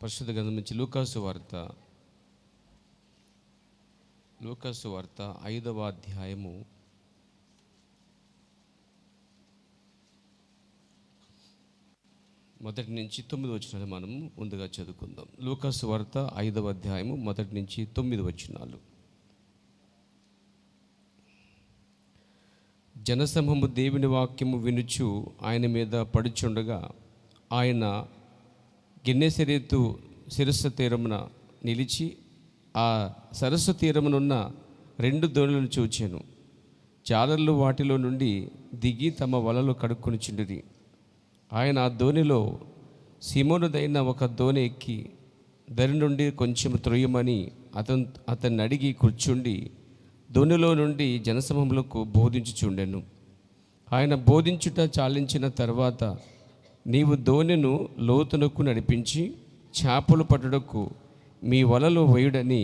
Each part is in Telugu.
పరిశుద్ధ గ్రంథం నుంచి లూకాసు వార్త 5వ అధ్యాయము 1 నుంచి 9 వచనాలు మనం ముందుగా చదువుకుందాం. లూకాసు వార్త 5వ అధ్యాయము 1 నుంచి 9 వచనాలు. జనసమూహము దేవుని వాక్యము వినుచు ఆయన మీద పడుచుండగా ఆయన గెన్నేసరేతు శిరస్సు తీరమున నిలిచి ఆ సరస్సు తీరమునున్న 2 దోణులను చూచెను. జాలర్లు వాటిలో నుండి దిగి తమ వలలు కడుక్కొనిచుండిరి. ఆయన ఆ దోణిలో సీమోనుదైన ఒక దోణి ఎక్కి దరి నుండి కొంచెం త్రొయ్యమని అతన్ని అడిగి కూర్చుండి దోణిలో నుండి జనసమూహములకు బోధించుచుండెను. ఆయన బోధించుట చాలించిన తర్వాత, నీవు దోణిను లోతునకు నడిపించి చేపలు పట్టుటకు మీ వలలు వేయుడని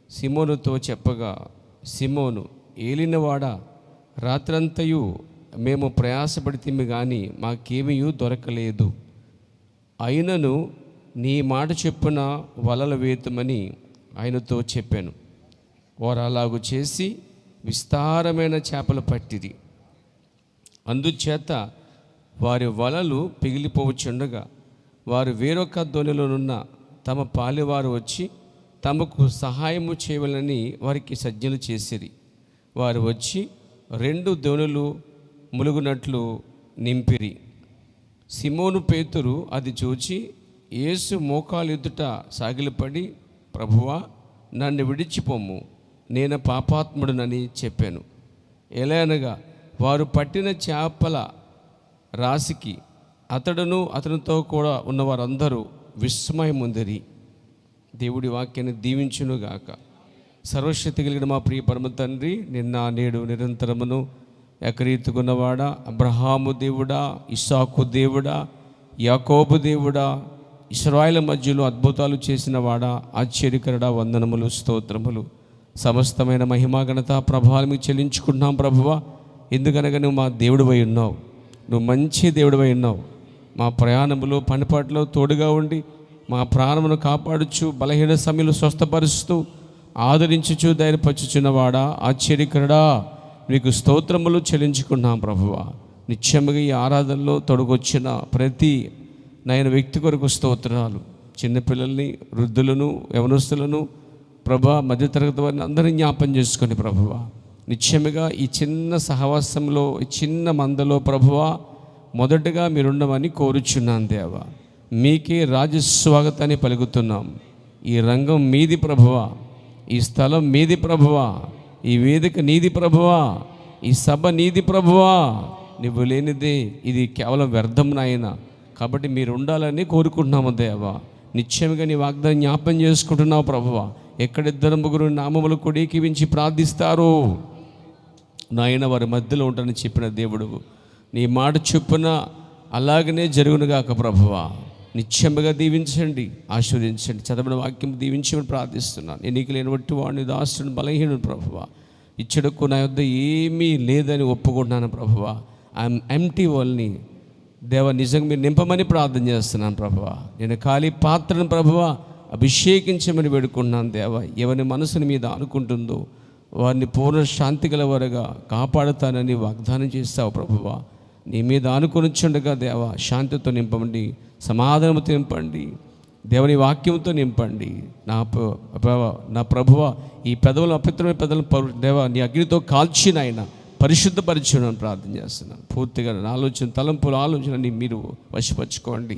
సిమోనుతో చెప్పగా, సిమోను, ఏలినవాడా, రాత్రంతయు మేము ప్రయాసపడితిమి కానీ మాకేమీ దొరకలేదు. అయినను నీ మాట చెప్పున వలలు వేతుమని ఆయనతో చెప్పాను. వారు అలాగు చేసి విస్తారమైన చేపలు పట్టిరి. అందుచేత వారి వలలు పిగిలిపోవచ్చుండగా వారు వేరొక దోణిలోనున్న తమ పాలివారు వచ్చి తమకు సహాయము చేయవలని వారికి సజ్జలు చేసిరి. వారు వచ్చి 2 దోణులు ములుగునట్లు నింపిరి. సిమోను పేతురు అది చూచి యేసు మోకాలు ఎదుట సాగిలపడి, ప్రభువా, నన్ను విడిచిపోము, నేను పాపాత్ముడునని చెప్పాను. ఎలా అనగా వారు పట్టిన చేపల రాశికి అతడును అతనితో కూడా ఉన్నవారందరూ విస్మయం పొందిరి. దేవుడి వాక్యాన్ని దీవించునుగాక. సర్వశక్తి కలిగిన మా ప్రియ పరమ తండ్రి, నిన్న నేడు నిరంతరమును ఏకరీతిగున్నవాడా, అబ్రహాము దేవుడా, ఇస్సాకు దేవుడా, యాకోబు దేవుడా, ఇశ్రాయేలు మధ్యలో అద్భుతాలు చేసిన వాడా, ఆశ్చర్యకరుడా, వందనములు, స్తోత్రములు, సమస్తమైన మహిమా ఘనత ప్రభావాలు మీకు చెల్లించుకుంటున్నాం ప్రభువా. ఎందుకనగా నువ్వు మా దేవుడివై ఉన్నావు, నువ్వు మంచి దేవుడివై ఉన్నావు. మా ప్రయాణములో పనిపాట్లో తోడుగా ఉండి మా ప్రాణమును కాపాడుచు, బలహీన సమయంలో స్వస్థపరుస్తూ, ఆదరించుచు, ధైర్యపరచుచున్నవాడా, ఆశ్చర్యకరుడా, నీకు స్తోత్రములు చెల్లించుకున్నాం ప్రభువా. నిత్యముగా ఈ ఆరాధనలో తొడగొచ్చిన ప్రతి నయన వ్యక్తి కొరకు స్తోత్రాలు. చిన్నపిల్లల్ని, వృద్ధులను, యవనస్తులను ప్రభా, మధ్యతరగతి వారిని అందరినీ జ్ఞాపం చేసుకొని ప్రభువా, నిత్యముగా ఈ చిన్న సహవాసంలో, ఈ చిన్న మందలో ప్రభువా మొదటగా మీరుండమని కోరుచున్నాను దేవా. మీకే రాజస్వాగతాన్ని పలుకుతున్నాం. ఈ రంగం మీది ప్రభువా, ఈ స్థలం మీది ప్రభువా, ఈ వేదిక నీది ప్రభువా, ఈ సభ నీది ప్రభువా. నువ్వు లేనిదే ఇది కేవలం వ్యర్థం నాయన. కాబట్టి మీరు ఉండాలని కోరుకుంటున్నాము దేవా. నిత్యముగా నీ వాగ్దానం జ్ఞాపం చేసుకుంటున్నావు ప్రభువా. ఎక్కడిద్దరు ముగ్గురు నామములు కొడీకివించి ప్రార్థిస్తారో నాయన వారి మధ్యలో ఉంటానని చెప్పిన దేవుడు, నీ మాట చొప్పున అలాగనే జరుగునుగాక ప్రభువా. నిత్యముగా దీవించండి, ఆశీర్వదించండి. చదవని వాక్యం దీవించమని ప్రార్థిస్తున్నాను. ఎన్నిక లేనిబట్టి వాడిని దాసుని బలహీనుడు ప్రభువా. ఇచ్చడకు నా యొద్ద ఏమీ లేదని ఒప్పుకుంటున్నాను ప్రభువా. ఐఎమ్ ఎంప్టీ వాళ్ళని దేవా నిజంగా మీరు నింపమని ప్రార్థన చేస్తున్నాను ప్రభువా. నేను ఖాళీ పాత్రను ప్రభువా అభిషేకించమని వేడుకుంటున్నాను దేవా. ఎవరి మనసుని మీద అనుకుంటుందో వారిని పూర్ణ శాంతి గలవారుగా కాపాడుతానని వాగ్దానం చేస్తావు ప్రభువా. నీ మీద ఆనుకొనిచుండగా దేవా శాంతితో నింపండి, సమాధానంతో నింపండి, దేవుని వాక్యంతో నింపండి. నా ప్రభువ ఈ పెదవులు అపవిత్రమైన పెదవులు దేవా నీ అగ్నితో కాల్చిన ఆయన పరిశుద్ధపరచునని ప్రార్థన చేస్తున్నాను. పూర్తిగా నా ఆలోచన, తలంపుల ఆలోచనని మీరు వశపరచుకోండి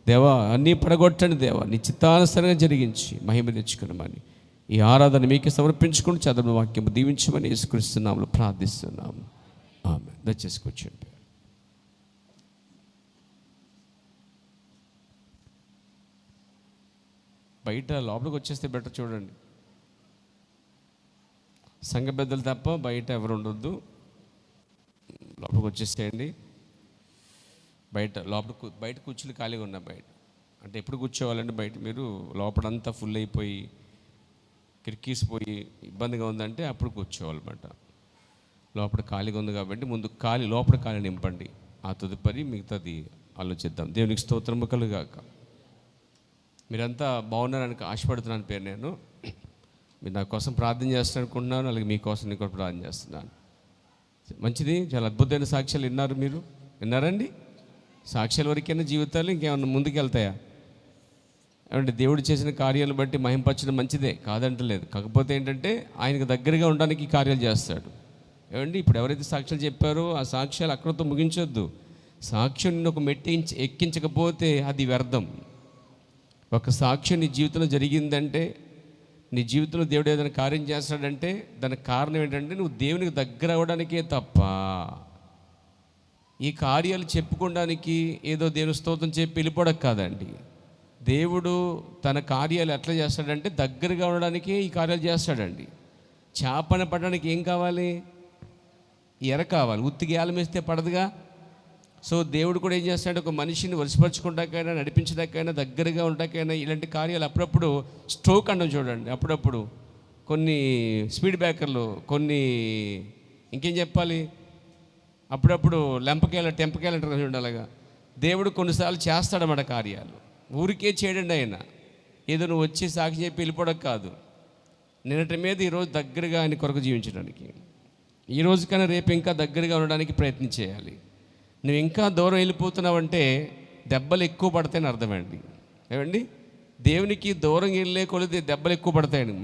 దేవా. అన్నీ పడగొట్టండి దేవా. నీ చిత్తానుసారంగా జరిగించి మహిమ తెచ్చుకున్నామని ఈ ఆరాధన మీకే సమర్పించుకుని చదవని వాక్యం దీవించమని యేసుక్రీస్తునామములో ప్రార్థిస్తున్నాము. ఆమేన్. దయచేసి కూర్చోండి. బయట లోపలికి వచ్చేస్తే బెటర్. చూడండి, సంఘ పెద్దలు తప్ప బయట ఎవరు ఉండొద్దు. లోపలికి వచ్చేసేయండి. బయట కూర్చుని ఖాళీగా ఉన్నా. బయట అంటే ఎప్పుడు కూర్చోవాలండి? బయట మీరు లోపలంతా ఫుల్ అయిపోయి కిరికీసిపోయి ఇబ్బందిగా ఉందంటే అప్పుడు కూర్చోవాలన్నమాట. లోపల ఖాళీగా ఉంది కాబట్టి ముందు లోపల ఖాళీ నింపండి. ఆ తదుపరి మిగతాది ఆలోచిద్దాం. దేవునికి స్తోత్రము కలుగాక. మీరంతా బాగున్నారని ఆశపడుతున్నాను పేరు. నేను మీరు నా కోసం ప్రార్థన చేస్తాను అనుకుంటున్నాను, అలాగే మీకోసం నేను కూడా ప్రార్థన చేస్తున్నాను. మంచిది, చాలా అద్భుతమైన సాక్ష్యాలు విన్నారు. మీరు విన్నారండి? సాక్ష్యాల వరకైనా జీవితాలు ఇంకేమన్నా ముందుకు వెళ్తాయా? ఏమంటే దేవుడు చేసిన కార్యాలు బట్టి మహింపరచడం మంచిదే, కాదంటలేదు. కాకపోతే ఏంటంటే ఆయనకు దగ్గరగా ఉండడానికి ఈ కార్యాలు చేస్తాడు. ఏమండి, ఇప్పుడు ఎవరైతే సాక్ష్యాలు చెప్పారో ఆ సాక్ష్యాలు అక్కడితో ముగించొద్దు. సాక్ష్యం నిన్ను ఒక మెట్టి ఎక్కించకపోతే అది వ్యర్థం. ఒక సాక్ష్యం నీ జీవితంలో జరిగిందంటే, నీ జీవితంలో దేవుడు ఏదైనా కార్యం చేస్తాడంటే దానికి కారణం ఏంటంటే నువ్వు దేవునికి దగ్గర అవ్వడానికే తప్ప ఈ కార్యాలు చెప్పుకోవడానికి ఏదో దేవుని స్తోత్రం చెప్పి వెళ్ళిపోవడం కాదండి. దేవుడు తన కార్యాలు ఎట్లా చేస్తాడంటే దగ్గరగా ఉండడానికే ఈ కార్యాలు చేస్తాడండి. చేపన పడడానికి ఏం కావాలి? ఎర కావాలి. ఉత్తికి ఏలం వేస్తే పడదుగా. సో దేవుడు కూడా ఏం చేస్తాడు, ఒక మనిషిని వరుసపరచుకోవడానికైనా, నడిపించడానికైనా, దగ్గరగా ఉండడానికైనా ఇలాంటి కార్యాలు అప్పుడప్పుడు స్ట్రోక్ అంటాం చూడండి. అప్పుడప్పుడు కొన్ని స్పీడ్ బ్రేకర్లు, కొన్ని ఇంకేం చెప్పాలి, అప్పుడప్పుడు టెంపకాయలు అంటారు చూడండి. అలాగా దేవుడు కొన్నిసార్లు చేస్తాడన్నమాట కార్యాలు. ఊరికే చేయడండి ఆయన. ఏదో నువ్వు వచ్చి సాక్షి చెప్పి వెళ్ళిపోవడం కాదు. నిన్నటి మీద ఈరోజు దగ్గరగా ఆయన కొరకు జీవించడానికి, ఈ రోజు కన్నా రేపు ఇంకా దగ్గరగా ఉండడానికి ప్రయత్నం చేయాలి. నువ్వు ఇంకా దూరం వెళ్ళిపోతున్నావంటే దెబ్బలు ఎక్కువ పడతాయని అర్థమండి. ఏమండి, దేవునికి దూరం వెళ్ళే కొలిది దెబ్బలు ఎక్కువ పడతాయండి.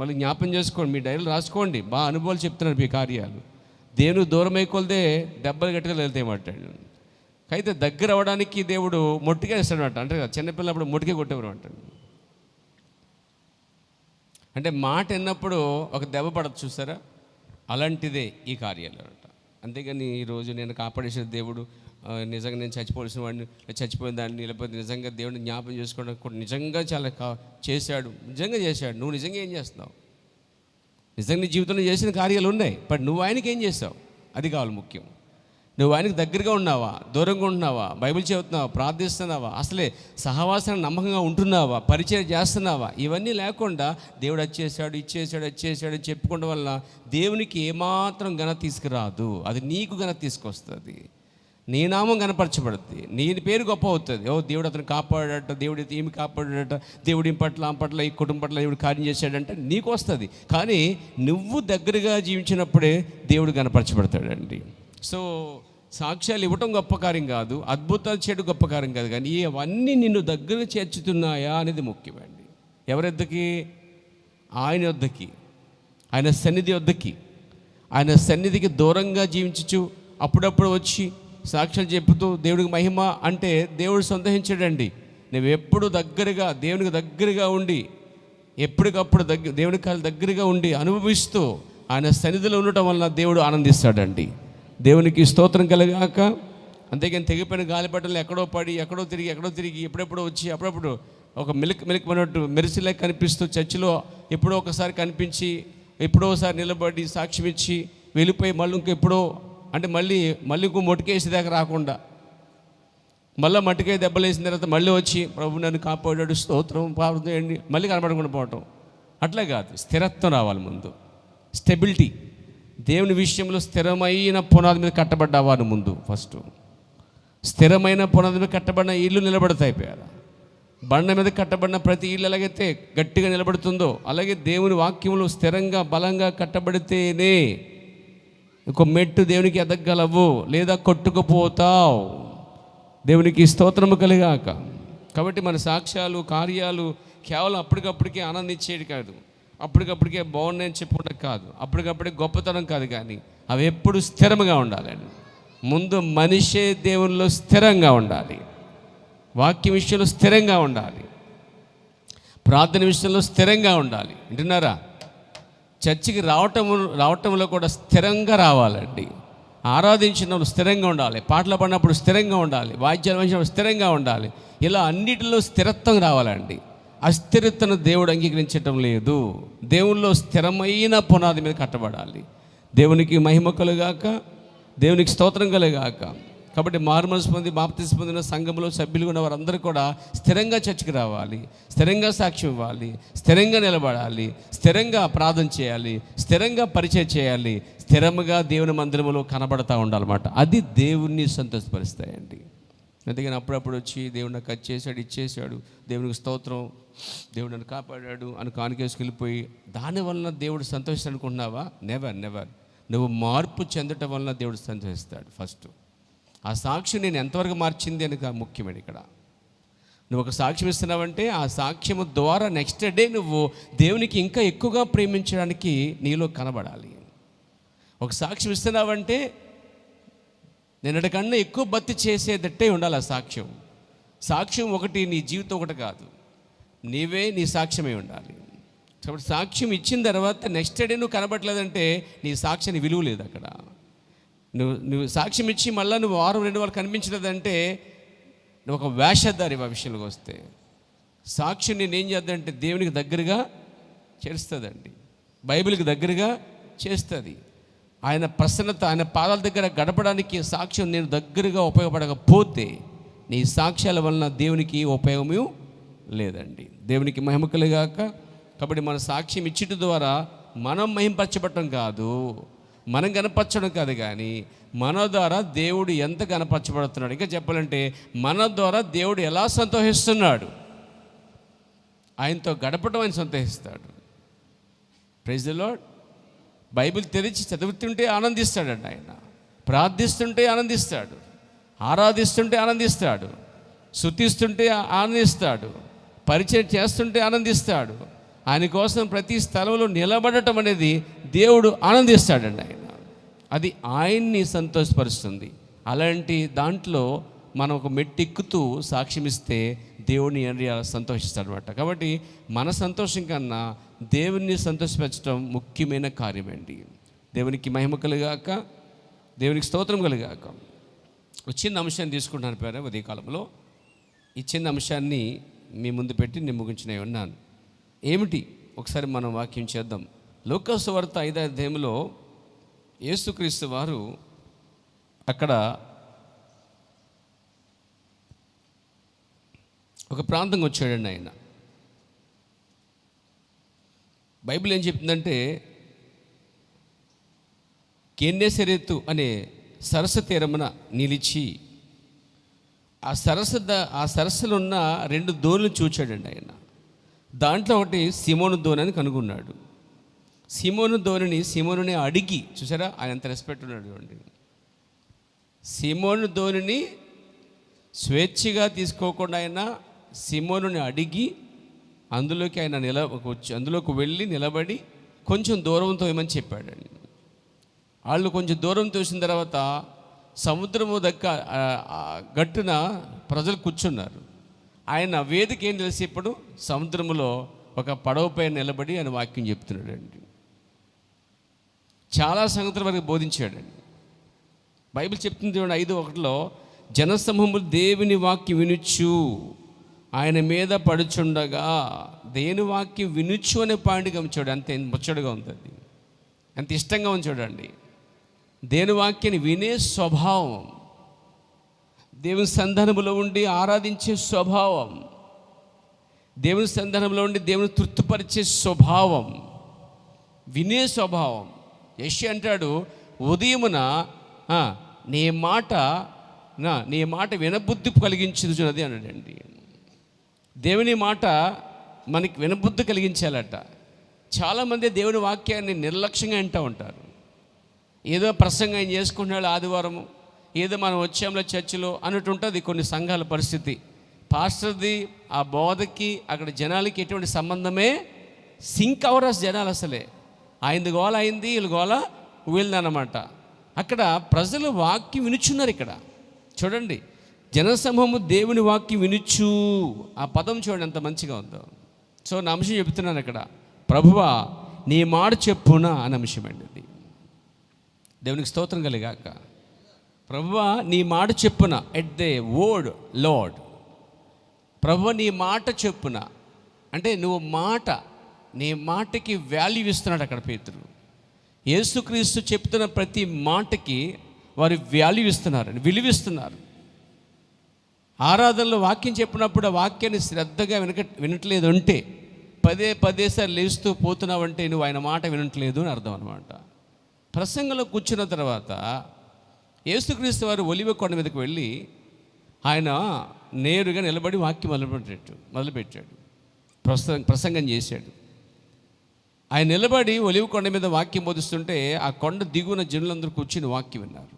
మళ్ళీ జ్ఞాపం చేసుకోండి, మీ డైరీలు రాసుకోండి. బాగా అనుభవాలు చెప్తున్నారు మీ కార్యాలు. దేవునికి దూరం అయ్యే కొలిదే దెబ్బలు గట్టిగా వెళ్తాయన్నమాట. అయితే దగ్గర అవ్వడానికి దేవుడు మొట్టిగా ఇస్తాడనమాట. అంటే చిన్నపిల్లప్పుడు మొట్టిగా కొట్టేవారు అంటాడు. అంటే మాట విన్నప్పుడు ఒక దెబ్బ పడదు చూసారా, అలాంటిదే ఈ కార్యాలు అంట. అంతేగాని ఈరోజు నేను కాపాడేసిన దేవుడు, నిజంగా నేను చచ్చిపోవాల్సిన వాడిని, చచ్చిపోయిన దాన్ని, లేకపోతే నిజంగా దేవుడిని జ్ఞాపం చేసుకోవడానికి కూడా నిజంగా చాలా చేశాడు, నిజంగా చేశాడు. నువ్వు నిజంగా ఏం చేస్తున్నావు? నిజంగా నీ జీవితంలో చేసిన కార్యాలు ఉన్నాయి, బట్ నువ్వు ఆయనకి ఏం చేస్తావు? అది కావాలి ముఖ్యం. నువ్వు ఆయనకు దగ్గరగా ఉన్నావా, దూరంగా ఉంటున్నావా, బైబిల్ చదువుతున్నావా, ప్రార్థిస్తున్నావా, అసలే సహవాసాన్ని నమ్మకంగా ఉంటున్నావా, పరిచయం చేస్తున్నావా? ఇవన్నీ లేకుండా దేవుడు ఇచ్చేసాడు అని చెప్పుకోవడం వల్ల దేవునికి ఏమాత్రం ఘనత తీసుకురాదు. అది నీకు ఘనత తీసుకొస్తుంది. నీ నామం కనపరచబడుతుంది, నీ పేరు గొప్ప అవుతుంది. దేవుడు అతను కాపాడాడట, దేవుడు ఏమి కాపాడాడట, దేవుడి పట్ల ఆ పట్ల ఈ కుటుంబం పట్ల దేవుడు కార్యం చేశాడంటే నీకు వస్తుంది. కానీ నువ్వు దగ్గరగా జీవించినప్పుడే దేవుడు కనపరచబడతాడండి. సో సాక్ష్యాలు ఇవ్వటం గొప్ప కార్యం కాదు, అద్భుతాలు చేయడం గొప్ప కార్యం కాదు, కానీ ఇవన్నీ నిన్ను దగ్గర చేర్చుతున్నాయా అనేది ముఖ్యమండి. ఎవరెద్దకి? ఆయన వద్దకి, ఆయన సన్నిధి వద్దకి. ఆయన సన్నిధికి దూరంగా జీవించచ్చు అప్పుడప్పుడు వచ్చి సాక్ష్యాలు చెప్పుతూ దేవుడికి మహిమ అంటే దేవుడు సందేహించాడండి. నువ్వు ఎప్పుడు దగ్గరగా దేవునికి దగ్గరగా ఉండి, ఎప్పటికప్పుడు దేవునికి దగ్గరగా ఉండి అనుభవిస్తూ ఆయన సన్నిధిలో ఉండటం వలన దేవుడు ఆనందిస్తాడండి. దేవునికి స్తోత్రం కలగాక. అంతేగాని తెగిపోయిన గాలిపటలు ఎక్కడో పడి ఎక్కడో తిరిగి ఎప్పుడెప్పుడో వచ్చి అప్పుడప్పుడు ఒక మిల్క్ అన్నట్టు మెరిసిలా కనిపిస్తూ చర్చిలో ఎప్పుడో ఒకసారి కనిపించి ఎప్పుడో ఒకసారి నిలబడి సాక్ష్యం ఇచ్చి వెళ్ళిపోయి మళ్ళీ ఇంకెప్పుడో అంటే మళ్ళీ ఇంకో మొటికేసి దాకా రాకుండా మళ్ళీ మట్టికాయ దెబ్బలు వేసిన తర్వాత మళ్ళీ వచ్చి ప్రభు నన్ను కాపాడాడు స్తోత్రం ప్రార్థన చేయండి మళ్ళీ కనబడకుండా పోవటం అట్లా కాదు. స్థిరత్వం రావాలి ముందు, స్టెబిలిటీ. దేవుని విషయంలో స్థిరమైన పునాది మీద కట్టబడ్డావాను ముందు. ఫస్ట్ స్థిరమైన పునాది మీద కట్టబడిన ఇల్లు నిలబడతాయి. బండ మీద కట్టబడిన ప్రతి ఇల్లు ఎలాగైతే గట్టిగా నిలబడుతుందో అలాగే దేవుని వాక్యంలో స్థిరంగా బలంగా కట్టబడితేనే ఒక మెట్టు దేవునికి ఎదగలవు, లేదా కొట్టుకుపోతావు. దేవునికి స్తోత్రము కలిగాక. కాబట్టి మన సాక్ష్యాలు కార్యాలు కేవలం అప్పటికప్పటికే ఆనందించేది కాదు, అప్పటికప్పటికే బాగున్నాయని చెప్పుకోవడం కాదు, అప్పటికప్పుడే గొప్పతనం కాదు, కానీ అవి ఎప్పుడు స్థిరంగా ఉండాలండి. ముందు మనిషే దేవునిలో స్థిరంగా ఉండాలి, వాక్యం విషయంలో స్థిరంగా ఉండాలి, ప్రార్థన విషయంలో స్థిరంగా ఉండాలి. వింటున్నారా? చర్చికి రావటంలో కూడా స్థిరంగా రావాలండి. ఆరాధించిన స్థిరంగా ఉండాలి, పాటలు పాడినప్పుడు స్థిరంగా ఉండాలి, వాయిద్యాలు వాయించినప్పుడు స్థిరంగా ఉండాలి. ఇలా అన్నిటిలో స్థిరత్వం రావాలండి. అస్థిరతను దేవుడు అంగీకరించటం లేదు. దేవుల్లో స్థిరమైన పునాది మీద కట్టబడాలి. దేవునికి మహిమ కలుగాక, దేవునికి స్తోత్రం కలుగాక. కాబట్టి మారుమనసు పొంది బాప్తిస్మం పొందిన సంఘంలో సభ్యులు ఉన్న వారందరూ కూడా స్థిరంగా చర్చికి రావాలి, స్థిరంగా సాక్ష్యం ఇవ్వాలి, స్థిరంగా నిలబడాలి, స్థిరంగా ప్రార్థన చేయాలి, స్థిరంగా పరిచయం చేయాలి, స్థిరంగా దేవుని మందిరంలో కనబడతా ఉండాలన్నమాట. అది దేవుణ్ణి సంతోషపరుస్తాయండి. అందుకని అప్పుడప్పుడు వచ్చి దేవుడు నాకు అది చేశాడు, ఇచ్చేసాడు, దేవునికి స్తోత్రం, దేవుడు నన్ను కాపాడాడు అని కానుకేసుకు వెళ్ళిపోయి దానివల్ల దేవుడు సంతోషిస్తాడు అనుకుంటున్నావా? Never never. నువ్వు మార్పు చెందటం వలన దేవుడు సంతోషిస్తాడు. ఫస్ట్ ఆ సాక్ష్యం నేను ఎంతవరకు మార్చింది అని ముఖ్యమైన ఇక్కడ. నువ్వు ఒక సాక్ష్యం ఇస్తున్నావంటే ఆ సాక్ష్యము ద్వారా నెక్స్ట్ డే నువ్వు దేవునికి ఇంకా ఎక్కువగా ప్రేమించడానికి నీలో కనబడాలి. ఒక సాక్ష్యం ఇస్తున్నావంటే నిన్నటికన్నా ఎక్కువ భక్తి చేసేదట్టే ఉండాలి ఆ సాక్ష్యం. సాక్ష్యం ఒకటి, నీ జీవితం ఒకటి కాదు, నీవే నీ సాక్ష్యమే ఉండాలి. కాబట్టి సాక్ష్యం ఇచ్చిన తర్వాత నెక్స్ట్ డే నువ్వు కనబడలేదంటే నీ సాక్ష్యానికి విలువ లేదు అక్కడ. నువ్వు సాక్ష్యం ఇచ్చి మళ్ళీ నువ్వు 2 వారాలు కనిపించలేదంటే నువ్వు ఒక వేషధారి. ఆ విషయంలోకి వస్తే సాక్ష్యం నేను ఏం చేద్దంటే దేవునికి దగ్గరగా చేస్తుందండి, బైబిల్కి దగ్గరగా చేస్తుంది. ఆయన ప్రసన్నత, ఆయన పాదాల దగ్గర గడపడానికి సాక్ష్యం నేను దగ్గరగా ఉపయోగపడకపోతే నీ సాక్ష్యాల వలన దేవునికి ఉపయోగమే లేదండి. దేవునికి మహిమ కలుగాక. కాబట్టి మన సాక్ష్యం ఇచ్చుట ద్వారా మనం మహింపరచబడటం కాదు, మనం కనపరచడం కాదు, కానీ మన ద్వారా దేవుడు ఎంత కనపరచబడుతున్నాడు. ఇంకా చెప్పాలంటే మన ద్వారా దేవుడు ఎలా సంతోషిస్తున్నాడు, ఆయనతో గడపడం ఆయన సంతోషిస్తాడు. Praise the lord. బైబిల్ తెరిచి చదువుతుంటే ఆనందిస్తాడండి ఆయన, ప్రార్థిస్తుంటే ఆనందిస్తాడు, ఆరాధిస్తుంటే ఆనందిస్తాడు, స్తుతిస్తుంటే ఆనందిస్తాడు, పరిచయం చేస్తుంటే ఆనందిస్తాడు. ఆయన కోసం ప్రతి స్థలంలో నిలబడటం అనేది దేవుడు ఆనందిస్తాడండి ఆయన. అది ఆయన్ని సంతోషపరుస్తుంది. అలాంటి దాంట్లో మనం ఒక మెట్టెక్కుతూ సాక్ష్యమిస్తే దేవుని సంతోషిస్తాడు అనమాట. కాబట్టి మన సంతోషం కన్నా దేవుని సంతోషపరచడం ముఖ్యమైన కార్యమండి. దేవునికి మహిమ కలుగాక, దేవునికి స్తోత్రం కలుగాక. ఒక చిన్న అంశాన్ని తీసుకుంటాను పేరు ఉదయకాలంలో. ఈ చిన్న అంశాన్ని మీ ముందు పెట్టి నేను ముగించిన ఉన్నాను. ఏమిటి? ఒకసారి మనం వాక్యం చేద్దాం. లూకా సువార్త 5వ అధ్యాయంలో యేసుక్రీస్తు వారు అక్కడ ఒక ప్రాంతంకి వచ్చాడండి ఆయన. బైబిల్ ఏం చెప్తుందంటే గెన్నేసరెతు అనే సరస్సు తీరమున నిలిచి ఆ సరస్సులో ఉన్న 2 దోణులు చూచాడండి ఆయన. దాంట్లో ఒకటి సీమోను దోణి అని కనుగొన్నాడు. సీమోను దోణిని సీమోనుని అడిగి, చూసారా ఆయన ఎంత రెస్పెక్ట్ ఉన్నాడు చూడండి. సీమోను దోణిని స్వేచ్ఛగా తీసుకోకుండా ఆయన సీమోనుని అడిగి అందులోకి ఆయన అందులోకి వెళ్ళి నిలబడి కొంచెం దూరంతో ఏమని చెప్పాడండి. వాళ్ళు కొంచెం దూరం తోసిన తర్వాత సముద్రము గట్టున ప్రజలు కూర్చున్నారు. ఆయన వేదిక ఏం తెలిసి ఇప్పుడు సముద్రములో ఒక పడవపై నిలబడి ఆయన వాక్యం చెప్తున్నాడండి. చాలా సంగతుల వరకు బోధించాడండి. బైబిల్ చెప్తుంది 5:1 జనసమూహములు దేవుని వాక్యం వినుచు ఆయన మీద పడుచుండగా, దేని వాక్యం వినుచు అనే పాయింట్ గమనించాడు. అంతే ముచ్చటగా ఉంది, అది ఎంత ఇష్టంగా ఉంది చూడండి. దేని వాక్యాన్ని వినే స్వభావం, దేవుని సంధానములో ఉండి ఆరాధించే స్వభావం, దేవుని సంధానంలో ఉండి దేవుని తృప్తిపరిచే స్వభావం, వినే స్వభావం. యెషయా అంటాడు, ఉదయమున నీ మాట వినబుద్ధి కలిగించున్నది అన్నాడండి. దేవుని మాట మనకి వినబుద్ధి కలిగించాలట. చాలామంది దేవుని వాక్యాన్ని నిర్లక్ష్యంగా వింటూ ఉంటారు. ఏదో ప్రసంగం ఆయన చేసుకుంటున్నాడు ఆదివారము, ఏదో మనం వచ్చాంలో చర్చిలో అన్నట్టు ఉంటుంది కొన్ని సంఘాల పరిస్థితి. పాస్టర్ది ఆ బోధకి అక్కడ జనాలకి ఎటువంటి సంబంధమే సింక్ అవరు జనాలు. అసలే ఆయనది గోల అయింది, వీళ్ళు గోల వీళ్ళదన్నమాట. అక్కడ ప్రజలు వాక్యం వినుచున్నారు. ఇక్కడ చూడండి, జనసమూహము దేవుని వాక్యం వినుచు, ఆ పదం చూడండి ఎంత మంచిగా ఉందో. సో నా అంశం చెప్తున్నాను ఇక్కడ, ప్రభువా నీ మాట చెప్పునా అని అంశం అండి ఇది. దేవునికి స్తోత్రం కలిగాక. ప్రభువా నీ మాట చెప్పున, ఎట్ ద వర్డ్ లార్డ్. ప్రభువా నీ మాట చెప్పున అంటే నువ్వు నీ మాటకి వాల్యూ ఇస్తున్నాడు అక్కడ పేతురు. యేసుక్రీస్తు చెప్తున్న ప్రతి మాటకి వారు వాల్యూ ఇస్తున్నారు, విలువిస్తున్నారు. ఆరాధనలో వాక్యం చెప్పినప్పుడు ఆ వాక్యాన్ని శ్రద్ధగా వినట్లేదు అంటే, పదే సార్లు లేస్తూ పోతున్నావంటే నువ్వు ఆయన మాట వినట్లేదు అని అర్థం అనమాట. ప్రసంగంలో కూర్చున్న తర్వాత యేసుక్రీస్తు వారు ఒలివ కొండ మీదకి వెళ్ళి ఆయన నేరుగా నిలబడి వాక్యం మొదలుపెట్టాడు. ప్రసంగం చేశాడు. ఆయన నిలబడి ఒలివ కొండ మీద వాక్యం బోధిస్తుంటే ఆ కొండ దిగువన జనులందరూ కూర్చుని వాక్యం విన్నారు.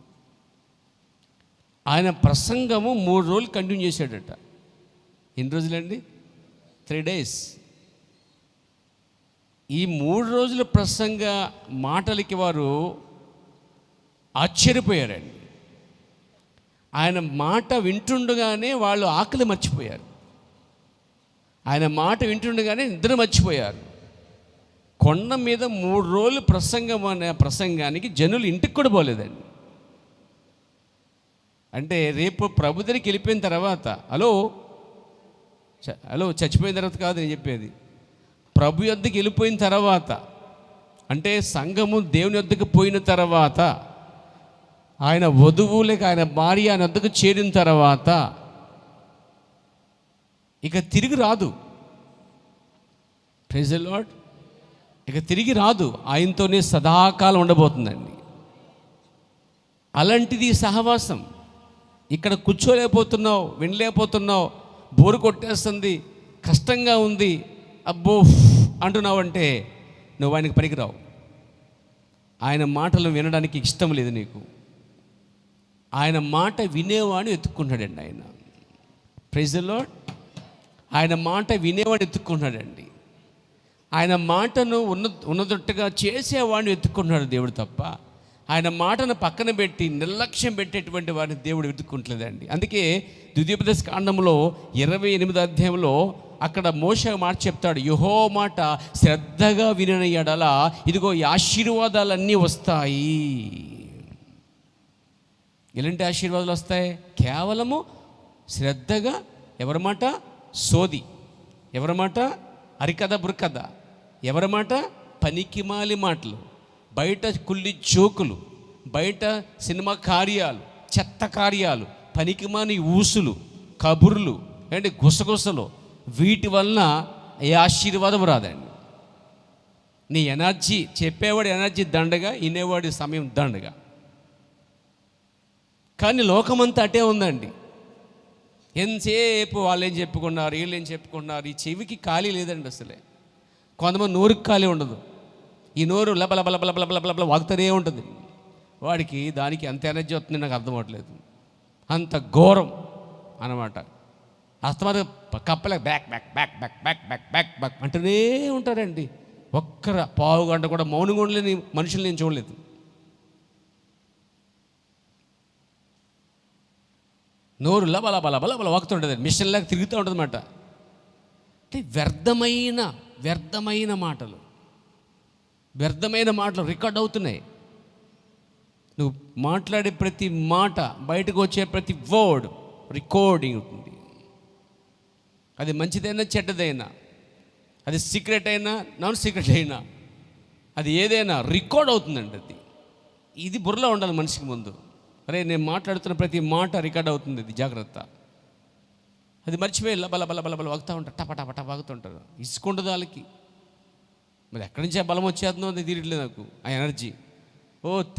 ఆయన ప్రసంగము 3 రోజులు కంటిన్యూ చేశాడట. ఎన్ని రోజులండి? 3 days. ఈ 3 రోజుల ప్రసంగ మాటలకి వారు ఆశ్చర్యపోయారండి. ఆయన మాట వింటుండగానే వాళ్ళు ఆకలి మర్చిపోయారు. ఆయన మాట వింటుండగానే నిద్ర మర్చిపోయారు. కొండ మీద 3 రోజులు ప్రసంగం అనే ప్రసంగానికి జనులు ఇంటికి కూడా పోలేదండి. అంటే రేపు ప్రభు దగ్గరికి వెళ్ళిపోయిన తర్వాత హలో చచ్చిపోయిన తర్వాత కాదు నేను చెప్పేది, ప్రభు యొద్దకు వెళ్ళిపోయిన తర్వాత, అంటే సంఘము దేవుని యొద్దకు పోయిన తర్వాత, ఆయన వధువు లేక ఆయన భార్య ఆయన వద్దకు చేరిన తర్వాత ఇక తిరిగి రాదు. Praise the Lord. ఇక తిరిగి రాదు. ఆయనతోనే సదాకాలం ఉండబోతుందండి. అలాంటిది సహవాసం. ఇక్కడ కూర్చోలేకపోతున్నావు, వినలేకపోతున్నావు, బోరు కొట్టేస్తుంది, కష్టంగా ఉంది, అబ్బో అంటున్నావు అంటే నువ్వు ఆయనకి పనికిరావు. ఆయన మాటలు వినడానికి ఇష్టం లేదు నీకు. ఆయన మాట వినేవాడిని వెతుక్కుంటాడండి ఆయన. Praise the Lord. ఆయన మాట వినేవాడిని వెతుక్కుంటాడండి. ఆయన మాటను ఉన్నదొట్టుగా చేసేవాడిని వెతుక్కుంటున్నాడు దేవుడు తప్ప, ఆయన మాటను పక్కన పెట్టి నిర్లక్ష్యం పెట్టేటువంటి వారిని దేవుడు వెతుక్కుంటలేదండి. అందుకే ద్వితీయోపదేశ కాండంలో 28వ అధ్యాయంలో అక్కడ మోషే మాట చెప్తాడు, యెహోవా మాట శ్రద్ధగా వినిన యెడల ఇదిగో ఈ ఆశీర్వాదాలన్నీ వస్తాయి. ఎలాంటి ఆశీర్వాదాలు వస్తాయి? కేవలము శ్రద్ధగా. ఎవరి మాట? సోది. ఎవరి మాట? అరికథ బుర్కథ. ఎవరి మాట? పనికిమాలి మాటలు, బయట కుళ్ళి జోకులు, బయట సినిమా కార్యాలు, చెత్త కార్యాలు, పనికిమాని ఊసులు, కబుర్లు, అంటే గుసగుసలు. వీటి వలన ఏ ఆశీర్వాదం రాదండి. నీ ఎనర్జీ, చెప్పేవాడి ఎనర్జీ దండగా, వినేవాడి సమయం దండగా. కానీ లోకమంతా అటే ఉందండి. ఎంతసేపు వాళ్ళు ఏం చెప్పుకున్నారు, వీళ్ళు ఏం చెప్పుకున్నారు. ఈ చెవికి ఖాళీ లేదండి అసలే. కొంతమంది నోరుకి ఖాళీ ఉండదు. ఈ నోరు లబలబలబలబలబల వాగుతూనే ఉంటుంది. వాడికి దానికి అంత ఎనర్జీ వస్తుంది, నాకు అర్థం అవ్వట్లేదు. అంత ఘోరం అన్నమాట. అస్తమాత కప్పలే back back back back back back back back అంటూనే ఉంటారండి. ఒక్కర పావు గంట కూడా మౌనంగా ఉండలేని మనుషులు నేను చూడలేదు. నోరు లబలబలబలబల వాగుతుంటుంది, మిషన్లాగా తిరుగుతూ ఉంటుంది అన్నమాట. అంటే వ్యర్థమైన మాటలు రికార్డ్ అవుతున్నాయి. నువ్వు మాట్లాడే ప్రతి మాట, బయటకు వచ్చే ప్రతి వర్డ్ రికార్డింగ్ ఉంటుంది. అది మంచిదైనా చెడ్డదైనా, అది సీక్రెట్ అయినా నాన్ సీక్రెట్ అయినా, అది ఏదైనా రికార్డ్ అవుతుందండి. ఇది బుర్రలో ఉండాలి మనిషికి ముందు. అరే నేను మాట్లాడుతున్న ప్రతి మాట రికార్డ్ అవుతుంది, ఇది జాగ్రత్త. అది మర్చిపోయి బల వాగుతూ ఉంటారు, టప వాగుతుంటారు. ఇసుకుంటుంది వాళ్ళకి. మరి ఎక్కడి నుంచి ఆ బలం వచ్చేస్తుందో అది తీరట్లేదు నాకు. ఆ ఎనర్జీ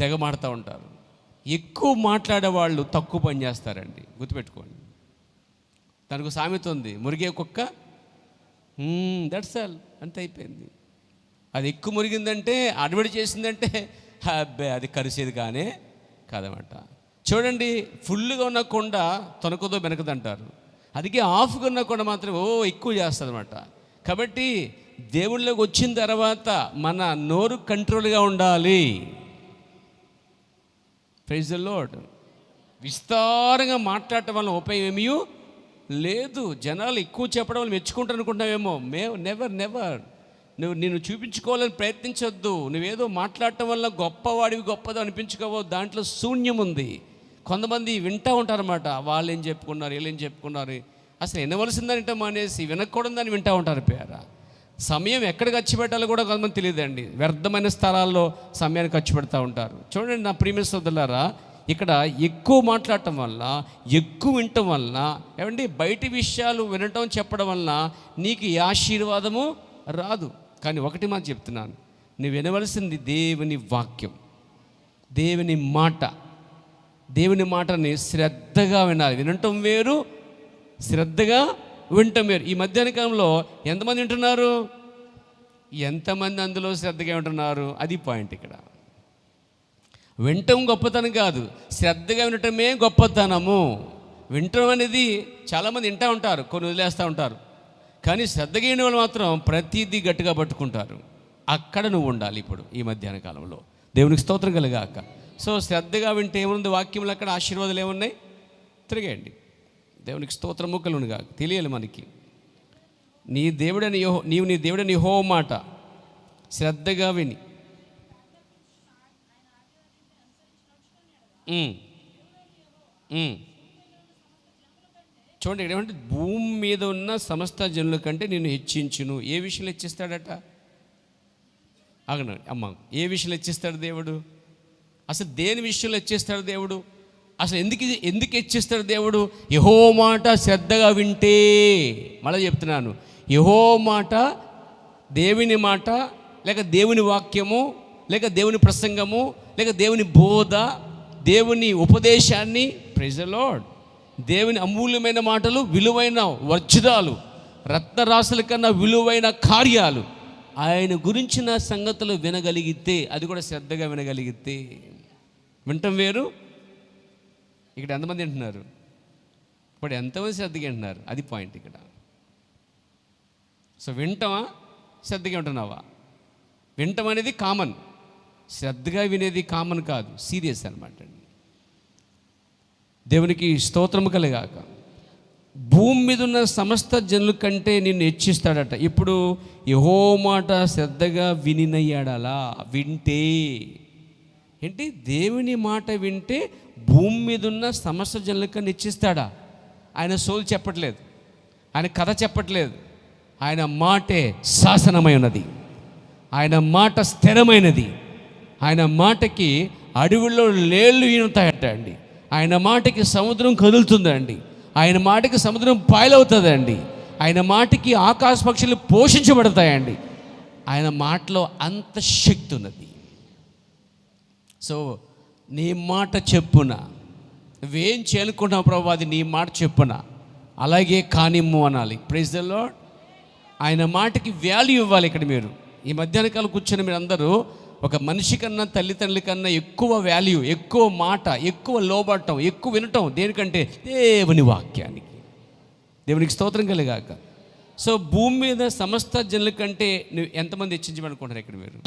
తెగ మాడుతూ ఉంటారు. ఎక్కువ మాట్లాడే వాళ్ళు తక్కువ పని చేస్తారండి, గుర్తుపెట్టుకోండి. దానికి సామెత ఉంది, మురిగే కుక్క దట్స్ ఆల్, అంతే అయిపోయింది. అది ఎక్కువ మురిగిందంటే, అడవిడి చేసిందంటే అబ్బే అది కరిసేది కానే కాదన్నమాట. చూడండి, ఫుల్గా ఉన్న కొండ తొనకదో వెనకదంటారు. అందుకే హాఫ్గా ఉన్న కొండ మాత్రం ఎక్కువ చేస్తుంది అన్నమాట. కాబట్టి దేవుళ్ళకి వచ్చిన తర్వాత మన నోరు కంట్రోల్గా ఉండాలి. Praise the Lord. విస్తారంగా మాట్లాడటం వల్ల ఉపయోగం ఏమీ లేదు. జనాలు ఎక్కువ చెప్పడం వల్ల మెచ్చుకుంటారు అనుకుంటున్నావేమో. నెవర్ నువ్వు నిన్ను చూపించుకోవాలని ప్రయత్నించొద్దు. నువ్వేదో మాట్లాడటం వల్ల గొప్పవాడివి, గొప్పదో అనిపించుకోవో. దాంట్లో శూన్యం ఉంది. కొంతమంది వింటూ ఉంటారన్నమాట. వాళ్ళు ఏం చెప్పుకున్నారు, వీళ్ళు ఏం చెప్పుకున్నారు. అసలు వినవలసిందని మానేసి వినకూడదని వింటూ ఉంటారు. పేరా సమయం ఎక్కడ ఖర్చు పెట్టాలో కూడా కొంతమంది తెలియదండి. వ్యర్థమైన స్థలాల్లో సమయాన్ని ఖర్చు పెడతా ఉంటారు. చూడండి నా ప్రియమైన సోదరులారా, ఇక్కడ ఎక్కువ మాట్లాడటం వల్ల, ఎక్కువ వినటం వల్ల, ఏమండి బయటి విషయాలు వినటం చెప్పడం వల్ల నీకు ఈ ఆశీర్వాదము రాదు. కానీ ఒకటి మాట చెప్తున్నాను, నువ్వు వినవలసింది దేవుని వాక్యం, దేవుని మాట. దేవుని మాటని శ్రద్ధగా వినాలి. వినటం వేరు, శ్రద్ధగా వినటం వేరు. ఈ మధ్యాహ్న కాలంలో ఎంతమంది వింటున్నారు? ఎంతమంది అందులో శ్రద్ధగా వింటున్నారు? అది పాయింట్ ఇక్కడ. వినటం గొప్పతనం కాదు, శ్రద్ధగా వినటమే గొప్పతనము. వినటం అనేది చాలామంది వింటూ ఉంటారు, కొన్ని వదిలేస్తూ ఉంటారు. కానీ శ్రద్ధగా వినే వాళ్ళు మాత్రం ప్రతిదీ గట్టిగా పట్టుకుంటారు. అక్కడ నువ్వు ఉండాలి ఇప్పుడు ఈ మధ్యాహ్న కాలంలో. దేవునికి స్తోత్రం కలుగాక. సో శ్రద్ధగా వింటే ఏముంది? వాక్యంలో అక్కడ ఆశీర్వాదాలు ఏమున్నాయి? తిరిగేయండి. దేవునికి స్తోత్రము కలుగునుగా. తెలియాలి మనకి. నీవు నీ దేవుడని యెహోవా మాట శ్రద్ధగా విని చూడండి ఇక్కడ ఏమంటే, భూమి మీద ఉన్న సమస్త జనుల కంటే నిన్ను హెచ్చించును. ఏ విషయంలో హెచ్చిస్తాడట? అగనండి అమ్మ, ఏ విషయంలో హెచ్చిస్తాడు దేవుడు? అసలు దేని విషయంలో హెచ్చిస్తాడు దేవుడు? అసలు ఎందుకు హెచ్చిస్తాడు దేవుడు? యెహోవా మాట శ్రద్ధగా వింటే. మళ్ళీ చెప్తున్నాను, యెహోవా మాట, దేవుని మాట, లేక దేవుని వాక్యము, లేక దేవుని ప్రసంగము, లేక దేవుని బోధ, దేవుని ఉపదేశాన్ని, ప్రైజ్ ది లార్డ్, దేవుని అమూల్యమైన మాటలు, విలువైన వజ్రాలు, రత్నరాశుల కన్నా విలువైన కార్యాలు, ఆయన గురించిన సంగతులు వినగలిగితే, అది కూడా శ్రద్ధగా వినగలిగితే. వింటం వేరు. ఇక్కడ ఎంతమంది వింటున్నారు? ఇప్పుడు ఎంతమంది శ్రద్ధగా వింటున్నారు? అది పాయింట్ ఇక్కడ. సో వింటావా, శ్రద్ధగా వింటున్నావా? వింటం అనేది కామన్, శ్రద్ధగా వినేది కామన్ కాదు, సీరియస్ అనమాట అండి. దేవునికి స్తోత్రము కలుగాక. భూమి మీద ఉన్న సమస్త జనుల కంటే నిన్ను హెచ్చిస్తాడట. ఇప్పుడు యెహోవా మాట శ్రద్ధగా వినినయ్యాడలా వింటే ఏంటి? దేవుని మాట వింటే భూమి మీద ఉన్న సమస్త జనుల కన్నా హెచ్చిస్తాడా? ఆయన సోలు చెప్పట్లేదు, ఆయన కథ చెప్పట్లేదు. ఆయన మాటే శాసనమై ఉన్నది, ఆయన మాట స్థిరమైనది. ఆయన మాటకి అడవుల్లో లేళ్ళు ఈనుతాయట అండి. ఆయన మాటకి సముద్రం కదులుతుందండి. ఆయన మాటకి సముద్రం పాయలవుతుందండి. ఆయన మాటకి ఆకాశ పక్షులు పోషించబడతాయండి. ఆయన మాటలో అంత శక్తి ఉన్నది. సో నీ మాట చెప్పున, నువ్వేం చేయాలనుకుంటున్నావు ప్రభు, అది నీ మాట చెప్పున, అలాగే కానిమ్ము అనాలి. Praise the Lord. ఆయన మాటకి వాల్యూ ఇవ్వాలి. ఇక్కడ మీరు ఈ మధ్యాహ్న కాలం కూర్చొని మీరు అందరూ ఒక మనిషి కన్నా, తల్లిదండ్రుల కన్నా ఎక్కువ వాల్యూ, ఎక్కువ మాట, ఎక్కువ లోబడటం, ఎక్కువ వినటం దేనికంటే? దేవుని వాక్యానికి. దేవునికి స్తోత్రం కలుగాక. సో భూమి మీద సమస్త జనుల కంటే నువ్వు ఎంతమంది హెచ్చించమనుకుంటారు ఇక్కడ మీరు?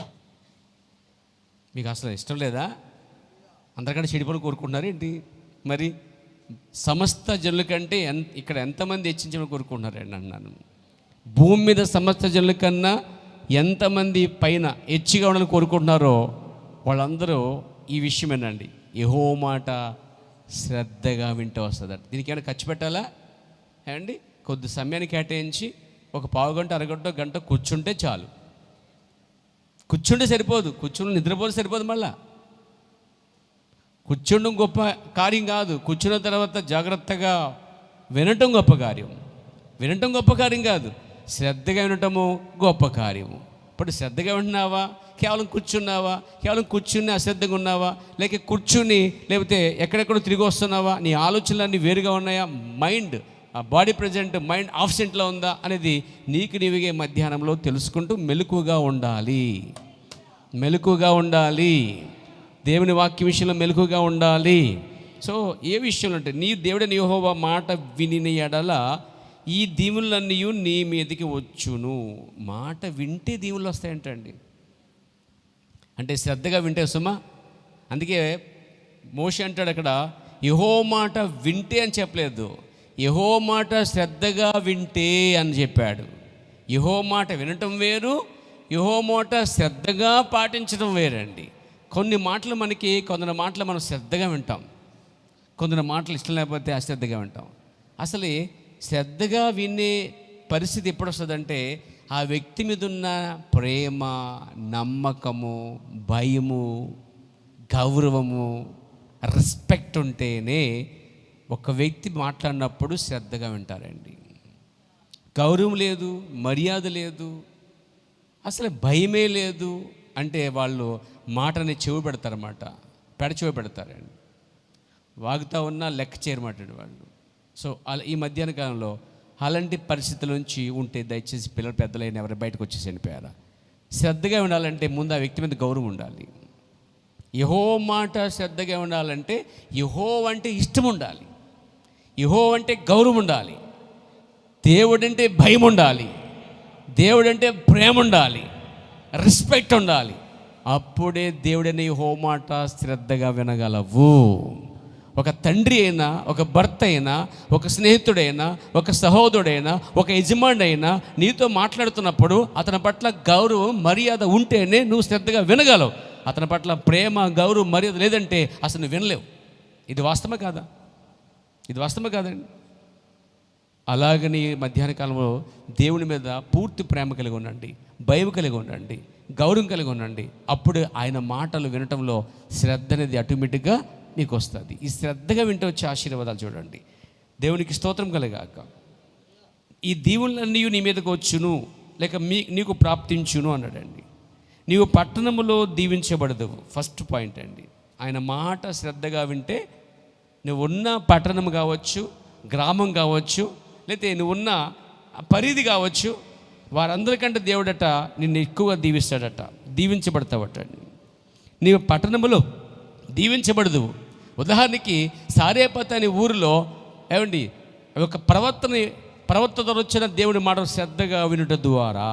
మీకు అసలు ఇష్టం లేదా? అందరికంటే చెడిపోలు కోరుకుంటున్నారు ఏంటి? మరి సమస్త జనుల కంటే ఇక్కడ ఎంతమంది హెచ్చించమని కోరుకుంటున్నారండి అన్నాను. భూమి మీద సమస్త జనుల కన్నా ఎంతమంది పైన హెచ్చిగా ఉండాలని కోరుకుంటున్నారో వాళ్ళందరూ ఈ విషయమేనండి. యెహోవా మాట శ్రద్ధగా వింటూ వస్తుందట. దీనికి ఏమైనా ఖర్చు పెట్టాలా అండి? కొద్ది సమయాన్ని కేటాయించి ఒక పావుగంట, అరగంట, గంట కూర్చుంటే చాలు. కూర్చుంటే సరిపోదు, కూర్చుని నిద్రపోతే సరిపోదు. మళ్ళా కూర్చుండడం గొప్ప కార్యం కాదు, కూర్చున్న తర్వాత జాగ్రత్తగా వినటం గొప్ప కార్యం. వినటం గొప్ప కార్యం కాదు, శ్రద్ధగా వినటము గొప్ప కార్యము. ఇప్పుడు శ్రద్ధగా వింటున్నావా? కేవలం కూర్చున్నావా? కేవలం కూర్చుని అశ్రద్ధగా ఉన్నావా? లేక కూర్చుని లేకపోతే ఎక్కడెక్కడో తిరిగి వస్తున్నావా? నీ ఆలోచనలన్నీ వేరుగా ఉన్నాయా? మైండ్, ఆ బాడీ ప్రజెంట్, మైండ్ ఆబ్సెంట్లో ఉందా అనేది నీకు నీవిగే మధ్యాహ్నంలో తెలుసుకుంటూ మెలకుగా ఉండాలి. మెలకుగా ఉండాలి. దేవుని వాక్య విషయంలో మెలకుగా ఉండాలి. సో ఏ విషయంలో అంటే, నీ దేవుడైన యెహోవా మాట వినిన ఎడల ఈ దీవులన్నీ నీ మీదకి వచ్చును. మాట వింటే దీవులు వస్తాయంటండి. అంటే శ్రద్ధగా వింటే సుమా. అందుకే మోషే అంటాడు అక్కడ, యెహోవా మాట వింటే అని చెప్పలేదు, యెహోవా మాట శ్రద్ధగా వింటే అని చెప్పాడు. యెహోవా మాట వినటం వేరు, యెహోవా మాట శ్రద్ధగా పాటించడం వేరండి. కొన్ని మాటలు కొందరు మాటలు మనం శ్రద్ధగా వింటాం, కొందరు మాటలు ఇష్టం లేకపోతే అశ్రద్ధగా వింటాం. అసలు శ్రద్ధగా వినే పరిస్థితి ఎప్పుడు వస్తుందంటే, ఆ వ్యక్తి మీద ఉన్న ప్రేమ, నమ్మకము, భయము, గౌరవము, రెస్పెక్ట్ ఉంటేనే ఒక వ్యక్తి మాట్లాడినప్పుడు శ్రద్ధగా వింటారండి. గౌరవం లేదు, మర్యాద లేదు, అసలు భయమే లేదు అంటే వాళ్ళు మాటని చెవి పెడతారన్నమాట, పెడచెవి పెడతారండి. వాగుతూ ఉన్నా లెక్క చేయరమాట వాళ్ళు. సో అలా ఈ మధ్యాహ్న కాలంలో అలాంటి పరిస్థితుల నుంచి ఉంటే దయచేసి పిల్లలు పెద్దలైన ఎవరు బయటకు వచ్చేసి చనిపోయారా. శ్రద్ధగా ఉండాలంటే ముందు ఆ వ్యక్తి మీద గౌరవం ఉండాలి. యెహోవా మాట శ్రద్ధగా ఉండాలంటే యెహోవా అంటే ఇష్టం ఉండాలి, యెహోవా అంటే గౌరవం ఉండాలి, దేవుడంటే భయం ఉండాలి, దేవుడంటే ప్రేమ ఉండాలి, రెస్పెక్ట్ ఉండాలి. అప్పుడే దేవుడనే యెహోవా మాట శ్రద్ధగా వినగలవు. ఒక తండ్రి అయినా, ఒక భర్త అయినా, ఒక స్నేహితుడైనా, ఒక సహోదరుడైనా, ఒక యజమాని అయినా నీతో మాట్లాడుతున్నప్పుడు అతని పట్ల గౌరవం మర్యాద ఉంటేనే నువ్వు శ్రద్ధగా వినగలవు. అతని పట్ల ప్రేమ గౌరవం మర్యాద లేదంటే అసలు నువ్వు వినలేవు. ఇది వాస్తవమే కాదా? ఇది వాస్తవమే కాదండి. అలాగని మధ్యాహ్న కాలంలో దేవుని మీద పూర్తి ప్రేమ కలిగి ఉండండి, భయం కలిగి ఉండండి, గౌరవం కలిగి ఉండండి. అప్పుడు ఆయన మాటలు వినటంలో శ్రద్ధ అనేది ఆటోమేటిక్గా నీకు వస్తుంది. ఈ శ్రద్ధగా వింటే వచ్చే ఆశీర్వాదాలు చూడండి. దేవునికి స్తోత్రం కలగాక. ఈ దీవులన్నీ నీ మీదకు వచ్చును, లేక నీకు ప్రాప్తించును అన్నాడండి. నీవు పట్టణములో దీవించబడదు. ఫస్ట్ పాయింట్ అండి. ఆయన మాట శ్రద్ధగా వింటే నువ్వు ఉన్న పట్టణం కావచ్చు, గ్రామం కావచ్చు, లేకపోతే నువ్వున్న పరిధి కావచ్చు, వారందరికంటే దేవుడట నిన్ను ఎక్కువగా దీవిస్తాడట, దీవించబడతావట. నీవు పట్టణములో దీవించబడదు. ఉదాహరణకి సారేపత అనే ఊరిలో ఏమండి ఒక ప్రవర్తన వచ్చిన దేవుడి మాట శ్రద్ధగా వినుట ద్వారా,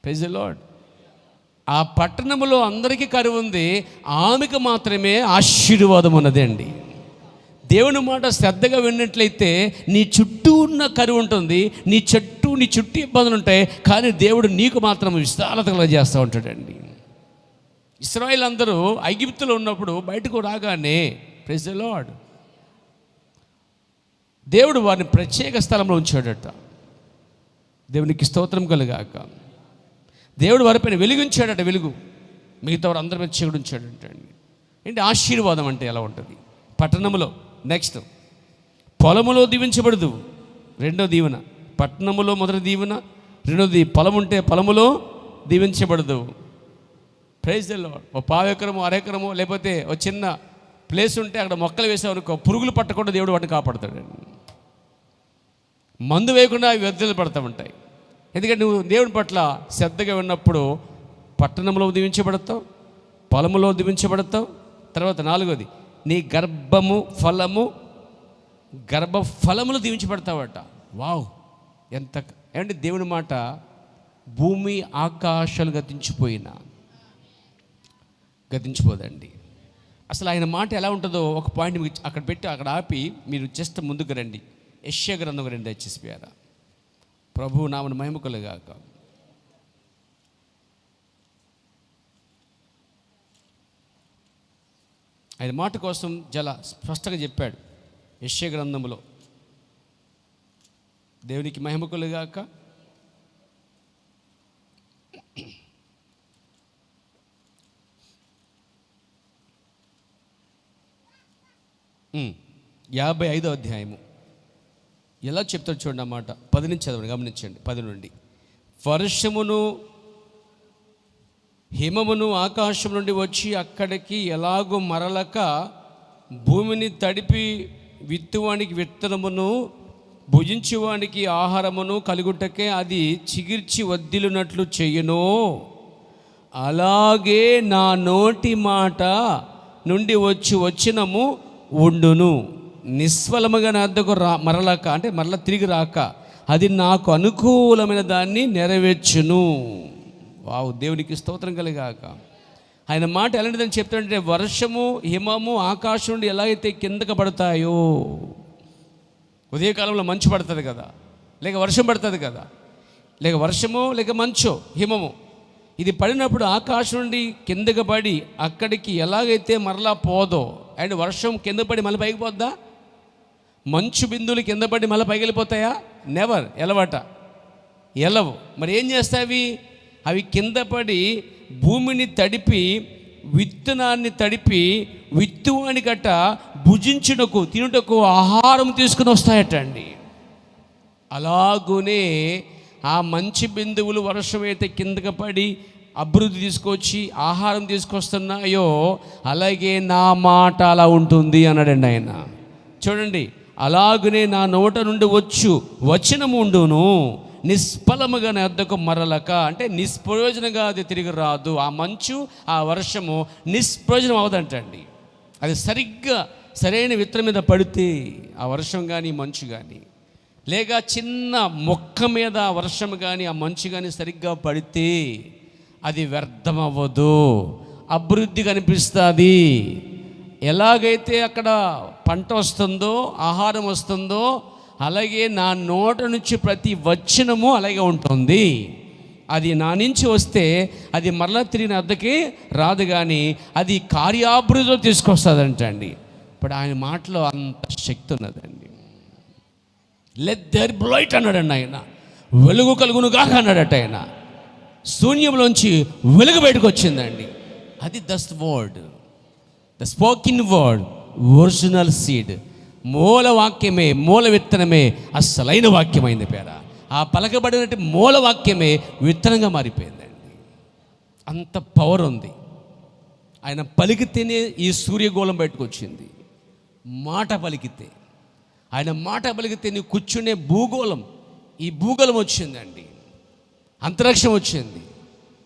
ప్రైజ్ ది లార్డ్, ఆ పట్టణంలో అందరికీ కరువు ఉంది, ఆమెకు మాత్రమే ఆశీర్వాదం ఉన్నది అండి. దేవుని మాట శ్రద్ధగా విన్నట్లయితే నీ చుట్టూ ఉన్న కరువు ఉంటుంది, నీ చుట్టూ ఇబ్బందులు ఉంటాయి, కానీ దేవుడు నీకు మాత్రం విశాలత కలుగజేస్తూ ఉంటాడండి. ఇశ్రాయేలు అందరూ ఐగుప్తులో ఉన్నప్పుడు బయటకు రాగానే, ప్రైజ్ ది లార్డ్, దేవుడు వారిని ప్రత్యేక స్థలంలో ఉంచాడట. దేవునికి స్తోత్రం కలుగాక. దేవుడు వారిపైన వెలుగుంచాడట, వెలుగు. మిగతా వారు అందరి మీద చీకటి ఉంచాడట అండి. ఏంటి ఆశీర్వాదం అంటే ఎలా ఉంటుంది? పట్టణంలో, నెక్స్ట్ పొలములో దీవించబడదు, రెండో దీవెన. పట్టణములో మొదటి దీవెన, రెండోది పొలం ఉంటే పొలములో దీవించబడదు. Praise the lord. ఓ పావెకరము, అరెకరము, లేకపోతే ఓ చిన్న ప్లేస్ ఉంటే అక్కడ మొక్కలు వేసామనుకో, పురుగులు పట్టకుండా దేవుడు వాటిని కాపాడుతాడు. మందు వేయకుండా అవి వ్యర్థాలు పడుతూ ఉంటాయి. ఎందుకంటే నువ్వు దేవుని పట్ల శ్రద్ధగా ఉన్నప్పుడు పట్టణంలో దీవించబడతావు, పొలములో దీవించబడతావు. తర్వాత నాలుగోది నీ గర్భఫలములు దీవించబడతావట. వావ్, ఎంత ఏమంటే దేవుని మాట భూమి ఆకాశాలు గతించిపోదండి. అసలు ఆయన మాట ఎలా ఉంటుందో ఒక పాయింట్ మీకు అక్కడ పెట్టి అక్కడ ఆపి మీరు జస్ట్ ముందుకు రండి. యెషయా గ్రంథం రండి దయచేసిపోయారా. ప్రభువు నామమున మహిమ కలుగాక. ఆయన మాట కోసం చాలా స్పష్టంగా చెప్పాడు యెషయా గ్రంథంలో. దేవునికి మహిమ కలుగాక. 55వ అధ్యాయము ఎలా చెప్తాడు చూడండి. అన్నమాట 10 నుంచి చదవండి, గమనించండి. 10 నుండి. వర్షమును హిమమును ఆకాశం నుండి వచ్చి అక్కడికి ఎలాగో మరలక భూమిని తడిపి విత్తువానికి విత్తనమును భుజించువానికి ఆహారమును కలుగుటకే అది చిగిర్చి వద్దిలునట్లు చెయ్యును, అలాగే నా నోటి మాట నుండి వచ్చినము ఉండును. నిస్ఫలముగా నా వద్దకు మరలక, అంటే మరల తిరిగి రాక, అది నాకు అనుకూలమైన దాన్ని నెరవేర్చును. వావ్, దేవునికి స్తోత్రం కలిగాక. ఆయన మాట ఎలాంటిదని చెప్తాడంటే, వర్షము హిమము ఆకాశం నుండి ఎలాగైతే కిందకు పడతాయో, ఉదయకాలంలో మంచు పడుతుంది కదా, లేక వర్షం పడుతుంది కదా, లేక వర్షము లేక మంచు హిమము, ఇది పడినప్పుడు ఆకాశం నుండి కిందకు పడి అక్కడికి ఎలాగైతే మరలా పోదో, అండ్ వర్షం కింద పడి మళ్ళీ పైకి పోద్దా? మంచు బిందువులు కింద పడి మళ్ళీ పైకి వెళ్ళిపోతాయా? నెవర్, ఎలవు. మరి ఏం చేస్తాయి అవి? కింద పడి భూమిని తడిపి విత్తనాన్ని తడిపి విత్తువానికట భుజించుటకు తినుటకు ఆహారం తీసుకుని వస్తాయట అండి. అలాగునే ఆ మంచి బిందువులు వర్షం అయితే కిందకు పడి అభివృద్ధి తీసుకొచ్చి ఆహారం తీసుకొస్తున్నాయో అలాగే నా మాట అలా ఉంటుంది అన్నాడండి ఆయన. చూడండి, అలాగనే నా నోట నుండి వచనము ఉండును, నిష్ఫలముగా నా యొద్దకు మరలక. అంటే నిష్ప్రయోజనంగా అది తిరిగి రాదు. ఆ మంచు, ఆ వర్షము నిష్ప్రయోజనం అవదంటండి. అది సరిగ్గా సరైన విత్తనం మీద పడితే, ఆ వర్షం కానీ మంచు కానీ, లేక చిన్న మొక్క మీద వర్షం కానీ ఆ మంచు కానీ సరిగ్గా పడితే అది వ్యర్థమవ్వదు, అభివృద్ధి కనిపిస్తుంది. ఎలాగైతే అక్కడ పంట వస్తుందో, ఆహారం వస్తుందో, అలాగే నా నోట నుంచి ప్రతి వచనము అలాగే ఉంటుంది. అది నా నుంచి వస్తే అది మరలా తిరిగిన అద్దకి రాదు, కానీ అది కార్యాభివృద్ధిలో తీసుకొస్తుందంటండి. ఇప్పుడు ఆయన మాటలో అంత శక్తి ఉన్నదండి. లెట్ దేర్ బి లైట్ అన్నాడండి ఆయన. వెలుగు కలుగునుగా అన్నాడట ఆయన. శూన్యంలోంచి వెలుగు బయటకు వచ్చిందండి. అది word, the స్పోకిన్ word, original seed. మూల వాక్యమే, మూల విత్తనమే అసలైన వాక్యమైంది పేర. ఆ పలకబడినట్టు మూల వాక్యమే విత్తనంగా మారిపోయిందండి. అంత పవర్ ఉంది. ఆయన పలికితేనే ఈ సూర్యగోళం బయటకు వచ్చింది. మాట పలికితే, ఆయన మాట పలికితే నీ కూర్చునే భూగోళం, ఈ భూగోళం వచ్చిందండి. అంతరిక్షం వచ్చింది,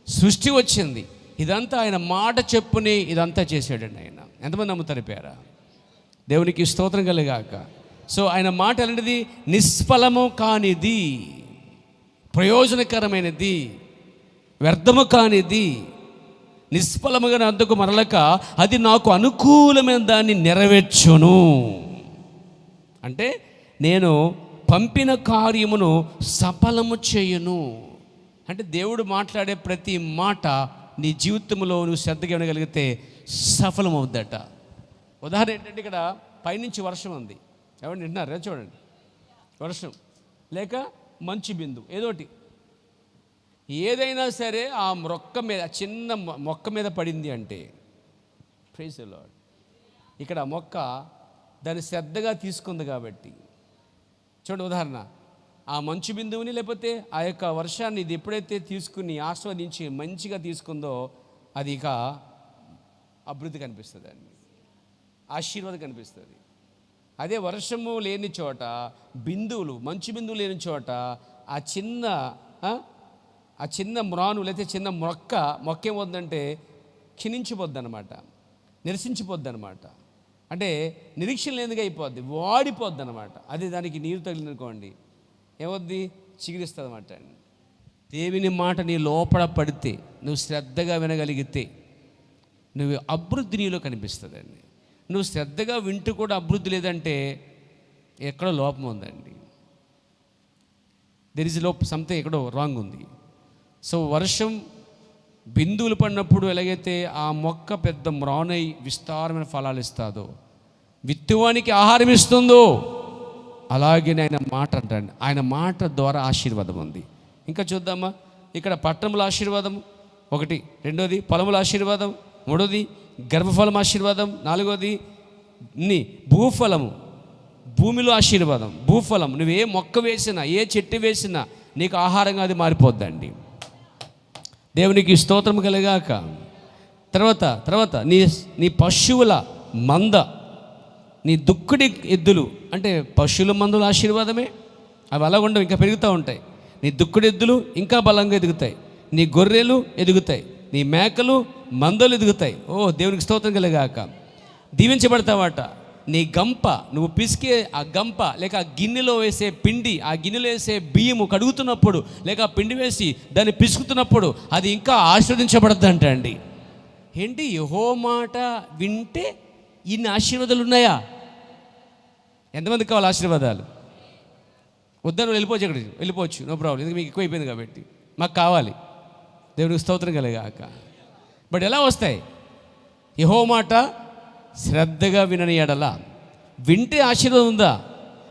సృష్టి వచ్చింది. ఇదంతా ఆయన మాట చెప్పుని ఇదంతా చేశాడండి ఆయన. ఎంతమంది నమ్ముతారు పేరా? దేవునికి స్తోత్రం కలిగాక. సో ఆయన మాట అలాంటిది, నిష్ఫలము కానిది, ప్రయోజనకరమైనది, వ్యర్థము కానిది, నిష్ఫలముగా నా వద్దకు మరలక అది నాకు అనుకూలమైన దాన్ని నెరవేర్చును. అంటే నేను పంపిన కార్యమును సఫలము చేయును. అంటే దేవుడు మాట్లాడే ప్రతి మాట నీ జీవితంలో నువ్వు శ్రద్ధగా వినగలిగితే సఫలం అవుద్దట. ఉదాహరణ ఏంటంటే, ఇక్కడ పైనుంచి వర్షం ఉంది. ఎవరిని వింటున్నారా? చూడండి, వర్షం లేక మంచి బిందు ఏదోటి, ఏదైనా సరే ఆ మొక్క మీద, చిన్న మొక్క మీద పడింది అంటే, ప్రైజ్ ది లార్డ్, ఇక్కడ ఆ మొక్క దాన్ని శ్రద్ధగా తీసుకుంది కాబట్టి. చూడండి, ఉదాహరణ, ఆ మంచు బిందువుని లేకపోతే ఆ యొక్క వర్షాన్ని ఇది ఎప్పుడైతే తీసుకుని ఆస్వాదించి మంచిగా తీసుకుందో అది ఇక అభివృద్ధి కనిపిస్తుంది అండి, ఆశీర్వాదం కనిపిస్తుంది. అదే వర్షము లేని చోట, బిందువులు, మంచు బిందువులు లేని చోట ఆ చిన్న మ్రాను లేకపోతే చిన్న మొక్క ఏమవుతుందంటే క్షీణించిపోద్ది అనమాట, నిరసించిపోద్ది అనమాట. అంటే నిరీక్షణ లేనిదిగా అయిపోద్ది, వాడిపోద్ది అనమాట. అది దానికి నీరు తగిలిందనుకోండి ఏమవుద్ది? చిగురిస్తుంది అనమాట. దేవుని మాట నీ లోపల పడితే, నువ్వు శ్రద్ధగా వినగలిగితే నువ్వు అభివృద్ధి నీలో కనిపిస్తుందండి. నువ్వు శ్రద్ధగా వింటూ కూడా అభివృద్ధి లేదంటే ఎక్కడో లోపం ఉందండి. దెర్ ఇస్ సంథింగ్ ఎక్కడో రాంగ్ ఉంది. సో వర్షం బిందువులు పడినప్పుడు ఎలాగైతే ఆ మొక్క పెద్ద మ్రానై విస్తారమైన ఫలాలు ఇస్తుందో, విత్తువానికి ఆహారం ఇస్తుందో, అలాగే ఆయన మాట అంటండి. ఆయన మాట ద్వారా ఆశీర్వాదం ఉంది. ఇంకా చూద్దామా, ఇక్కడ పట్టణముల ఆశీర్వాదం ఒకటి, రెండోది పొలముల ఆశీర్వాదం, మూడోది గర్భఫలం ఆశీర్వాదం, నాలుగోది భూఫలము, భూమిలో ఆశీర్వాదం. భూఫలం, నువ్వు ఏ మొక్క వేసినా, ఏ చెట్టు వేసినా నీకు ఆహారంగా అది మారిపోద్దండి. దేవునికి స్తోత్రం కలిగాక. తర్వాత నీ పశువుల మంద, నీ దుక్కుడి ఎద్దులు, అంటే పశువుల మందుల ఆశీర్వాదమే, అవి అలా ఉండవు, ఇంకా పెరుగుతూ ఉంటాయి. నీ దుక్కుడి ఎద్దులు ఇంకా బలంగా ఎదుగుతాయి, నీ గొర్రెలు ఎదుగుతాయి, నీ మేకలు మందలు ఎదుగుతాయి. ఓ దేవునికి స్తోత్రం కలిగాక. దీవించబడతావాట. నీ గంప, నువ్వు పిసికే ఆ గంప లేక ఆ గిన్నెలో వేసే పిండి, ఆ గిన్నెలో వేసే బియ్యము కడుగుతున్నప్పుడు లేక ఆ పిండి వేసి దాన్ని పిసుకుతున్నప్పుడు అది ఇంకా ఆశీర్వదించబడద్దు అంట అండి. ఏంటి, యెహోవా మాట వింటే ఇన్ని ఆశీర్వాదాలు ఉన్నాయా? ఎంతమందికి కావాలి ఆశీర్వాదాలు? వద్దని వెళ్ళిపోవచ్చు, అక్కడికి వెళ్ళిపోవచ్చు, నో ప్రాబ్లం, ఎందుకు మీకు ఎక్కువ అయిపోయింది కాబట్టి. మాకు కావాలి. దేవునికి స్తోత్రం కలిగాక. బట్ ఎలా వస్తాయి? యెహోవా మాట శ్రద్ధగా వినని ఎడల. వింటే ఆశీర్వాదం ఉందా?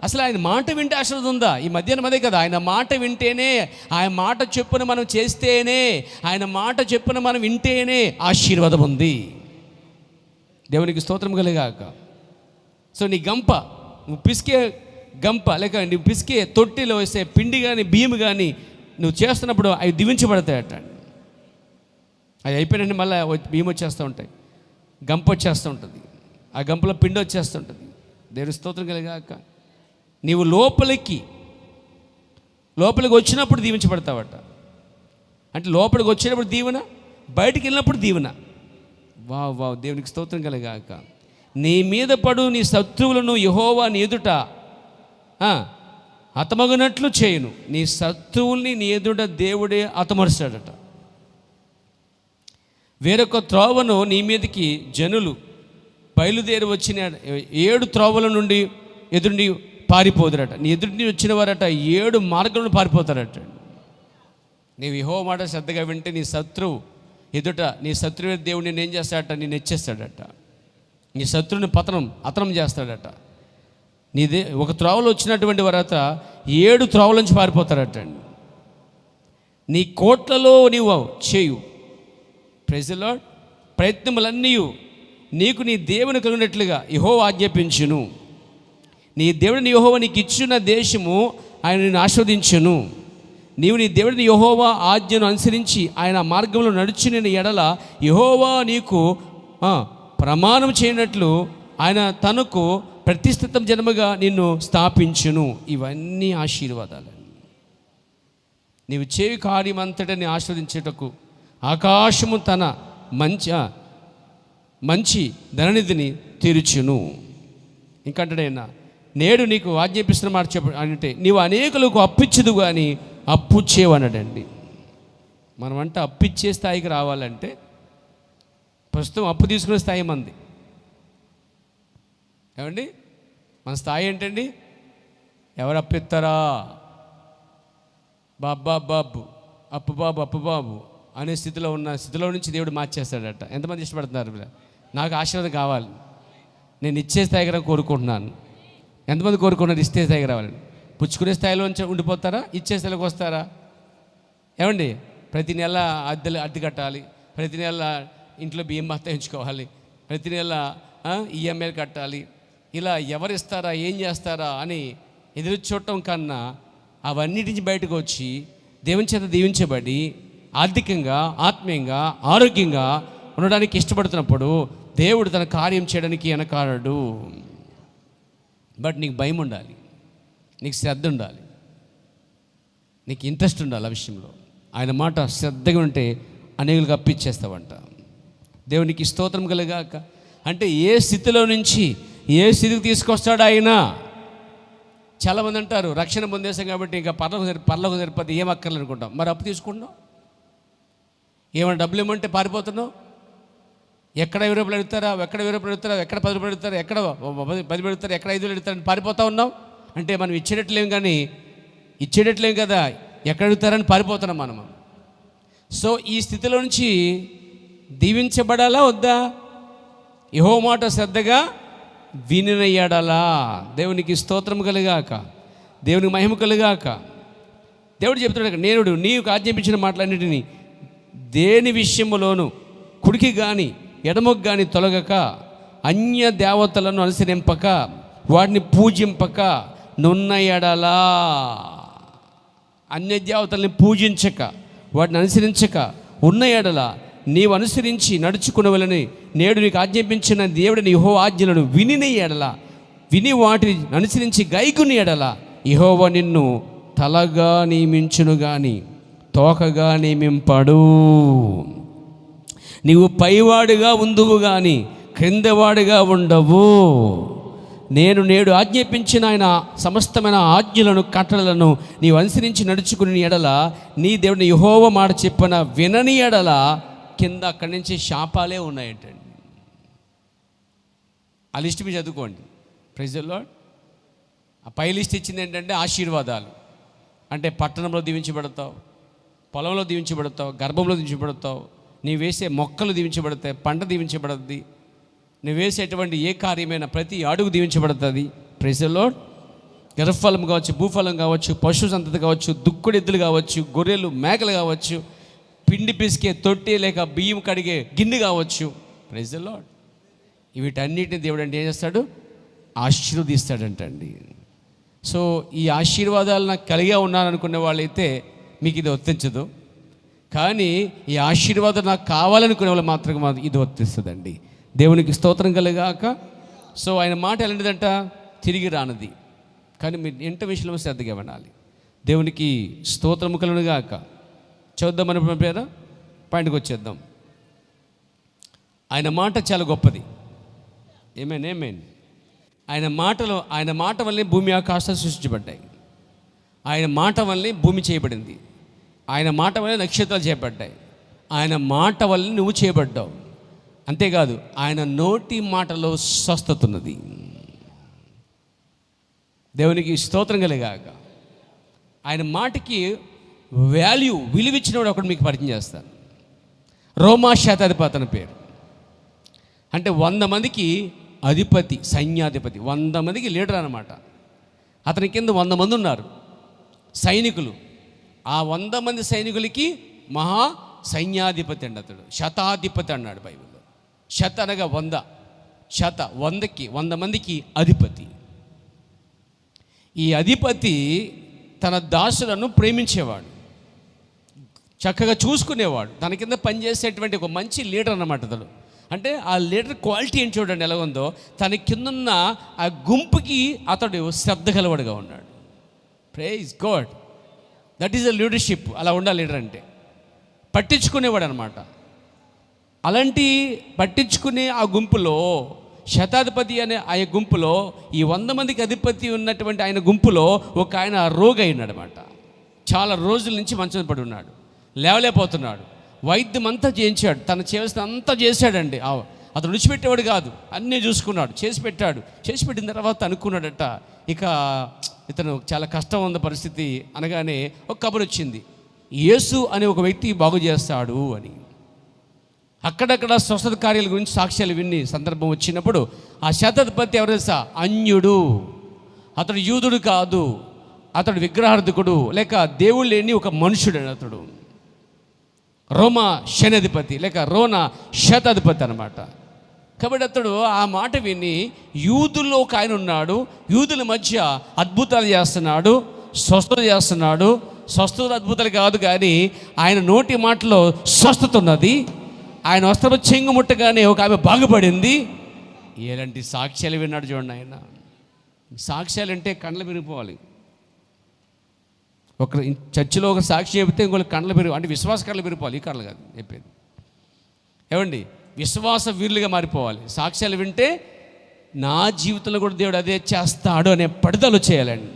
అసలు ఆయన మాట వింటే ఆశీర్వాదం ఉందా? ఈ మధ్యాహ్నం అదే కదా, ఆయన మాట వింటేనే, ఆయన మాట చెప్పున మనం చేస్తేనే, ఆయన మాట చెప్పున మనం వింటేనే ఆశీర్వాదం ఉంది. దేవునికి స్తోత్రం కలిగాక. సో నీ గంప, నువ్వు పిసికే గంప లేక నువ్వు పిసికే తొట్టిలో వేసే పిండి కానీ బియ్యం కానీ నువ్వు చేస్తున్నప్పుడు అవి దీవించబడతాయట. అది అయిపోయినండి మళ్ళీ బియ్యం వచ్చేస్తూ ఉంటాయి, గంప వచ్చేస్తూ ఉంటుంది, ఆ గంపలో పిండి వచ్చేస్తుంటుంది. దేవుని స్తోత్రం కలిగాక నీవు లోపలికి వచ్చినప్పుడు దీవించబడతావట. అంటే లోపలికి వచ్చినప్పుడు దీవెన, బయటికి వెళ్ళినప్పుడు దీవెన. వా దేవునికి స్తోత్రం కలిగాక. నీ మీద పడు నీ శత్రువులను యెహోవా నీ ఎదుట హతమగునట్లు చేయును. నీ శత్రువుల్ని నీ ఎదుట దేవుడే హతమరుస్తాడట. వేరొక త్రోవను నీ మీదకి జనులు బయలుదేరి వచ్చిన 7 త్రోవల నుండి ఎదురుని పారిపోదురట. నీ ఎదురుని వచ్చిన వారట 7 మార్గంలో పారిపోతారట. నీవు యెహోవా మాట శ్రద్ధగా వింటే నీ శత్రువు ఎదుట, నీ శత్రువు దేవుడు నేను ఏం చేస్తాడట, నేను హెచ్చేస్తాడట. నీ శత్రువుని అతనం చేస్తాడట. నీదే ఒక త్రోవలో వచ్చినటువంటి వారట 7 త్రోవల నుంచి పారిపోతారట. నీ కోట్లలో నీవు చేయు ప్రైజ్ ది లార్డ్ ప్రయత్నములన్నీ నీకు నీ దేవుని కలిగినట్లుగా యెహోవా ఆజ్ఞాపించును. నీ దేవుడిని యెహోవా నీకు ఇచ్చిన దేశము ఆయన నిన్ను ఆస్వాదించును. నీవు నీ దేవుడిని యెహోవా ఆజ్ఞను అనుసరించి ఆయన మార్గంలో నడిచిన ఎడల యెహోవా నీకు ప్రమాణం చేయనట్లు ఆయన తనకు ప్రతిష్ఠితం జన్మగా నిన్ను స్థాపించును. ఇవన్నీ ఆశీర్వాదాలు. నీవు చేయి కార్యమంతటిని ఆస్వాదించేటకు ఆకాశము తన మంచి ధననిధిని తెరుచును. ఇంకంటాడైనా నేడు నీకు ఆజ్ఞాపిస్తున్న మాట అంటే నీవు అనేకులకు అప్పిచ్చదు కానీ అప్పు చేయవనడండి. మనమంటే అప్పిచ్చే స్థాయికి రావాలంటే ప్రస్తుతం అప్పు తీసుకునే స్థాయి మంది. ఏమండి మన స్థాయి ఏంటండి? ఎవరు అప్పిస్తారా బాబు అప్పు బాబు అనే స్థితిలో నుంచి దేవుడు మార్చేస్తాడట. ఎంతమంది ఇష్టపడుతున్నారు? నాకు ఆశీర్వాదం కావాలి, నేను ఇచ్చే స్థాయిగా కోరుకుంటున్నాను. ఎంతమంది కోరుకున్నారు ఇచ్చే స్థాయికి రావాలని? పుచ్చుకునే స్థాయిలో ఉండిపోతారా? ఇచ్చే స్థాయిలోకి వస్తారా? ఏమండి ప్రతి నెల అద్దె కట్టాలి, ప్రతి నెల ఇంట్లో బియ్యం బత్తా ఉంచుకోవాలి, ప్రతి నెల ఈఎంఐలు కట్టాలి, ఇలా ఎవరు ఇస్తారా ఏం చేస్తారా అని ఎదురు చూడటం కన్నా అవన్నిటి నుంచి బయటకు వచ్చి దేవుని చేత దీవించబడి ఆర్థికంగా ఆత్మీయంగా ఆరోగ్యంగా ఉండడానికి ఇష్టపడుతున్నప్పుడు దేవుడు తన కార్యం చేయడానికి వెనకాడడు. బట్ నీకు భయం ఉండాలి, నీకు శ్రద్ధ ఉండాలి, నీకు ఇంట్రెస్ట్ ఉండాలి ఆ విషయంలో. ఆయన మాట శ్రద్ధగా ఉంటే అనేకులకు అప్పిచ్చేస్తావంట. దేవునికి స్తోత్రం కలుగాక. అంటే ఏ స్థితిలో నుంచి ఏ స్థితికి తీసుకొస్తాడు ఆయన. చాలామంది అంటారు రక్షణ పొందేశాం కాబట్టి ఇంకా పర్లకు సరిపోతే ఏం అక్కర్లేదు అనుకుంటాం. మరి అప్పు తీసుకుంటున్నావు, ఏమైనా డబ్బులు ఇవ్వమంటే పారిపోతున్నావు. ఎక్కడ 20 రూపాయలు అడుగుతారా, ఎక్కడ 20 రూపాయలు అడుగుతారా, ఎక్కడ 10 రూపాయలు అడుగుతారా, ఎక్కడ 10 పెడతారా, ఎక్కడ 5 అడుగుతారని పారిపోతూ ఉన్నాం. అంటే మనం ఇచ్చేటట్లేం కదా, ఎక్కడ అడుగుతారని పారిపోతున్నాం మనం. సో ఈ స్థితిలో నుంచి దీవించబడాలా వద్దా? యెహోవా మాట శ్రద్ధగా వినినయ్యాడాలా. దేవునికి స్తోత్రం కలుగాక, దేవునికి మహిమ కలుగాక. దేవుడు చెప్తున్నాడు, నేను నీకు ఆజ్ఞాపించిన మాటలన్నిటినీ దేని విషయంలోనూ కుడికి కానీ ఎడమకు కానీ తొలగక అన్య దేవతలను అనుసరింపక వాటిని పూజింపక నున్న ఎడలా. అన్య దేవతల్ని పూజించక వాటిని అనుసరించక ఉన్న ఎడల నీవు అనుసరించి నడుచుకునేవలని నేడు నీకు ఆజ్ఞాపించిన దేవుడిని యెహోవా ఆజ్ఞలను వినిన ఎడల, విని వాటిని అనుసరించి గైకుని ఎడల యెహోవా నిన్ను తలగా నియమించును గాని తోకగా నియమింపడు. నీవు పైవాడిగా ఉందువు కానీ క్రిందవాడిగా ఉండవు. నేను నేడు ఆజ్ఞాపించిన ఆయన సమస్తమైన ఆజ్ఞలను కట్టడలను నీవు అనుసరించి నడుచుకుని ఎడల, నీ దేవుడిని యెహోవా మాట చెప్పిన వినని ఎడల కింద అక్కడి నుంచి శాపాలే ఉన్నాయంటండి. ఆ లిస్ట్ మీరు చదువుకోండి. Praise the Lord. ఆ పై లిస్ట్ ఇచ్చింది ఏంటంటే ఆశీర్వాదాలు. అంటే పట్టణంలో దీవించబడతావు, పొలంలో దీవించబడతావు, గర్భంలో దీవించబడతావు, నీ వేసే మొక్కలు దీవించబడతాయి, పంట దీవించబడుతుంది, నువ్వు వేసేటువంటి ఏ కార్యమైనా ప్రతి అడుగు దీవించబడుతుంది. Praise the lord. గర్భఫలం కావచ్చు, భూఫలం కావచ్చు, పశు సంతతి కావచ్చు, దుక్కుడెద్దులు కావచ్చు, గొర్రెలు మేకలు కావచ్చు, పిండి పిసికే తొట్టి లేక బియ్యం కడిగే గిన్నె కావచ్చు. Praise the Lord. వీటన్నిటిని దేవుడు అంటే ఏం చేస్తాడు? ఆశీర్వదిస్తాడంటండి. సో ఈ ఆశీర్వాదాలు నాకు కలిగే ఉన్నాననుకునే వాళ్ళైతే మీకు ఇది వర్తించదు. కానీ ఈ ఆశీర్వాదం నాకు కావాలనుకునే వాళ్ళు మాత్రం ఇది వర్తిస్తుందండి. దేవునికి స్తోత్రం కలుగాక. సో ఆయన మాట ఎలాంటిదంట? తిరిగి రానది. కానీ మీరు ఇంట విషయంలో శ్రద్ధగా వినాలి. దేవునికి స్తోత్రము కలుగుగాక. చూద్దాం మన పేరు పాయింట్కి వచ్చేద్దాం. ఆయన మాట చాలా గొప్పది. ఏమేన్ ఆయన మాట వల్లే భూమి ఆకాశాలు సృష్టించబడ్డాయి. ఆయన మాట వల్లే భూమి చేయబడింది. ఆయన మాట వల్లే నక్షత్రాలు చేయబడ్డాయి. ఆయన మాట వల్లే నువ్వు చేయబడ్డావు. అంతేకాదు ఆయన నోటి మాటలో స్వస్థత ఉన్నది. దేవునికి స్తోత్రం కలిగాక. ఆయన మాటకి విలువిచ్చినవాడు ఒకటి మీకు పరిచయం చేస్తాను. రోమా శతాధిపతి అని పేరు. అంటే 100 మందికి అధిపతి, సైన్యాధిపతి, 100 మందికి లీడర్ అనమాట. అతని కింద 100 మంది ఉన్నారు సైనికులు. ఆ 100 మంది సైనికులకి మహా సైన్యాధిపతి అండి అతడు. శతాధిపతి అన్నాడు బైబిల్లో. శత అనగా 100, శత 100 మందికి అధిపతి. ఈ అధిపతి తన దాసులను ప్రేమించేవాడు, చక్కగా చూసుకునేవాడు. తన కింద పనిచేసేటువంటి ఒక మంచి లీడర్ అన్నమాట అతడు. అంటే ఆ లీడర్ క్వాలిటీ ఏంటి చూడండి ఎలా ఉందో. తన కిందున్న ఆ గుంపుకి అతడు శ్రద్ధ గలవాడుగా ఉన్నాడు. Praise God. That is a leadership. అలా ఉండాలి లీడర్ అంటే. పట్టించుకునేవాడు అనమాట. అలాంటి పట్టించుకునే ఆ గుంపులో శతాధిపతి అనే ఆ గుంపులో ఈ 100 మందికి అధిపతి ఉన్నటువంటి ఆయన గుంపులో ఒక ఆయన రోగి అయినాడు అనమాట. చాలా రోజుల నుంచి మంచం పడి ఉన్నాడు, లేవలేకపోతున్నాడు. వైద్యం అంతా చేయించాడు, తను చేయాల్సిన అంతా చేశాడండి. అతను విడిచిపెట్టేవాడు కాదు, అన్నీ చూసుకున్నాడు, చేసి పెట్టిన తర్వాత అనుకున్నాడట ఇక ఇతను చాలా కష్టం ఉన్న పరిస్థితి. అనగానే ఒక కబురు వచ్చింది, యేసు అనే ఒక వ్యక్తి బాగు చేస్తాడు అని. అక్కడక్కడ స్వస్థత కార్యాల గురించి సాక్ష్యాలు విని సందర్భం వచ్చినప్పుడు ఆ శతాధిపతి ఎవరు తెలుసా? అన్యుడు. అతడు యూదుడు కాదు, అతడు విగ్రహార్థకుడు లేక దేవుడు లేని ఒక మనుషుడు. అతడు రోమా శనాధిపతి లేక రోనా శతాధిపతి అనమాట. కాబట్టి అతడు ఆ మాట విని యూదుల్లో ఒక ఆయన ఉన్నాడు, యూదుల మధ్య అద్భుతాలు చేస్తున్నాడు, స్వస్థత చేస్తున్నాడు. స్వస్థత అద్భుతాలు కాదు కానీ ఆయన నోటి మాటలో స్వస్థత ఉన్నది. ఆయన వస్త్రపు చెంగు ముట్టగానే ఒక ఆమె బాగుపడింది. ఎలాంటి సాక్ష్యాలు విన్నాడు చూడండి ఆయన. సాక్ష్యాలు అంటే కండ్లు విరిగిపోవాలి. ఒక చర్చిలో ఒక సాక్షి చెబితే ఇంకొక కండ్లు పెరుగు, అంటే విశ్వాస కళ్ళు పెరిగిపోవాలి. ఈ కళ్ళు కాదు చెప్పేది. ఏమండి, విశ్వాస వీరులుగా మారిపోవాలి. సాక్ష్యాలు వింటే నా జీవితంలో కూడా దేవుడు అదే చేస్తాడు అనే పట్టుదల చేయాలండి.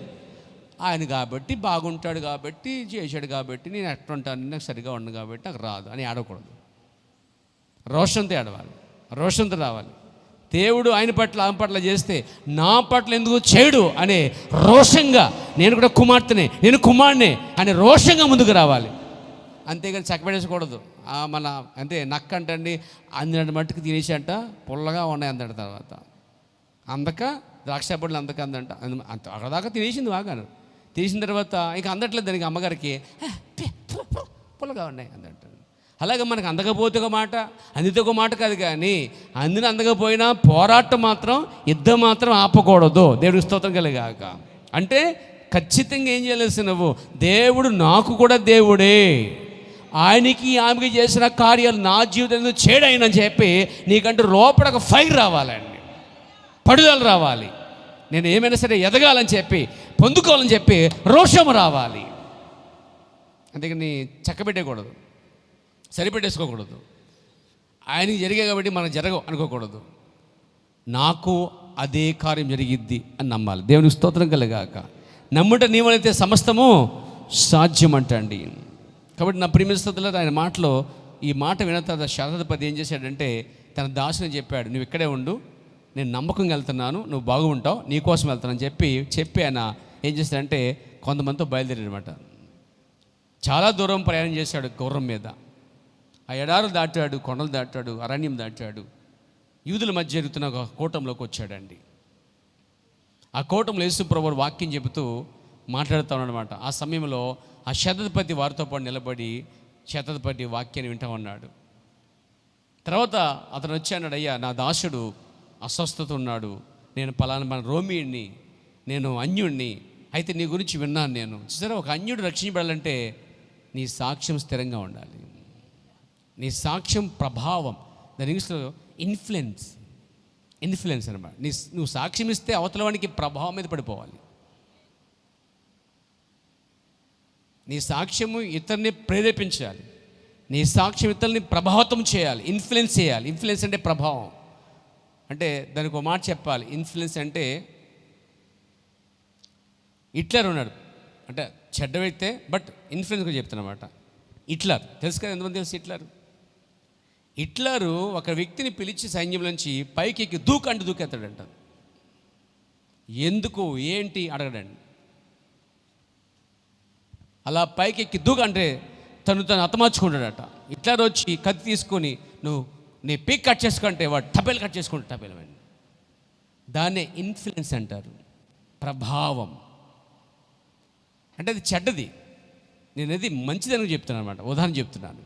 ఆయన కాబట్టి బాగుంటాడు కాబట్టి చేశాడు కాబట్టి నేను ఎట్లా ఉంటాను, నాకు సరిగా ఉండను కాబట్టి నాకు రాదు అని ఆడకూడదు. రోషంతో ఆడవాలి, రోషంతో రావాలి. దేవుడు ఆయన పట్ల ఆమె పట్ల చేస్తే నా పట్ల ఎందుకు చేయడు అనే రోషంగా, నేను కూడా కుమార్తెనే, నేను కుమారునే అనే రోషంగా ముందుకు రావాలి. అంతేగాని చక్కబెట్టేసకూడదు. మన అంతే నక్క అంటండి అందిన మట్టుకు తినేసి అంట పుల్లగా ఉన్నాయి అందట. తర్వాత అందక ద్రాక్ష పళ్ళు అందక అందంట. అక్కడ దాకా తినేసింది బాగాను. తీసిన తర్వాత ఇంకా అందట్లేదు దానికి అమ్మగారికి పుల్లగా ఉన్నాయి అందంట. అలాగే మనకు అందకపోతే ఒక మాట, అందితే ఒక మాట కాదు. కానీ అందిన అందకపోయినా పోరాటం మాత్రం, యుద్ధం మాత్రం ఆపకూడదు. దేవుడికి స్తోత్రం కలిగాక. అంటే ఖచ్చితంగా ఏం చేయాల్సి నువ్వు, దేవుడు నాకు కూడా దేవుడే, ఆయనకి ఆమెకి చేసిన కార్యాలు నా జీవితంలో చేయడైనని చెప్పి నీకంటూ లోపల ఒక ఫైర్ రావాలండి, పడుదల రావాలి. నేను ఏమైనా సరే ఎదగాలని చెప్పి, పొందుకోవాలని చెప్పి రోషం రావాలి. అంతేకాని చక్కబెట్టకూడదు, సరిపెట్టేసుకోకూడదు. ఆయనకి జరిగే కాబట్టి మనకు జరగవు అనుకోకూడదు. నాకు అదే కార్యం జరిగిద్ది అని నమ్మాలి. దేవునికి స్తోత్రం కలగాక. నమ్ముట నీవైతే సమస్తము సాధ్యం అంటండి. కాబట్టి నా ప్రియమిస్తుల్లో ఆయన మాటలో ఈ మాట విన్న తర్వాత శతాధిపతి ఏం చేశాడంటే తన దాసుని చెప్పాడు, నువ్వు ఇక్కడే ఉండు, నేను నమ్మకంగా వెళ్తున్నాను, నువ్వు బాగుంటావు, నీకోసం వెళ్తానని చెప్పి ఆయన ఏం చేశాడంటే కొంతమందితో బయలుదేరాడనమాట. చాలా దూరం ప్రయాణం చేశాడు గుర్రం మీద. ఆ ఎడారులు దాటాడు, కొండలు దాటాడు, అరణ్యం దాటాడు. యూదుల మధ్య జరుగుతున్న ఒక కూటంలోకి వచ్చాడండి. ఆ కూటంలో యేసు ప్రభువు వాక్యం చెబుతూ మాట్లాడుతూ ఉన్నాడనమాట. ఆ సమయంలో ఆ శతాధిపతి వారితో పాటు నిలబడి శతాధిపతి వాక్యాన్ని వింటూ ఉన్నాడు. తర్వాత అతను వచ్చి అన్నాడు, అయ్యా నా దాసుడు అస్వస్థత ఉన్నాడు, నేను పలానా మన రోమిని, నేను అన్యుడిని, అయితే నీ గురించి విన్నాను. నేను చూసారా, ఒక అన్యుడు రక్షించబడాలంటే నీ సాక్ష్యం స్థిరంగా ఉండాలి. నీ సాక్ష్యం ప్రభావం, దాని ఇంగ్లీష్లో ఇన్ఫ్లుయెన్స్ అనమాట. నువ్వు సాక్ష్యం ఇస్తే అవతల వానికి ప్రభావం మీద పడిపోవాలి. నీ సాక్ష్యము ఇతరుని ప్రేరేపించాలి. నీ సాక్ష్యం ఇతరుని ప్రభావితం చేయాలి, ఇన్ఫ్లుయెన్స్ చేయాలి. ఇన్ఫ్లుయెన్స్ అంటే ప్రభావం. అంటే దానికి ఒక మాట చెప్పాలి. ఇన్ఫ్లుయెన్స్ అంటే హిట్లర్ ఉన్నాడు, అంటే చెడ్డ వ్యక్తే, బట్ ఇన్ఫ్లుయెన్స్ కూడా చెప్తానమాట. హిట్లర్ తెలుసు కదా, ఎంతమంది తెలుసు? హిట్లరు ఒక వ్యక్తిని పిలిచి సైన్యం నుంచి పైకి ఎక్కి దూకెత్తాడంట. ఎందుకు ఏంటి అడగడండి. అలా పైకి ఎక్కి అంటే తను హతమార్చుకుంటాడట. హిట్లర్ వచ్చి కత్తి తీసుకొని నువ్వు నీ పీక్ కట్ చేసుకుంటే వాడు టపేలు కట్ చేసుకుంటే టపేలమండి. దాన్నే ఇన్ఫ్లుయెన్స్ అంటారు, ప్రభావం. అంటే అది చెడ్డది, నేను అది మంచిదని చెప్తున్నాను అనమాట. ఉదాహరణ చెప్తున్నాను.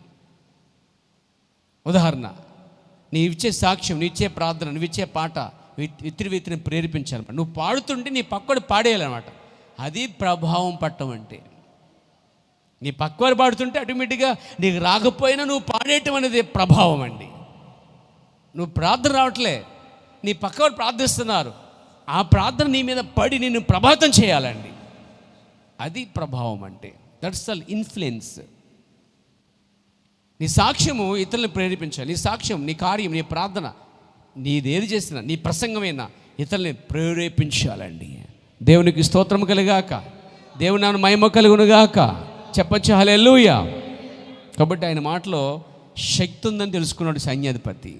ఉదాహరణ, నీ ఇచ్చే సాక్ష్యం, నీ ఇచ్చే ప్రార్థన, నువ్వు ఇచ్చే పాట వ్యక్తిని ప్రేరేపించాలన్నమాట. నువ్వు పాడుతుంటే నీ పక్కడు పాడేయాలన్నమాట. అది ప్రభావం పట్టం అంటే. నీ పక్కవారు పాడుతుంటే ఆటోమేటిక్గా నీకు రాకపోయినా నువ్వు పాడేయటం అనేది ప్రభావం అండి. నువ్వు ప్రార్థన రావట్లే, నీ పక్కవారు ప్రార్థిస్తున్నారు, ఆ ప్రార్థన నీ మీద పడి నిన్ను ప్రభావితం చేయాలండి. అది ప్రభావం అంటే. That's all influence. నీ సాక్ష్యము ఇతరులను ప్రేరేపించాలి. నీ సాక్ష్యం, నీ కార్యం, నీ ప్రార్థన, నీదేది చేసినా, నీ ప్రసంగమైనా ఇతరులని ప్రేరేపించాలండి. దేవునికి స్తోత్రం కలుగాక, దేవుని నామమున మహిమ కలుగునుగాక. చెప్పచ్చు హల్లెలూయా. కాబట్టి ఆయన మాటలో శక్తి ఉందని తెలుసుకున్నాడు సైన్యాధిపతి.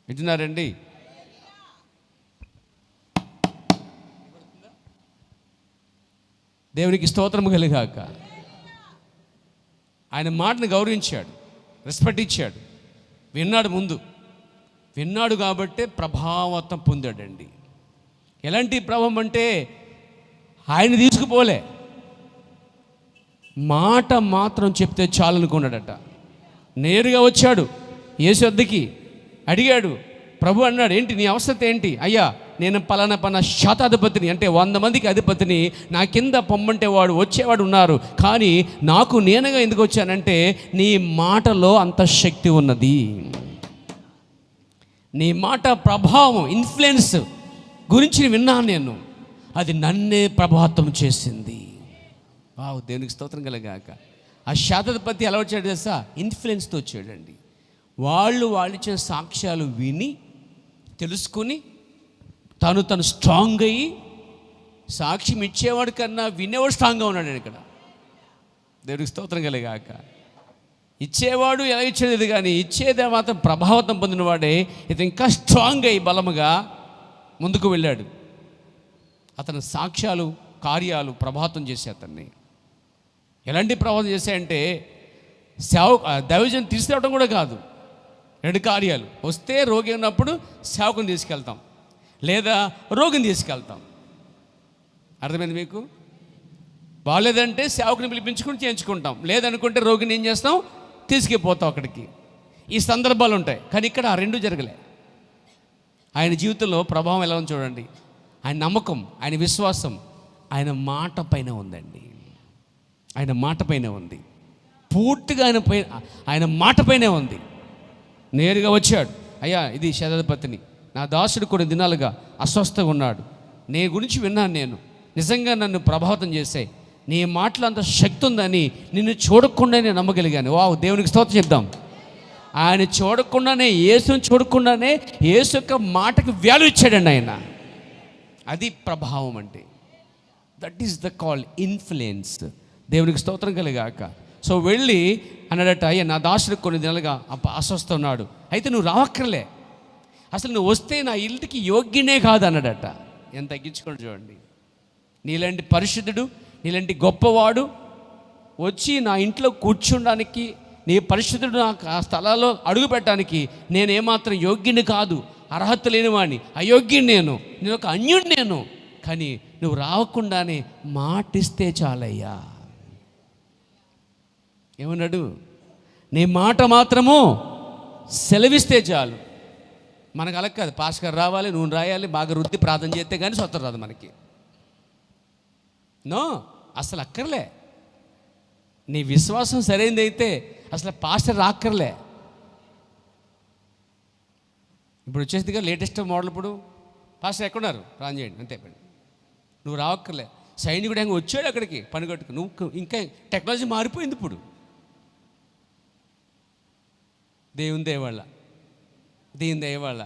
వింటున్నారండి? దేవునికి స్తోత్రం కలుగాక. ఆయన మాటను గౌరవించాడు, రెస్పెక్ట్ ఇచ్చాడు, విన్నాడు కాబట్టే ప్రభావం పొందాడండి. ఎలాంటి ప్రభావం అంటే ఆయన తీసుకుపోలే, మాట మాత్రం చెప్తే చాలనుకున్నాడట. నేరుగా వచ్చాడు యేసు వద్దకి, అడిగాడు. ప్రభు అన్నాడు, ఏంటి నీ అవసరం ఏంటి? అయ్యా, నేను పలానా శతాధిపతిని, అంటే 100 మందికి అధిపతిని, నా కింద పొమ్మంటే వచ్చేవాడు ఉన్నారు, కానీ నాకు నేనుగా ఎందుకు వచ్చానంటే నీ మాటలో అంత శక్తి ఉన్నది. నీ మాట ప్రభావం, ఇన్ఫ్లుయెన్స్ గురించి విన్నాను నేను, అది నన్నే ప్రభావితం చేసింది. దేవునికి స్తోత్రం కలగాక. ఆ శతాధిపతి ఎలా వచ్చాడు తెలుసా? ఇన్ఫ్లుయెన్స్తో వచ్చాడండి. వాళ్ళు ఇచ్చిన సాక్ష్యాలు విని తెలుసుకుని తను స్ట్రాంగ్ అయ్యి, సాక్ష్యం ఇచ్చేవాడు కన్నా వినేవాడు స్ట్రాంగ్గా ఉన్నాడు ఇక్కడ. దేవునికి స్తోత్రం కలగాక. ఇచ్చేవాడు ఎలా ఇచ్చేది కానీ ఇచ్చేదే మాత్రం ప్రభావితం పొందినవాడే ఇతను ఇంకా స్ట్రాంగ్ అయ్యి బలముగా ముందుకు వెళ్ళాడు. అతని సాక్ష్యాలు, కార్యాలు ప్రభావితం చేసే అతన్ని. ఎలాంటి ప్రభావితం చేశాయంటే దైవజనం తీసుకురావడం కూడా కాదు. 2 కార్యాలు. వస్తే రోగి ఉన్నప్పుడు సేవకుని తీసుకెళ్తాం, లేదా రోగిని తీసుకెళ్తాం. అర్థమైంది మీకు? బాగాలేదంటే సేవకుని పిలిపించుకుని చేయించుకుంటాం, లేదనుకుంటే రోగిని ఏం చేస్తాం? తీసుకెళ్ళిపోతాం అక్కడికి. ఈ సందర్భాలు ఉంటాయి. కానీ ఇక్కడ ఆ 2 జరగలే. ఆయన జీవితంలో ప్రభావం ఎలా ఉంది చూడండి. ఆయన నమ్మకం, ఆయన విశ్వాసం ఆయన మాట పైన ఉందండి. ఆయన మాట పైన ఉంది, పూర్తిగా ఆయన మాట పైనే ఉంది. నేరుగా వచ్చాడు. అయ్యా, ఇది శతాధిపతిని, నా దాసుడు కొన్ని దినాలుగా అస్వస్థగా ఉన్నాడు, నీ గురించి విన్నాను, నేను నిజంగా నన్ను ప్రభావితం చేశాయి, నీ మాటలు అంత శక్తి ఉందని నిన్ను చూడకుండానే నమ్మగలిగాను. దేవునికి స్తోత్రం చెప్దాం. ఆయన చూడకుండానే, యేసుని చూడకుండానే యేసు యొక్క మాటకు వాల్యూ ఇచ్చాడండి ఆయన. అది ప్రభావం అంటే. That is the call influence. దేవునికి స్తోత్రం కలిగాక. సో వెళ్ళి అన్నాడట, అయ్యా, నా దాసుడు కొన్ని దినాలుగా అస్వస్థ ఉన్నాడు, అయితే నువ్వు రావక్కర్లే, అసలు నువ్వు వస్తే నా ఇంటికి యోగ్యనే కాదు అన్నాడట. ఎంత తగ్గించుకోండి చూడండి. నీలాంటి పరిశుద్ధుడు, నీలాంటి గొప్పవాడు వచ్చి నా ఇంట్లో కూర్చుండానికి, నీ పరిశుద్ధుడు నాకు ఆ స్థలాల్లో అడుగు పెట్టడానికి నేనేమాత్రం యోగ్యుని కాదు, అర్హత లేనివాడిని, అయోగ్యుని నేను ఒక అన్యుడిని నేను, కానీ నువ్వు రావకుండానే మాటిస్తే చాలయ్యా. ఏమన్నాడు? నీ మాట మాత్రము సెలవిస్తే చాలు. మనకు అలా కాదు, పాస్కర్ రావాలి, నువ్వు రాయాలి, బాగా రుద్ది ప్రార్థన చేస్తే కానీ స్వతం రాదు మనకి. నో, అసలు అక్కర్లే. నీ విశ్వాసం సరైనది అయితే అసలు పాస్టర్ రాక్కర్లే. ఇప్పుడు వచ్చేసిందిగా లేటెస్ట్ మోడల్. ఇప్పుడు పాస్టర్ ఎక్కడున్నారు, ప్రార్థన చేయండి అంతే. నువ్వు రావక్కర్లే. సైనికుడు ఇంకా వచ్చాడు అక్కడికి పని కట్టుకు. నువ్వు ఇంకా టెక్నాలజీ మారిపోయింది ఇప్పుడు. దేవుని దయవల్ల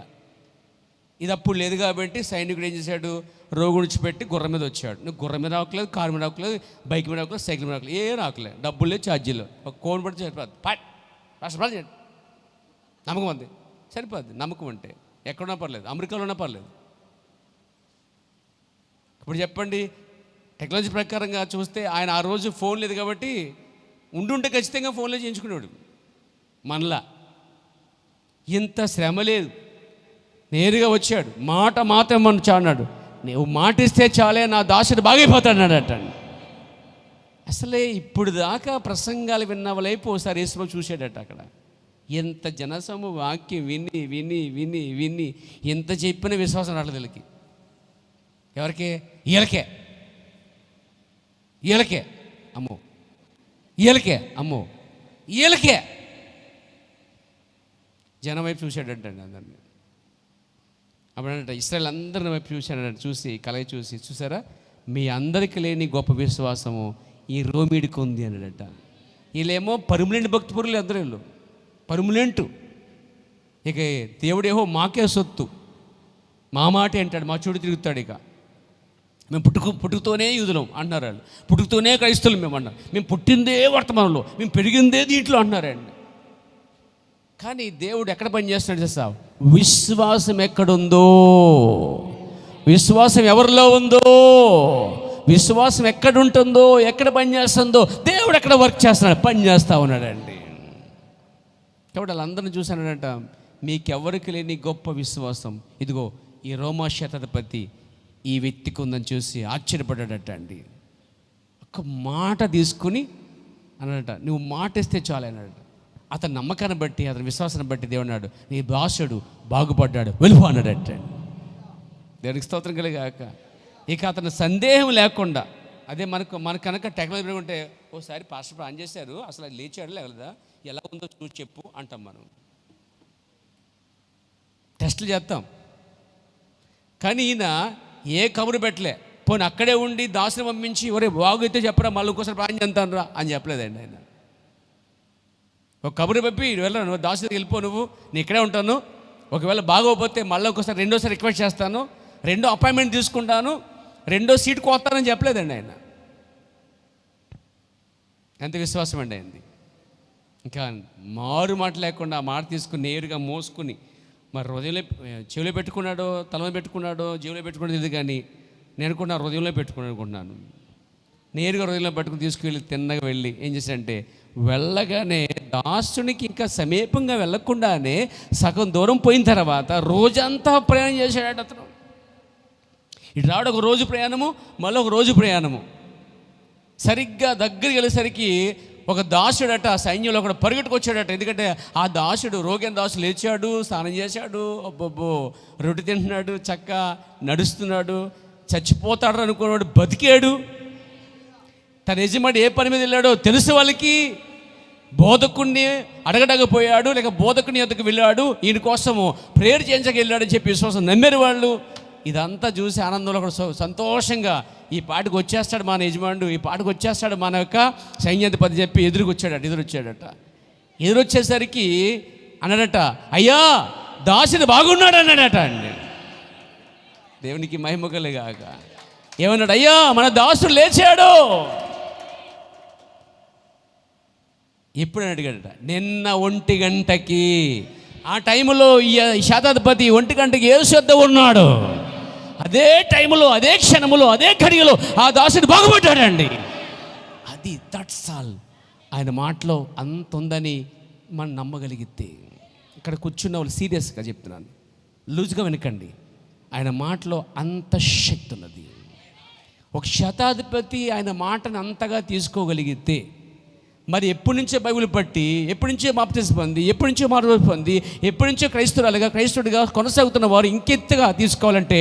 ఇది అప్పుడు లేదు కాబట్టి సైనికుడు ఏం చేశాడు, రోగు విడిచిపెట్టి గుర్రం మీద వచ్చాడు. నువ్వు గుర్రం మీద రావట్లేదు, కారు మీద రావట్లేదు, బైక్ మీద రావట్లేదు, సైకిల్ మీద రావట్లేదు, ఏం రావట్లేదు. డబ్బులు లేదు, ఛార్జీలు, ఒక కోన్ పడితే సరిపోద్ది. పాస్టర్ చేయండి, నమ్మకం అంది, సరిపోద్ది. నమ్మకం అంటే ఎక్కడున్నా పర్లేదు, అమెరికాలో ఉన్నా పర్లేదు. ఇప్పుడు చెప్పండి, టెక్నాలజీ ప్రకారంగా చూస్తే ఆయన ఆ రోజు ఫోన్ లేదు కాబట్టి ఉండుంటే ఖచ్చితంగా ఫోన్లో చేయించుకునేవాడు. మనలా ఇంత శ్రమ లేదు, నేరుగా వచ్చాడు. మాట మాత్రం మనం చాన్నాడు, నువ్వు మాట ఇస్తే చాలే నా దాసుడు బాగైపోతాడట. అసలే ఇప్పుడు దాకా ప్రసంగాలు విన్న వైపు ఒకసారి యేసుప్రభు చూశాడట. అక్కడ ఎంత జనసము వాక్యం విని విని విని విని ఎంత చెప్పిన విశ్వాసం రావట్లేదు వీళ్ళకి. ఎవరికే? వీళ్ళకే అమ్మో, వీళ్ళకే జనం వైపు చూశాడంటండి అందరినీ. అప్పుడంట ఇశ్రాయేలు అందరిని వైపు చూశాడంట. చూసి కలయి చూసారా, మీ అందరికీ లేని గొప్ప విశ్వాసము ఈ రోమిడికి ఉంది అన్నాడట. వీళ్ళేమో పర్మనెంట్ భక్తిపరులు, అందరూ వీళ్ళు పర్మనెంట్. ఇక దేవుడేమో మాకే సొత్తు, మా మాటే అంటాడు, మా చూడు తిరుగుతాడు. ఇక మేము పుట్టుకతోనే యూదులం అంటున్నారు వాళ్ళు, పుట్టుకతోనే క్రైస్తవులు మేము అన్నారు, మేము పుట్టిందే వర్తమానంలో, మేము పెరిగిందే దీంట్లో అంటున్నారండి. కానీ దేవుడు ఎక్కడ పని చేస్తున్నాడు చేస్తావు? విశ్వాసం ఎక్కడుందో, విశ్వాసం ఎవరిలో ఉందో, విశ్వాసం ఎక్కడుంటుందో, ఎక్కడ పని చేస్తుందో దేవుడు ఎక్కడ వర్క్ చేస్తున్నాడు, పని చేస్తూ ఉన్నాడండి. కాబట్టి వాళ్ళందరినీ చూశానంట, మీకెవరికి లేని గొప్ప విశ్వాసం ఇదిగో ఈ రోమా శతాధిపతి ఈ వ్యక్తికి ఉందని చూసి ఆశ్చర్యపడ్డాడట అండి. ఒక మాట తీసుకుని అన్నట, నువ్వు మాట ఇస్తే చాలు అన్నాడు. అతని నమ్మకాన్ని బట్టి, అతని విశ్వాసాన్ని బట్టి దేవుడు అన్నాడు, నీ దాసుడు బాగుపడ్డాడు, వెలుపు అన్నాడట. దేవునికి స్తోత్రం కలిగాక. ఇక అతను సందేహం లేకుండా, అదే మనకు కనుక టెక్నాలజీ ఉంటే ఓసారి పాస్టర్ ఆన్ చేశారు, అసలు అది లేచాడు లేదా, ఎలా ఉందో చూసి చెప్పు అంటాం. మనం టెస్టులు చేస్తాం. కానీ ఈయన ఏ కబురు పెట్టలే. పోనీ అక్కడే ఉండి దాసుని పంపించి ఒరే బాగైతే చెప్పరా, మళ్ళీ ఇంకోసారి ప్రాణం చెందుతాను రా అని చెప్పలేదండి ఆయన. ఒక కబురు పంపి వెళ్ళను, దాసుడికి వెళ్ళిపో, నువ్వు నేను ఇక్కడే ఉంటాను, ఒకవేళ బాగోకపోతే మళ్ళీ ఒకసారి రెండోసారి రిక్వెస్ట్ చేస్తాను, రెండో అపాయింట్మెంట్ తీసుకుంటాను, రెండో సీటుకు వస్తానని చెప్పలేదండి ఆయన. ఎంత విశ్వాసం అండి అయింది. ఇంకా మారు మాట లేకుండా ఆ మాట తీసుకుని నేరుగా మోసుకుని, మరి హృదయంలో చెవిలో పెట్టుకున్నాడో, తలలో పెట్టుకున్నాడో, జీవులో పెట్టుకున్నాడో ఇది, కానీ నేను కూడా నా హృదయంలో పెట్టుకుని అనుకుంటున్నాను. నేరుగా హృదయంలో పట్టుకుని తీసుకువెళ్ళి తిన్నగా వెళ్ళి ఏం చేశాడంటే, వెళ్ళగానే దాసునికి ఇంకా సమీపంగా వెళ్ళకుండానే సగం దూరం పోయిన తర్వాత రోజంతా ప్రయాణం చేశాడట అతను. ఇటు రావడం ఒక రోజు ప్రయాణము, మళ్ళీ ఒక రోజు ప్రయాణము. సరిగ్గా దగ్గరికి వెళ్ళేసరికి ఒక దాసుడట సైన్యంలో కూడా పరిగెట్టుకొచ్చాడట. ఎందుకంటే ఆ దాసుడు, రోగిన దాసుడు లేచాడు, స్నానం చేశాడు, అబ్బబ్బో రొట్టె తింటున్నాడు, చక్క నడుస్తున్నాడు, చచ్చిపోతాడు అనుకున్నాడు, బతికాడు. తన యజమాని ఏ పని మీద వెళ్ళాడో తెలుసు వాళ్ళకి. బోధకుడిని అడగడకపోయాడు, లేక బోధకుని యొద్దకు వెళ్ళాడు, ఈయన కోసము ప్రేయర్ చేయించక వెళ్ళాడని చెప్పి విశ్వాసం నమ్మారు వాళ్ళు. ఇదంతా చూసి ఆనందంలో కూడా సంతోషంగా ఈ పాటికి వచ్చేస్తాడు మన యజమానుడు, ఈ పాటికి వచ్చేస్తాడు మన యొక్క సైన్యాధిపతి చెప్పి ఎదురొచ్చాడట. ఎదురొచ్చేసరికి అన్నాడట, అయ్యా దాసుడు బాగున్నాడు అన్నాడట అండి. దేవునికి మహిమ కలుగాక. ఏమన్నాడు? అయ్యా మన దాసుడు లేచాడు. ఎప్పుడని అడిగాడట? నిన్న 1 గంటకి. ఆ టైంలో ఈ శతాధిపతి 1 గంటకి యేసు వద్ద ఉన్నాడు. అదే టైంలో, అదే క్షణములో, అదే ఘడియలో ఆ దాసుడు బాగుపడ్డాడండి. అది దట్స్ ఆల్. ఆయన మాటలో అంత ఉందని మనం నమ్మగలిగితే, ఇక్కడ కూర్చున్న వాళ్ళు సీరియస్గా చెప్తున్నాను, లూజ్గా వినకండి. ఆయన మాటలో అంత శక్తి ఉన్నది. ఒక శతాధిపతి ఆయన మాటను అంతగా తీసుకోగలిగితే, మరి ఎప్పటి నుంచో బైబిల్ పట్టి, ఎప్పటి నుంచో బాప్తిసం పొంది, ఎప్పటి నుంచో మార్పు పొంది, ఎప్పటి నుంచో క్రైస్తవుడిగా కొనసాగుతున్న వారు ఇంకెత్తుగా తీసుకోవాలంటే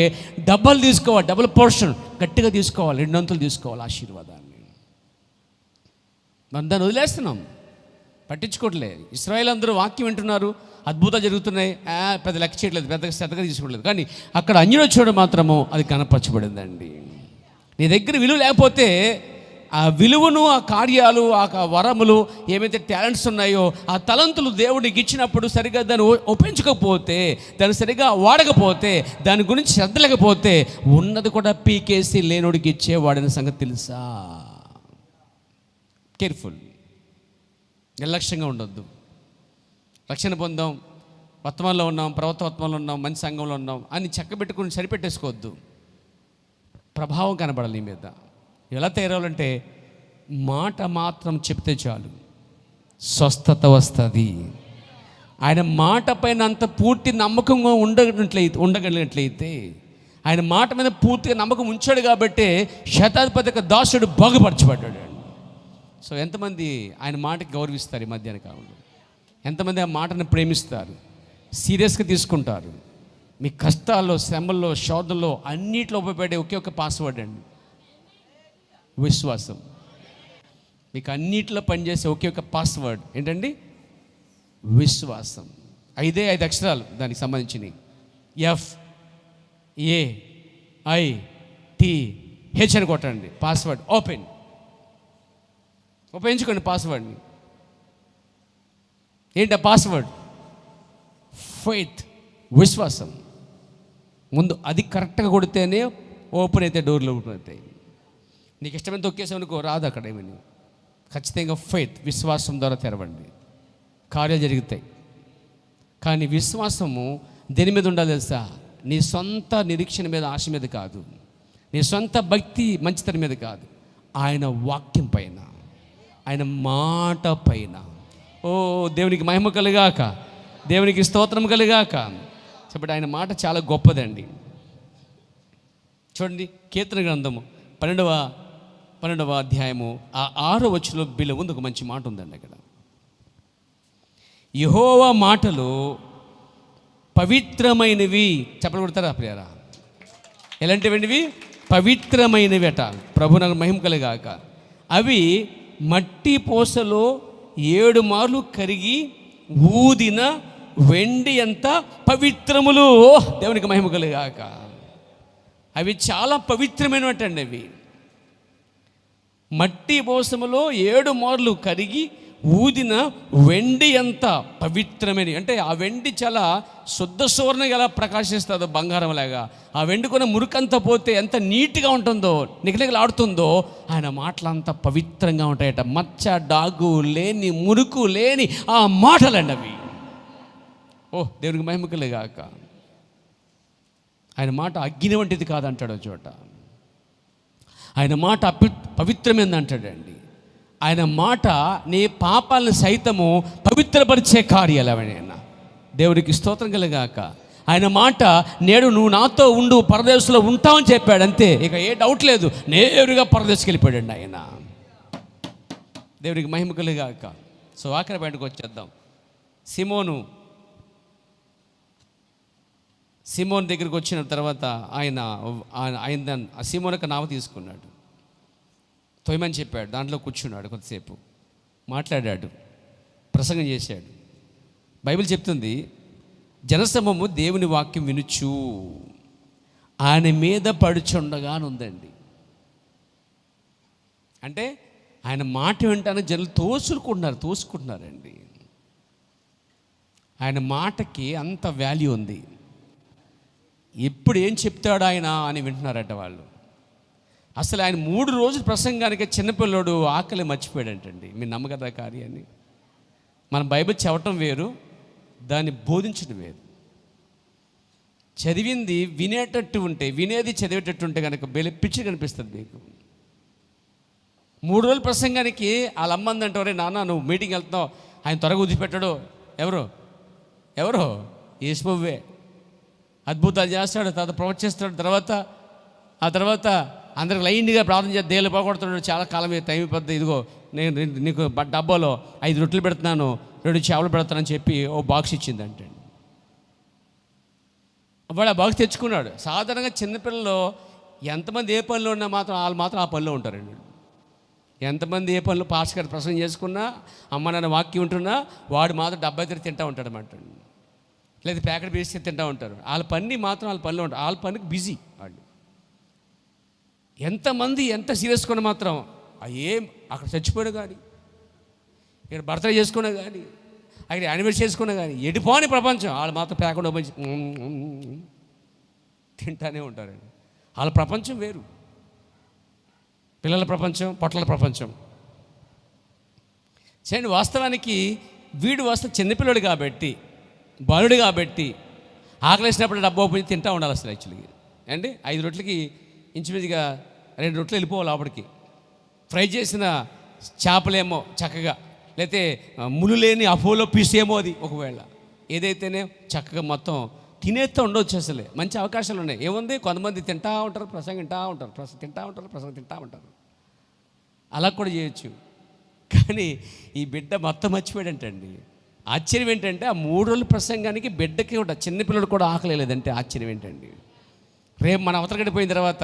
డబ్బులు తీసుకోవాలి, డబుల్ పోర్షన్ గట్టిగా తీసుకోవాలి, 2 వంతులు తీసుకోవాలి ఆశీర్వాదాన్ని. మనం దాన్ని వదిలేస్తున్నాం, పట్టించుకోవట్లేదు. ఇశ్రాయేలు అందరూ వాక్యం వింటున్నారు, అద్భుతాలు జరుగుతున్నాయి, పెద్ద లెక్క చేయట్లేదు, పెద్దగా శ్రద్ధగా తీసుకోవట్లేదు. కానీ అక్కడ అన్యులు చూడడం మాత్రము అది కనపరచబడిందండి. నీ దగ్గర విలువ లేకపోతే ఆ విలువను, ఆ కార్యాలు, ఆ వరములు, ఏమైతే టాలెంట్స్ ఉన్నాయో ఆ తలంతులు దేవుడికి ఇచ్చినప్పుడు సరిగ్గా దాన్ని ఉపయోగించకపోతే, దాన్ని సరిగ్గా వాడకపోతే, దాని గురించి శ్రద్ధ లేకపోతే ఉన్నది కూడా పీకేసి లేనోడికి ఇచ్చేవాడని సంగతి తెలుసా? కేర్ఫుల్, నిర్లక్ష్యంగా ఉండొద్దు. రక్షణ పొందాం, వర్తమానంలో ఉన్నాం, ప్రవర్త వర్తమానంలో ఉన్నాం, మంచి సంఘంలో ఉన్నాం అని చక్కబెట్టుకుని సరిపెట్టేసుకోవద్దు. ప్రభావం కనబడాలి నీ మీద. ఎలా తయారవ్వాలంటే మాట మాత్రం చెప్తే చాలు, స్వస్థత వస్తుంది. ఆయన మాట పైన అంత పూర్తి నమ్మకంగా ఉండగలిగినట్లయితే, ఆయన మాట మీద పూర్తిగా నమ్మకం ఉంచాడు కాబట్టే శతాధిపతి దాసుడు బాగుపరచబడ్డాడు. సో ఎంతమంది ఆయన మాటకి గౌరవిస్తారు ఈ మధ్యాహ్న కాలంలో? ఎంతమంది ఆ మాటను ప్రేమిస్తారు, సీరియస్గా తీసుకుంటారు? మీ కష్టాల్లో, శ్రమల్లో, శోధనలో అన్నిట్లో ఉపయోగపడే ఒకే ఒక పాస్వర్డ్ అండి, విశ్వాసం. మీకు అన్నిట్లో పనిచేసే ఒకే ఒక పాస్వర్డ్ ఏంటండి? విశ్వాసం. 5 అక్షరాలు దానికి సంబంధించినవి. FAITH అని కొట్టండి, పాస్వర్డ్ ఉపయోగించుకోండి పాస్వర్డ్ని. ఏంటి ఆ పాస్వర్డ్? ఫెయిత్, విశ్వాసం. ముందు అది కరెక్ట్గా కొడితేనే ఓపెన్ అయితే డోర్లు ఓపెన్ అవుతాయి. నీకు ఇష్టమైన తొక్కేసామనుకో, రాదు అక్కడ ఏమని. ఖచ్చితంగా ఫెయిత్, విశ్వాసం ద్వారా తెరవండి, కార్యాలు జరుగుతాయి. కానీ విశ్వాసము దేని మీద ఉండాలి తెలుసా? నీ సొంత నిరీక్షణ మీద, ఆశ మీద కాదు, నీ సొంత భక్తి మంచితనం మీద కాదు, ఆయన వాక్యం పైన, ఆయన మాట పైన. ఓ దేవునికి మహిమ కలుగాక, దేవునికి స్తోత్రం కలుగాక. చెప్పండి, ఆయన మాట చాలా గొప్పదండి. చూడండి, కీర్తన గ్రంథము 12వ అధ్యాయము 6వ వచనంలో బిల ఉంది ఒక మంచి మాట ఉందండి అక్కడ. యెహోవా మాటలు పవిత్రమైనవి. చెప్పలు కొడతారా ప్రియరా? ఎలాంటివండివి? పవిత్రమైనవి అట. ప్రభు నాకు మహిమ కలుగాక. అవి మట్టి పోసలో 7 మార్లు కరిగి ఊదిన వెండి ఎంత పవిత్రములు. దేవునికి మహిమ కలుగాక. అవి చాలా పవిత్రమైనటండి. అవి మట్టి పోసములో 7 మార్లు కరిగి ఊదిన వెండి ఎంత పవిత్రమైన. అంటే ఆ వెండి చాలా శుద్ధ సువర్ణంగా ఎలా ప్రకాశిస్తుందో బంగారం లాగా, ఆ వెండి కొన్న మురుకంతా పోతే ఎంత నీట్గా ఉంటుందో, నిగనిగలాడుతుందో, ఆయన మాటలు అంత పవిత్రంగా ఉంటాయట. మచ్చ డాగు లేని, మురుకు లేని ఆ మాటలండి అవి. ఓ దేవునికి మహిమ కలుగాక. ఆయన మాట అగ్ని వంటిది కాదంటాడు చోట. ఆయన మాట పవిత్రమైంది అంటాడండి. ఆయన మాట నీ పాపాలను సైతము పవిత్రపరిచే కార్యాలు అవన్నీ. దేవుడికి స్తోత్రం కలుగాక. ఆయన మాట నేడు నువ్వు నాతో ఉండు, పరదేశంలో ఉంటావని చెప్పాడు. అంతే, ఇక ఏ డౌట్ లేదు. నేరుగా పరదేశకి వెళ్ళిపోయాడండి ఆయన. దేవుడికి మహిమ కలుగాక. సో ఆఖరి బయటకు వచ్చేద్దాం. సిమోన్ దగ్గరికి వచ్చిన తర్వాత ఆయన సిమోన్ యొక్క నావ తీసుకున్నాడు, తొయ్యమని చెప్పాడు. దాంట్లో కూర్చున్నాడు, కొద్దిసేపు మాట్లాడాడు, ప్రసంగం చేశాడు. బైబిల్ చెప్తుంది, జనసమూహము దేవుని వాక్యం వినుచు ఆయన మీద పడుచుండగా అని ఉందండి. అంటే ఆయన మాట వింటానే జనులు తోసుకుంటున్నారండి. ఆయన మాటకి అంత వాల్యూ ఉంది. ఎప్పుడు ఏం చెప్తాడు ఆయన అని వింటున్నారట వాళ్ళు. అసలు ఆయన 3 రోజుల ప్రసంగానికి చిన్నపిల్లడు ఆకలి మర్చిపోయాడంటండి. మీరు నమ్మగదా కార్యాన్ని? మన బైబిల్ చదవటం వేరు, దాన్ని బోధించడం వేరు. చదివింది వినేటట్టు ఉంటే, వినేది చదివేటట్టు ఉంటే కనుక పిచ్చి కనిపిస్తుంది మీకు. 3 రోజుల ప్రసంగానికి వాళ్ళ అమ్మందంటే, ఒరే నాన్న నువ్వు మీటింగ్ వెళ్తున్నావు, ఆయన త్వరగా వదిలిపెట్టాడు. ఎవరో యేసువే. అద్భుతాలు చేస్తాడు, తర్వాత ప్రవచిస్తాడు, ఆ తర్వాత అందరికి లైన్గా ప్రార్థన చేసి దేవులు పోగొడుతున్నాడు, చాలా కాలం టైం అయిపోద్ది, ఇదిగో నేను నీకు డబ్బాలో 5 రొట్టెలు పెడుతున్నాను, 2 చేపలు పెడతానని చెప్పి ఓ బాక్స్ ఇచ్చిందంటే వాడు ఆ బాక్స్ తెచ్చుకున్నాడు. సాధారణంగా చిన్నపిల్లలు ఎంతమంది ఏ పనిలో ఉన్నా మాత్రం వాళ్ళు మాత్రం ఆ పనిలో ఉంటారండి. ఎంతమంది ఏ పనులు పాస్టర్ గారు ప్రసంగం చేసుకున్నా, అమ్మ నాన్న వాక్యం ఉంటున్నా, వాడు మాత్రం డబ్బా తిరిగి తింటూ ఉంటాడు అన్నమాట. లేదా ప్యాకెట్ బిస్కెట్ తింటూ ఉంటారు. వాళ్ళ పని మాత్రం వాళ్ళ పనిలో ఉంటారు, వాళ్ళ పనికి బిజీ వాళ్ళు. ఎంతమంది ఎంత సీరియస్ కొన్న మాత్రం ఏం అక్కడ చచ్చిపోయినా కానీ, ఇక్కడ బర్త్డే చేసుకున్నా కానీ, అక్కడ యానివర్సరీ చేసుకున్నా కానీ, ఎడిపోని ప్రపంచం వాళ్ళు మాత్రం ప్యాకెట్ ఓపెన్ తింటానే ఉంటారండి. వాళ్ళ ప్రపంచం వేరు, పిల్లల ప్రపంచం, పొట్టల ప్రపంచం. చేయండి. వాస్తవానికి వీడు చిన్నపిల్లడు కాబట్టి, బాలుడు కాబట్టి ఆకలేసినప్పుడు డబ్బా ఓపెన్ తింటూ ఉండాలి అసలు యాక్చువల్గా అండి. 5 రొట్టెలకి ఇంచుమించుగా 2 రొట్టెలు వెళ్ళిపోవాలి లోపలికి. ఫ్రై చేసిన చేపలేమో చక్కగా, లేకపోతే ముళ్ళు లేని అపోలో పీస్ ఏమో అది ఒకవేళ ఏదైతేనే చక్కగా మొత్తం తినేస్తూ ఉండవచ్చు. అసలే మంచి అవకాశాలు ఉన్నాయి. ఏముంది, కొంతమంది తింటూ ఉంటారు, ప్రసంగం తింటూ ఉంటారు, ప్రసంగం తింటూ ఉంటారు. అలా కూడా చేయొచ్చు. కానీ ఈ బిడ్డ మొత్తం మర్చిపోయాడంటండి. ఆశ్చర్యం ఏంటంటే ఆ 3 రోజుల ప్రసంగానికి బిడ్డకి కూడా, చిన్నపిల్లడు కూడా ఆకలి లేదంటే ఆశ్చర్యం ఏంటండి. రేపు మన అవతల గడిపోయిన తర్వాత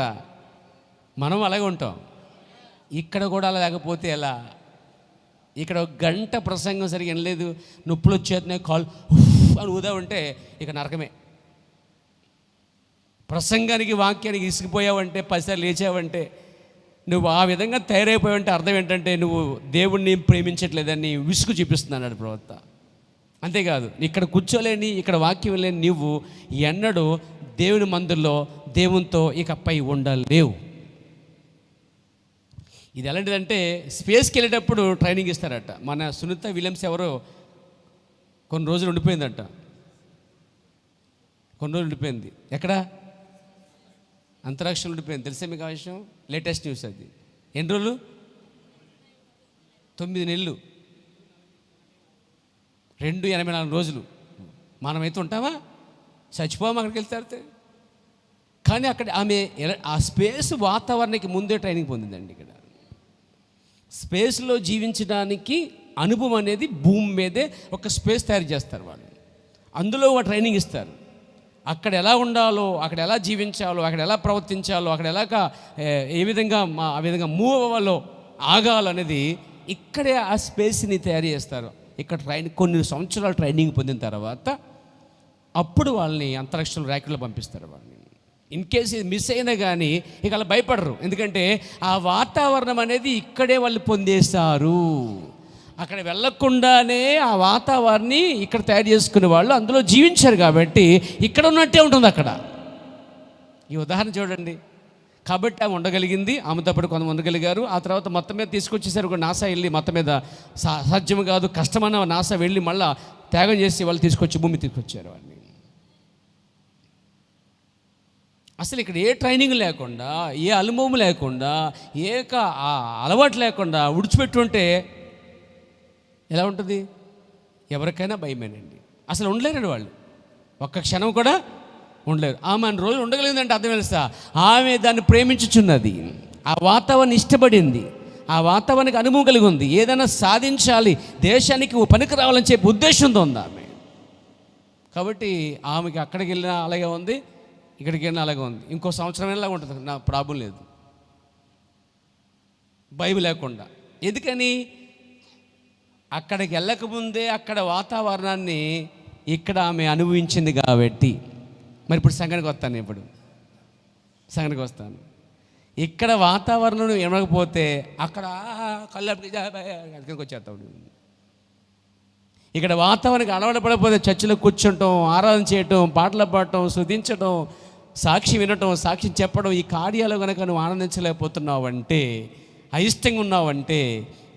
మనం అలాగే ఉంటాం. ఇక్కడ కూడా అలా లేకపోతే ఎలా? ఇక్కడ 1 గంట ప్రసంగం సరిగా వినలేదు, నొప్పులు వచ్చేస్తున్నాయి, కాల్ అని ఊదా ఉంటే ఇక నరకమే. ప్రసంగానికి వాక్యానికి ఇసిగిపోయావంటే, 10 సార్లు లేచావంటే, నువ్వు ఆ విధంగా తయారైపోయావంటే అర్థం ఏంటంటే నువ్వు దేవుణ్ణి ప్రేమించట్లేదని విసుగు చూపిస్తున్నాడు ప్రవక్త. అంతేకాదు, ఇక్కడ కూర్చోలేని, ఇక్కడ వాక్యం లేని నువ్వు ఎన్నడూ దేవుని మందిరంలో దేవునితో ఇకపై ఉండలేవు. ఇది ఎలాంటిదంటే స్పేస్కి వెళ్ళేటప్పుడు ట్రైనింగ్ ఇస్తారట. మన సునీత విలియమ్స్ ఎవరో కొన్ని రోజులు ఉండిపోయిందట. కొన్ని రోజులు ఉండిపోయింది. ఎక్కడ? అంతరిక్షంలో ఉండిపోయింది. తెలిసే మీకు ఆ విషయం? లేటెస్ట్ న్యూస్ అది. ఎన్ని రోజులు? 9 నెలలు, 284 రోజులు. మనమైతే ఉంటామా? చచ్చిపోమా అక్కడికి వెళ్తే. కానీ అక్కడ ఆమె ఆ స్పేస్ వాతావరణానికి ముందే ట్రైనింగ్ పొందిందండి. ఇక్కడ స్పేస్లో జీవించడానికి అనుభవం అనేది భూమి మీదే ఒక స్పేస్ తయారు చేస్తారు వాళ్ళు. అందులో ఒక ట్రైనింగ్ ఇస్తారు. అక్కడ ఎలా ఉండాలో, అక్కడ ఎలా జీవించాలో, అక్కడ ఎలా ప్రవర్తించాలో, అక్కడ ఎలాగా ఏ విధంగా ఆ విధంగా మూవ్ అవ్వాలో, ఆగాలనేది ఇక్కడే ఆ స్పేస్ని తయారు చేస్తారు. ఇక్కడ కొన్ని సంవత్సరాలు ట్రైనింగ్ పొందిన తర్వాత అప్పుడు వాళ్ళని అంతరిక్షంలో ర్యాకెట్లో పంపిస్తారు. వాళ్ళని ఇన్ కేసు మిస్ అయినా కానీ ఇక అలా భయపడరు. ఎందుకంటే ఆ వాతావరణం అనేది ఇక్కడే వాళ్ళు పొందేస్తారు. అక్కడ వెళ్ళకుండానే ఆ వాతావరణాన్ని ఇక్కడ తయారు చేసుకునే వాళ్ళు అందులో జీవించారు కాబట్టి ఇక్కడ ఉన్నట్టే ఉంటుంది అక్కడ. ఈ ఉదాహరణ చూడండి. కాబట్టి ఆమె ఉండగలిగింది, ఆమెతో పాటు కొంతమంది ఉండగలిగారు. ఆ తర్వాత మొత్తం మీద తీసుకొచ్చేసారు. ఒక నాసా వెళ్ళి మొత్తం మీద సాధ్యం కాదు, కష్టమన్న నాసా వెళ్ళి మళ్ళీ త్యాగం చేసి వాళ్ళు తీసుకొచ్చి భూమి తీసుకొచ్చారు వాళ్ళని. అసలు ఇక్కడ ఏ ట్రైనింగ్ లేకుండా, ఏ అనుభవం లేకుండా, అలవాటు లేకుండా విడిచిపెట్టుంటే ఎలా ఉంటుంది? ఎవరికైనా భయమేనండి. అసలు ఉండలేరండి వాళ్ళు, ఒక్క క్షణం కూడా ఉండలేరు. ఆమె అన్ని రోజులు ఉండగలిగిందంటే అర్థం తెలుసా? ఆమె దాన్ని ప్రేమించుచున్నది, ఆ వాతావరణం ఇష్టపడింది, ఆ వాతావరణానికి అనుభవం కలిగి ఉంది. ఏదైనా సాధించాలి, దేశానికి పనికి రావాలని చెప్పి ఉద్దేశంతో ఉంది ఆమె. కాబట్టి ఆమెకి అక్కడికి వెళ్ళినా అలాగే ఉంది, ఇక్కడికి వెళ్ళినా అలాగే ఉంది. ఇంకో సంవత్సరం ఇలాగ ఉంటుంది, నా ప్రాబ్లం లేదు, భయం లేకుండా. ఎందుకని? అక్కడికి వెళ్ళకముందే అక్కడ వాతావరణాన్ని ఇక్కడ ఆమె అనుభవించింది కాబట్టి. మరి ఇప్పుడు సంగతికి వస్తాను. ఇక్కడ వాతావరణం ఏమకపోతే అక్కడ కళ్ళకి వచ్చేస్తాడు. ఇక్కడ వాతావరణానికి అలవాటు పడకపోతే చర్చిలో కూర్చుంటాం, ఆరాధన చేయటం, పాటలు పాడటం, స్తుతించడం, సాక్షి వినటం, సాక్షి చెప్పడం, ఈ కార్యాలు కనుక నువ్వు ఆనందించలేకపోతున్నావు అంటే, అయిష్టంగా ఉన్నావంటే,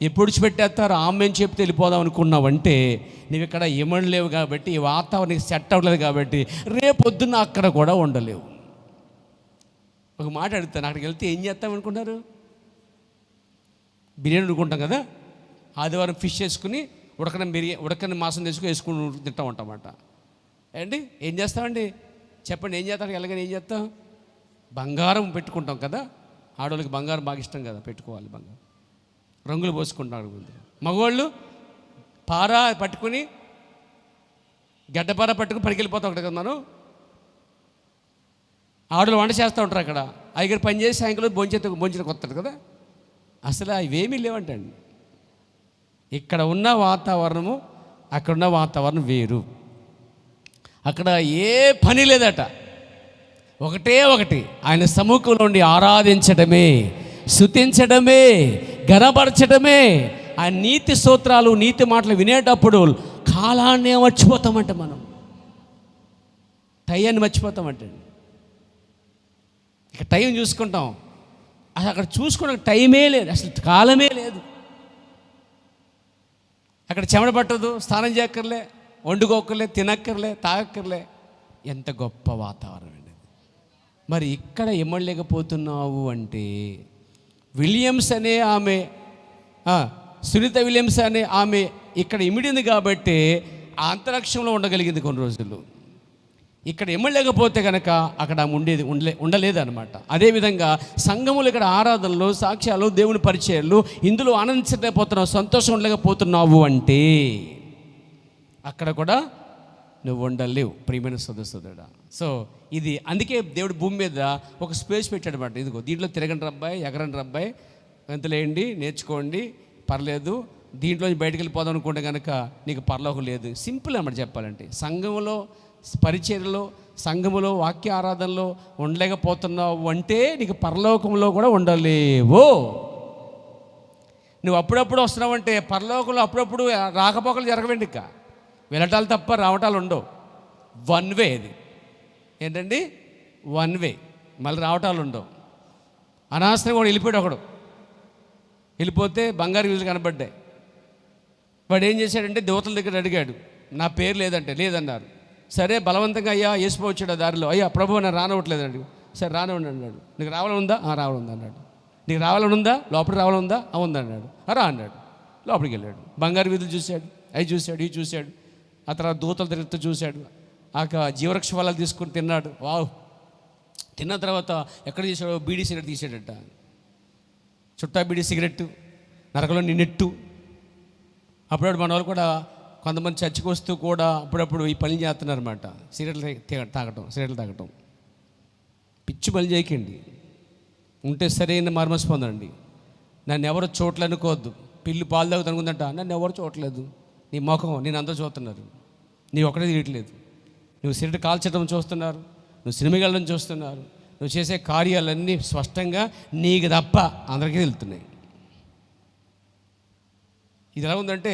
ఎప్పుడు విడిచిపెట్టేస్తారు ఆమె చెప్తే వెళ్ళిపోదాం అనుకున్నావంటే నువ్వు ఇక్కడ ఇమడలేవు. కాబట్టి ఈ వాతావరణం సెట్ అవ్వలేదు కాబట్టి రేపొద్దున అక్కడ కూడా ఉండలేవు. ఒక మాట అడుగుతాను, అక్కడికి వెళ్తే ఏం చేస్తాం అనుకున్నారు? బిర్యానీ వండుకుంటాం కదా, ఆదివారం ఫిష్ చేసుకుని ఉడకని మాంసం తెచ్చుకుని వేసుకుని తింటా ఉంటామట. ఏంటి ఏం చేస్తామండి చెప్పండి? ఏం చేస్తాం? ఎలాగని ఏం చేస్తాం? బంగారం పెట్టుకుంటాం కదా, ఆడవాళ్ళకి బంగారం బాగా ఇష్టం కదా, పెట్టుకోవాలి బంగారం, రంగులు పోసుకుంటున్నారు. మగవాళ్ళు పార పట్టుకుని గడ్డపార పట్టుకుని పనికి వెళ్ళిపోతాం అక్కడ కదా. మనం ఆడవాళ్ళు వంట చేస్తూ ఉంటారు అక్కడ, ఐగర్ పని చేసి సాయంకాలం భోంచేత కొత్తాడు కదా. అసలు ఇవేమీ లేవంటండి. ఇక్కడ ఉన్న వాతావరణము అక్కడున్న వాతావరణం వేరు. అక్కడ ఏ పని లేదట, ఒకటే ఒకటి, ఆయన సముఖంలో ఉండి ఆరాధించడమే, స్తుతించడమే, ఘనపరచడమే. ఆ నీతి సూత్రాలు, నీతి మాటలు వినేటప్పుడు కాలాన్నే మర్చిపోతామంట, మనం టైంని మర్చిపోతామంటండి. ఇక టైం చూసుకుంటాం, అసలు అక్కడ చూసుకున్న టైమే లేదు, అసలు కాలమే లేదు. అక్కడ చెమట పట్టదు, స్నానం చేయక్కర్లే, వండుకోక్కర్లే, తినక్కర్లే, తాగక్కర్లే. ఎంత గొప్ప వాతావరణం అండి. మరి ఇక్కడ ఇమ్మడలేకపోతున్నావు అంటే, విలియమ్స్ అనే ఆమె, సునీత విలియమ్స్ అనే ఆమె ఇక్కడ ఇమిడింది కాబట్టి ఆ అంతరిక్షంలో ఉండగలిగింది కొన్ని రోజులు. ఇక్కడ ఇమ్మలేకపోతే కనుక అక్కడ ఉండలేదు అనమాట. అదేవిధంగా సంఘములు ఇక్కడ ఆరాధనలు, సాక్ష్యాలు, దేవుని పరిచయాలు, ఇందులో ఆనందించలేకపోతున్నావు, సంతోషం ఉండలేకపోతున్నావు అంటే అక్కడ కూడా నువ్వు ఉండలేవు ప్రియమైన సోదరుడా. సో ఇది అందుకే దేవుడు భూమి మీద ఒక స్పేస్ పెట్టాడు అనమాట. ఇదిగో దీంట్లో తిరగండి రబ్బాయి, ఎగరండి రబ్బాయి, గంతులేయండి, నేర్చుకోండి, పర్లేదు. దీంట్లో బయటకు వెళ్ళిపోదాం అనుకుంటే కనుక నీకు పరలోకం లేదు. సింపుల్ అన్నమాట చెప్పాలంటే. సంఘములో, పరిచర్యలో, సంఘములో, వాక్య ఆరాధనలో ఉండలేకపోతున్నావు అంటే నీకు పరలోకంలో కూడా ఉండలేవు. నువ్వు అప్పుడప్పుడు వస్తున్నావంటే పరలోకంలో అప్పుడప్పుడు రాకపోకలు జరగవండి. ఇక వెళ్ళటాలు తప్ప రావటాలు ఉండవు. వన్ వే ఇది ఏంటండి, వన్ వే, మళ్ళీ రావటాలు ఉండవు. అనవసరంగా కూడా వెళ్ళిపోయాడు ఒకడు. వెళ్ళిపోతే బంగారు గిజులు కనబడ్డాయి. వాడు ఏం చేశాడంటే దేవతల దగ్గర అడిగాడు, నా పేరు లేదన్నారు. సరే బలవంతంగా, అయ్యా యేసుప్రభు వచ్చాడు దారిలో, అయ్యా ప్రభు నేను రానవట్లేదు అన్నాడు. సరే రానివ్వండి అన్నాడు. నీకు రావాలని ఉందా? రావాలని ఉంది అన్నాడు. నీకు రావాలని ఉందా? లోపలికి రావాలని ఉందా? ఉంది అన్నాడు. రా అన్నాడు. లోపలికి వెళ్ళాడు. బంగారు వీధులు చూశాడు, అవి చూశాడు, ఇవి చూశాడు. ఆ తర్వాత దూతలు తిరుగుతూ చూశాడు. ఆ జీవరక్ష ఫలాలు తీసుకుని తిన్నాడు. వావ్! తిన్న తర్వాత ఎక్కడ తీసాడో బీడీ సిగరెట్ తీసాడట. చుట్టా బీడీ సిగరెట్టు, నరకలో నిన్నెట్టు. అప్పుడప్పుడు మన వాళ్ళు కూడా కొంతమంది చర్చకు వస్తూ కూడా అప్పుడప్పుడు ఈ పని చేస్తున్నారు అన్నమాట. సిగరెట్లు తాగటం పిచ్చి పని చేయకండి. ఉంటే సరైన మార్మస్ పొందండి. నన్ను ఎవరు చోట్లు అనుకోవద్దు. పిల్లి పాలు తాగుతూ అనుకుందంట, నన్ను ఎవరు చూడలేదు. నీ ముఖం నేను అందరూ చూస్తున్నారు, నీ ఒక్కడే తీయట్లేదు. నువ్వు సిగరెట్ కాల్చడం చూస్తున్నారు, నువ్వు సినిమాకి వెళ్ళడం చూస్తున్నారు, నువ్వు చేసే కార్యాలన్నీ స్పష్టంగా నీకు తప్ప అందరికీ వెళ్తున్నాయి. ఇది ఎలా ఉందంటే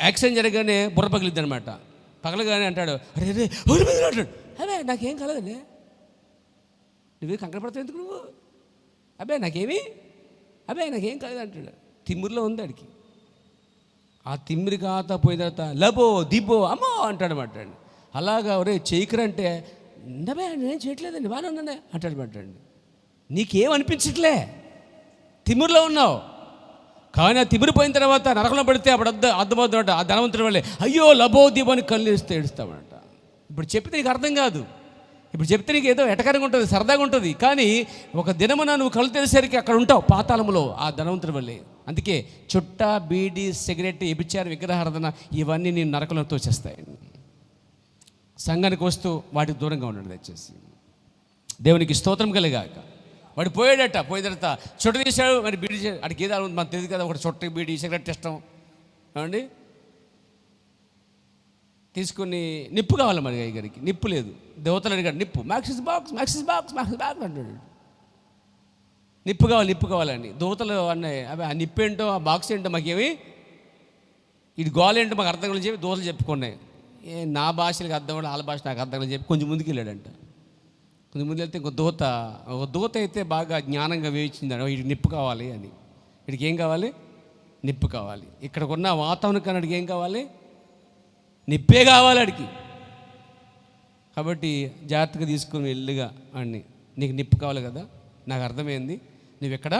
యాక్సిడెంట్ జరగగానే బుర్ర పగిలిద్ది అనమాట. పగలగానే అంటాడు, అరే రే అంటాడు, అదే నాకేం కలదండి, నువ్వే కంకర పడతావు ఎందుకు నువ్వు, నాకేం కలదు అంటాడు. తిమ్మిరిలో ఉంది ఆడికి. ఆ తిమ్మిరి కాత పోయిన తర్వాత లబో దిబ్బో అమ్మో అంటాడు మాట్లాడి. అలాగా ఒరే చేయకరంటే, నేనేం చేయట్లేదండి బాగానే ఉన్నానే అంటాడు మాట్లాడి. నీకేమనిపించట్లే, తిమ్మిరిలో ఉన్నావు. కానీ ఆ తిమిరిపోయిన తర్వాత నరకంలో పడితే అప్పుడు అర్థమవుతున్నట్ట. ఆ ధనవంతుడి వల్లే అయ్యో లబో దీపో అని కళ్ళు వేస్తే ఏడుస్తామన్నట. ఇప్పుడు చెప్తే నీకు అర్థం కాదు, ఇప్పుడు చెప్తే నీకు ఏదో ఎటకరంగా ఉంటుంది, సరదాగా ఉంటుంది. కానీ ఒక దినమున నువ్వు కళ్ళు తెలిసేసరికి అక్కడ ఉంటావు పాతాళంలో ఆ ధనవంతుడి వల్లే. అందుకే చుట్ట, బీడీ, సిగరెట్, వ్యభిచారం, విగ్రహారాధన ఇవన్నీ నేను నరకంలో తోచేస్తాయి. సంఘానికి వస్తూ వాటికి దూరంగా ఉండండి దయచేసి. దేవునికి స్తోత్రం కలిగాక. వాడు పోయాడట. పోయిన తర్వాత చుట్ట తీశాడు, మరి బీడీ అడిగి ఏదో మనకు తెలియదు కదా, ఒకటి చుట్ట, బీడీ, సిగరెట్ ఇష్టం ఏమండి. తీసుకుని నిప్పు కావాలి మరి గారికి. నిప్పు లేదు. దేవతలు అడిగాడు నిప్పు, మ్యాక్సిస్ బాక్స్ అంటాడు. నిప్పు కావాలని దోతలు అన్నాయి. అవి ఆ నిప్పు ఏంటో, ఆ బాక్స్ ఏంటో మాకేమి, ఇది గోల ఏంటో మాకు అర్థం చెప్పి దోతలు చెప్పుకున్నాయి. నా భాషలకు అర్థం కూడా, వాళ్ళ భాష నాకు అర్థం చెప్పి కొంచెం ముందుకు వెళ్ళాడంట. కొంచెం ముందు వెళ్తే ఒక దూత అయితే బాగా జ్ఞానంగా వేయించింది. వీడికి నిప్పు కావాలి అని. వీడికి ఏం కావాలి? నిప్పు కావాలి. ఇక్కడికున్న వాతావరణం కన్నాడికి ఏం కావాలి? నిప్పే కావాలి అడికి. కాబట్టి జాగ్రత్తగా తీసుకుని వెళ్ళుగా అన్ని. నీకు నిప్పు కావాలి కదా, నాకు అర్థమైంది. నువ్వు ఎక్కడ,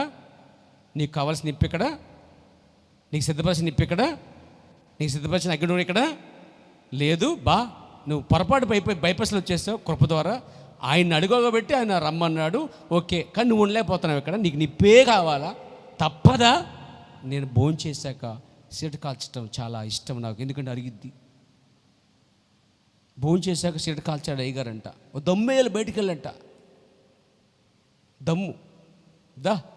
నీకు కావాల్సిన నిప్పు ఇక్కడ, నీకు సిద్ధపరిచిన నిప్పు ఇక్కడ, నీకు సిద్ధపరిచిన అగ్ని ఇక్కడ లేదు. నువ్వు పొరపాటు బైపాస్లో వచ్చేస్తావు. కృప ద్వారా ఆయన అడుగోబెట్టి ఆయన రమ్మన్నాడు. ఓకే, కానీ నువ్వు ఉండలేకపోతున్నావు ఇక్కడ, నీకు నిప్పే కావాలా, తప్పదా? నేను భోంచేశాక సిగరెట్ కాల్చడం చాలా ఇష్టం నాకు, ఎందుకంటే అరిగిద్ది. భోంచేశాక సిగరెట్ కాల్చాడు అయ్యగారంట. ఓ దమ్మేయాలి, బయటికి వెళ్ళంట. దమ్ము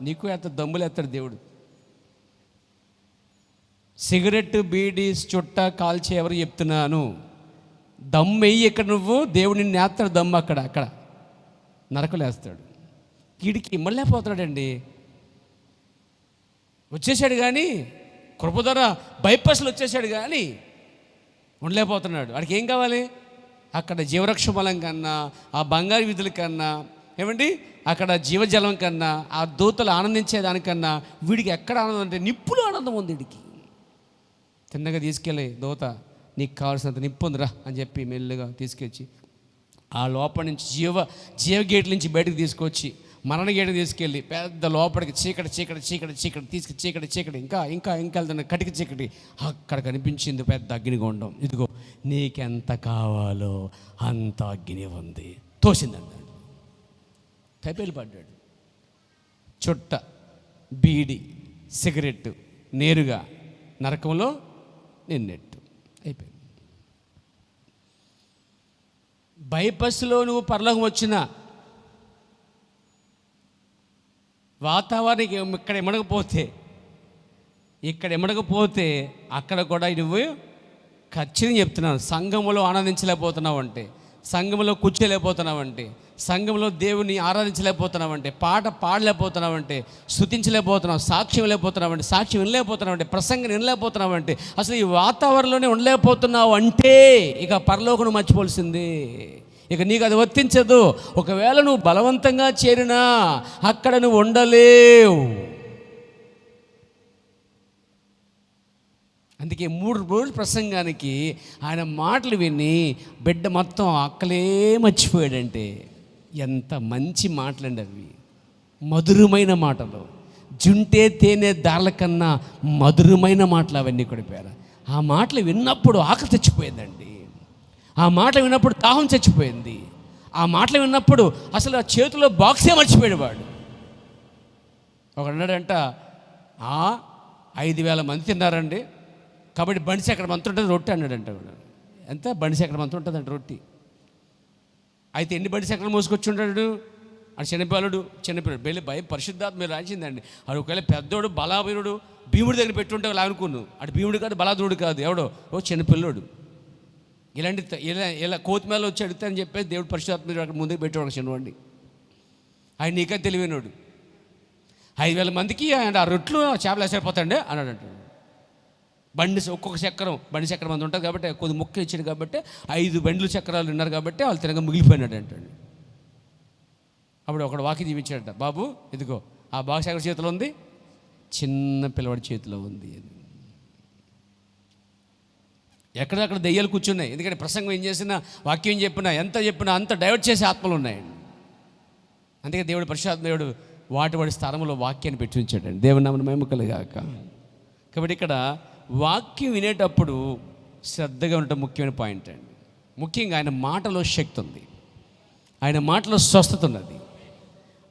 నీకు ఎంత దమ్ములు ఎత్తాడు దేవుడు. సిగరెట్ బీడీ చుట్ట కాల్చి ఎవరు చెప్తున్నాను? దమ్ము వెయ్యి ఇక్కడ, నువ్వు దేవుడు నిన్ను వేస్తాడు దమ్ము అక్కడ నరకలు వేస్తాడు. వీడికి ఇమ్మలేకపోతున్నాడండి. వచ్చేసాడు కానీ కృపధర బైపాస్లో వచ్చేసాడు కానీ ఉండలేకపోతున్నాడు. వాడికి ఏం కావాలి? అక్కడ జీవరక్ష బలం కన్నా, ఆ బంగారు విధుల కన్నా, ఏమండి అక్కడ జీవజలం కన్నా, ఆ దూతలు ఆనందించేదానికన్నా వీడికి ఎక్కడ ఆనందం అంటే నిప్పులు ఆనందం ఉంది. వీడికి తిన్నగా తీసుకెళ్ళి దూత, నీకు కావాల్సినంత నిప్పు ఉందిరా అని చెప్పి మెల్లిగా తీసుకొచ్చి ఆ లోపల నుంచి జీవ గేట్ల నుంచి బయటకు తీసుకొచ్చి మరణ గేటు తీసుకెళ్ళి పెద్ద లోపలికి చీకటి ఇంకా వెళ్తున్న కటిక చీకటి. అక్కడ కనిపించింది పెద్ద అగ్నిగుండం. ఇదిగో నీకెంత కావాలో అంత అగ్ని ఉంది. తోసిందన్నాడు. కైపేలు పడ్డాడు. చుట్ట, బీడి, సిగరెట్టు నేరుగా నరకంలో నిన్నెట్టు అయిపోయింది. బైపాస్లో నువ్వు పరలోకం వచ్చినా వాతావరణం ఇక్కడ ఎమడకపోతే అక్కడ కూడా నువ్వు ఖచ్చితంగా చెప్తున్నాను, సంఘములో ఆనందించలేకపోతున్నావు అంటే, సంఘంలో కూర్చోలేకపోతున్నావంటే, సంఘంలో దేవుని ఆరాధించలేకపోతున్నావంటే, పాట పాడలేకపోతున్నావంటే, స్తుతించలేకపోతున్నావు, సాక్ష్యం లేకపోతున్నావంటే, సాక్ష్యం వినలేకపోతున్నావంటే, ప్రసంగం వినలేకపోతున్నావంటే, అసలు ఈ వాతావరణంలోనే ఉండలేకపోతున్నావు అంటే ఇక పరలోకం మర్చిపోవాల్సిందే. ఇక నీకు అది వర్తించదు. ఒకవేళ నువ్వు బలవంతంగా చేరినా అక్కడ నువ్వు ఉండలేవు. అందుకే 3 రోజుల ప్రసంగానికి ఆయన మాటలు విని బిడ్డ మొత్తం అక్కలే మర్చిపోయాడంటే ఎంత మంచి మాటలండి అవి. మధురమైన మాటలు, జుంటే తేనె దార్ల కన్నా మధురమైన మాటలు అవన్నీ కొడిపోయారు. ఆ మాటలు విన్నప్పుడు ఆకలి తెచ్చిపోయిందండి. ఆ మాటలు విన్నప్పుడు దాహం చచ్చిపోయింది. ఆ మాటలు విన్నప్పుడు అసలు ఆ చేతిలో బాక్సే మర్చిపోయాడు వాడు. ఒకడు అన్నాడంట, 5,000 మంది తిన్నారండి, కాబట్టి బండిసి ఎక్కడ మంత ఉంటుంది రొట్టె అన్నాడంట. ఎంత బండిసి ఎక్కడ మంత ఉంటుందంట రొట్టి. అయితే ఎన్ని బండిసి ఎక్కడ మోసుకొచ్చి ఉంటాడు? అది చిన్నపిల్లడు వెళ్ళి భయం పరిశుద్ధాత్మ మీరు రాసిందండి. అది ఒకవేళ పెద్దోడు బలావీరుడు భీముడి దగ్గర పెట్టుంటే అలా అనుకున్నాను. అటు భీముడు కాదు, బలాదురుడు కాదు, ఎవడో చిన్నపిల్లోడు. ఇలా కోతిమేళ వచ్చి అడిగితే అని చెప్పేసి దేవుడు పరిశుద్ధాత్మ అక్కడ ముందుకు పెట్టాడు చిన్నవాడిని. ఆయన నీకే తెలివైనడు. 5,000 మందికి ఆయన ఆ రొట్లు చేపలు వేసరిపోతాండి అన్నాడంట. ఒక్కొక్క చక్రం బండి చక్రం మంది ఉంటుంది కాబట్టి కొద్ది ముక్కలు ఇచ్చాడు కాబట్టి 5 బండ్లు చక్రాలు ఉన్నారు కాబట్టి వాళ్ళు తినగా మిగిలిపోయినాడు అంటాడు. అప్పుడు ఒకడు వాకి జీవించాడట, బాబు ఇదిగో ఆ బాక్స్ ఎక్కడ చేతిలో ఉంది? చిన్న పిల్లవాడి చేతిలో ఉంది. ఎక్కడక్కడ దెయ్యాలు కూర్చున్నాయి. ఎందుకంటే ప్రసంగం ఏం చేసినా, వాక్యం ఏం చెప్పినా, ఎంత చెప్పినా అంత డైవర్ట్ చేసే ఆత్మలు ఉన్నాయండి. అందుకే దేవుడు పరిశుద్ధాత్మ దేవుడు వాటి స్థానంలో వాక్యాన్ని పెట్టి ఉంచాడండి. దేవుని నామమున మహిమ కలుగాక. కాబట్టి ఇక్కడ వాక్యం వినేటప్పుడు శ్రద్ధగా ఉండటం ముఖ్యమైన పాయింట్ అండి. ముఖ్యంగా ఆయన మాటలో శక్తి ఉంది, ఆయన మాటలో స్వస్థత ఉన్నది.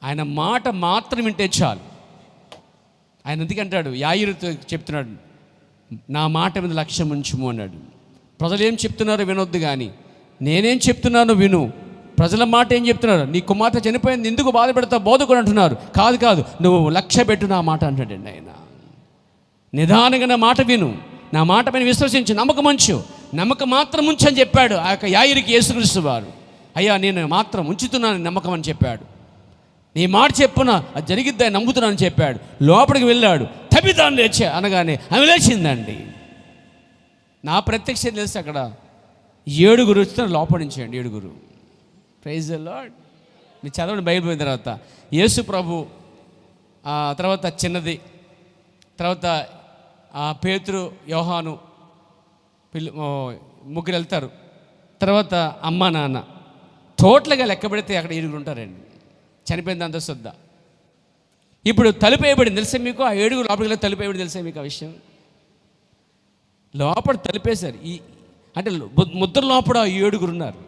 ఆయన మాట మాత్రం వింటే చాలు. ఆయన ఎందుకంటాడు, యాయిరుతో చెప్తున్నాడు, నా మాట మీద లక్ష్యం ఉంచుము అన్నాడు. ప్రజలు ఏం చెప్తున్నారో వినొద్దు కానీ నేనేం చెప్తున్నాను విను. ప్రజల మాట ఏం చెప్తున్నారు? నీ కుమార్తె చనిపోయింది, ఎందుకు బాధపెడతావు బోధకుడు అంటున్నారు. కాదు నువ్వు లక్ష్య పెట్టు నా మాట అంటాడండి ఆయన. నిదానంగా నా మాట విను, నా మాట పైన విశ్వసించు, నమ్మకం ఉంచు, నమ్మకం మాత్రం ఉంచు అని చెప్పాడు ఆ యొక్క యాయిరికి యేసుక్రీస్తు వారు. అయ్యా నేను మాత్రం ఉంచుతున్నాను నమ్మకం అని చెప్పాడు. నీ మాట చెప్పున అది జరిగిద్దని నమ్ముతున్నానని చెప్పాడు. లోపలికి వెళ్ళాడు, తబితాను లేచా అనగానే ఆమె లేచిందండి. నా ప్రత్యక్షత తెలిసి అక్కడ 7 వస్తున్నారు లోపల నుంచి అండి. 7. Praise the Lord. మీరు చదవండి బైబిల్ పోయిన తర్వాత. యేసు ప్రభు, తర్వాత చిన్నది, తర్వాత పేతురు, యోహాను ముగ్గురు వెళ్తారు. తర్వాత అమ్మ నాన్న. టోటల్గా లెక్క పెడితే అక్కడ 7 ఉంటారండి. చనిపోయింది అంత శుద్ధ. ఇప్పుడు తలుపు వేయబడింది తెలుసా మీకు? ఆ 7 లోపలికి తలుపు వేయబడి తెలుసా మీకు ఆ విషయం? లోపల తలుపేశారు. అంటే ముద్ర లోపల 7 ఉన్నారు.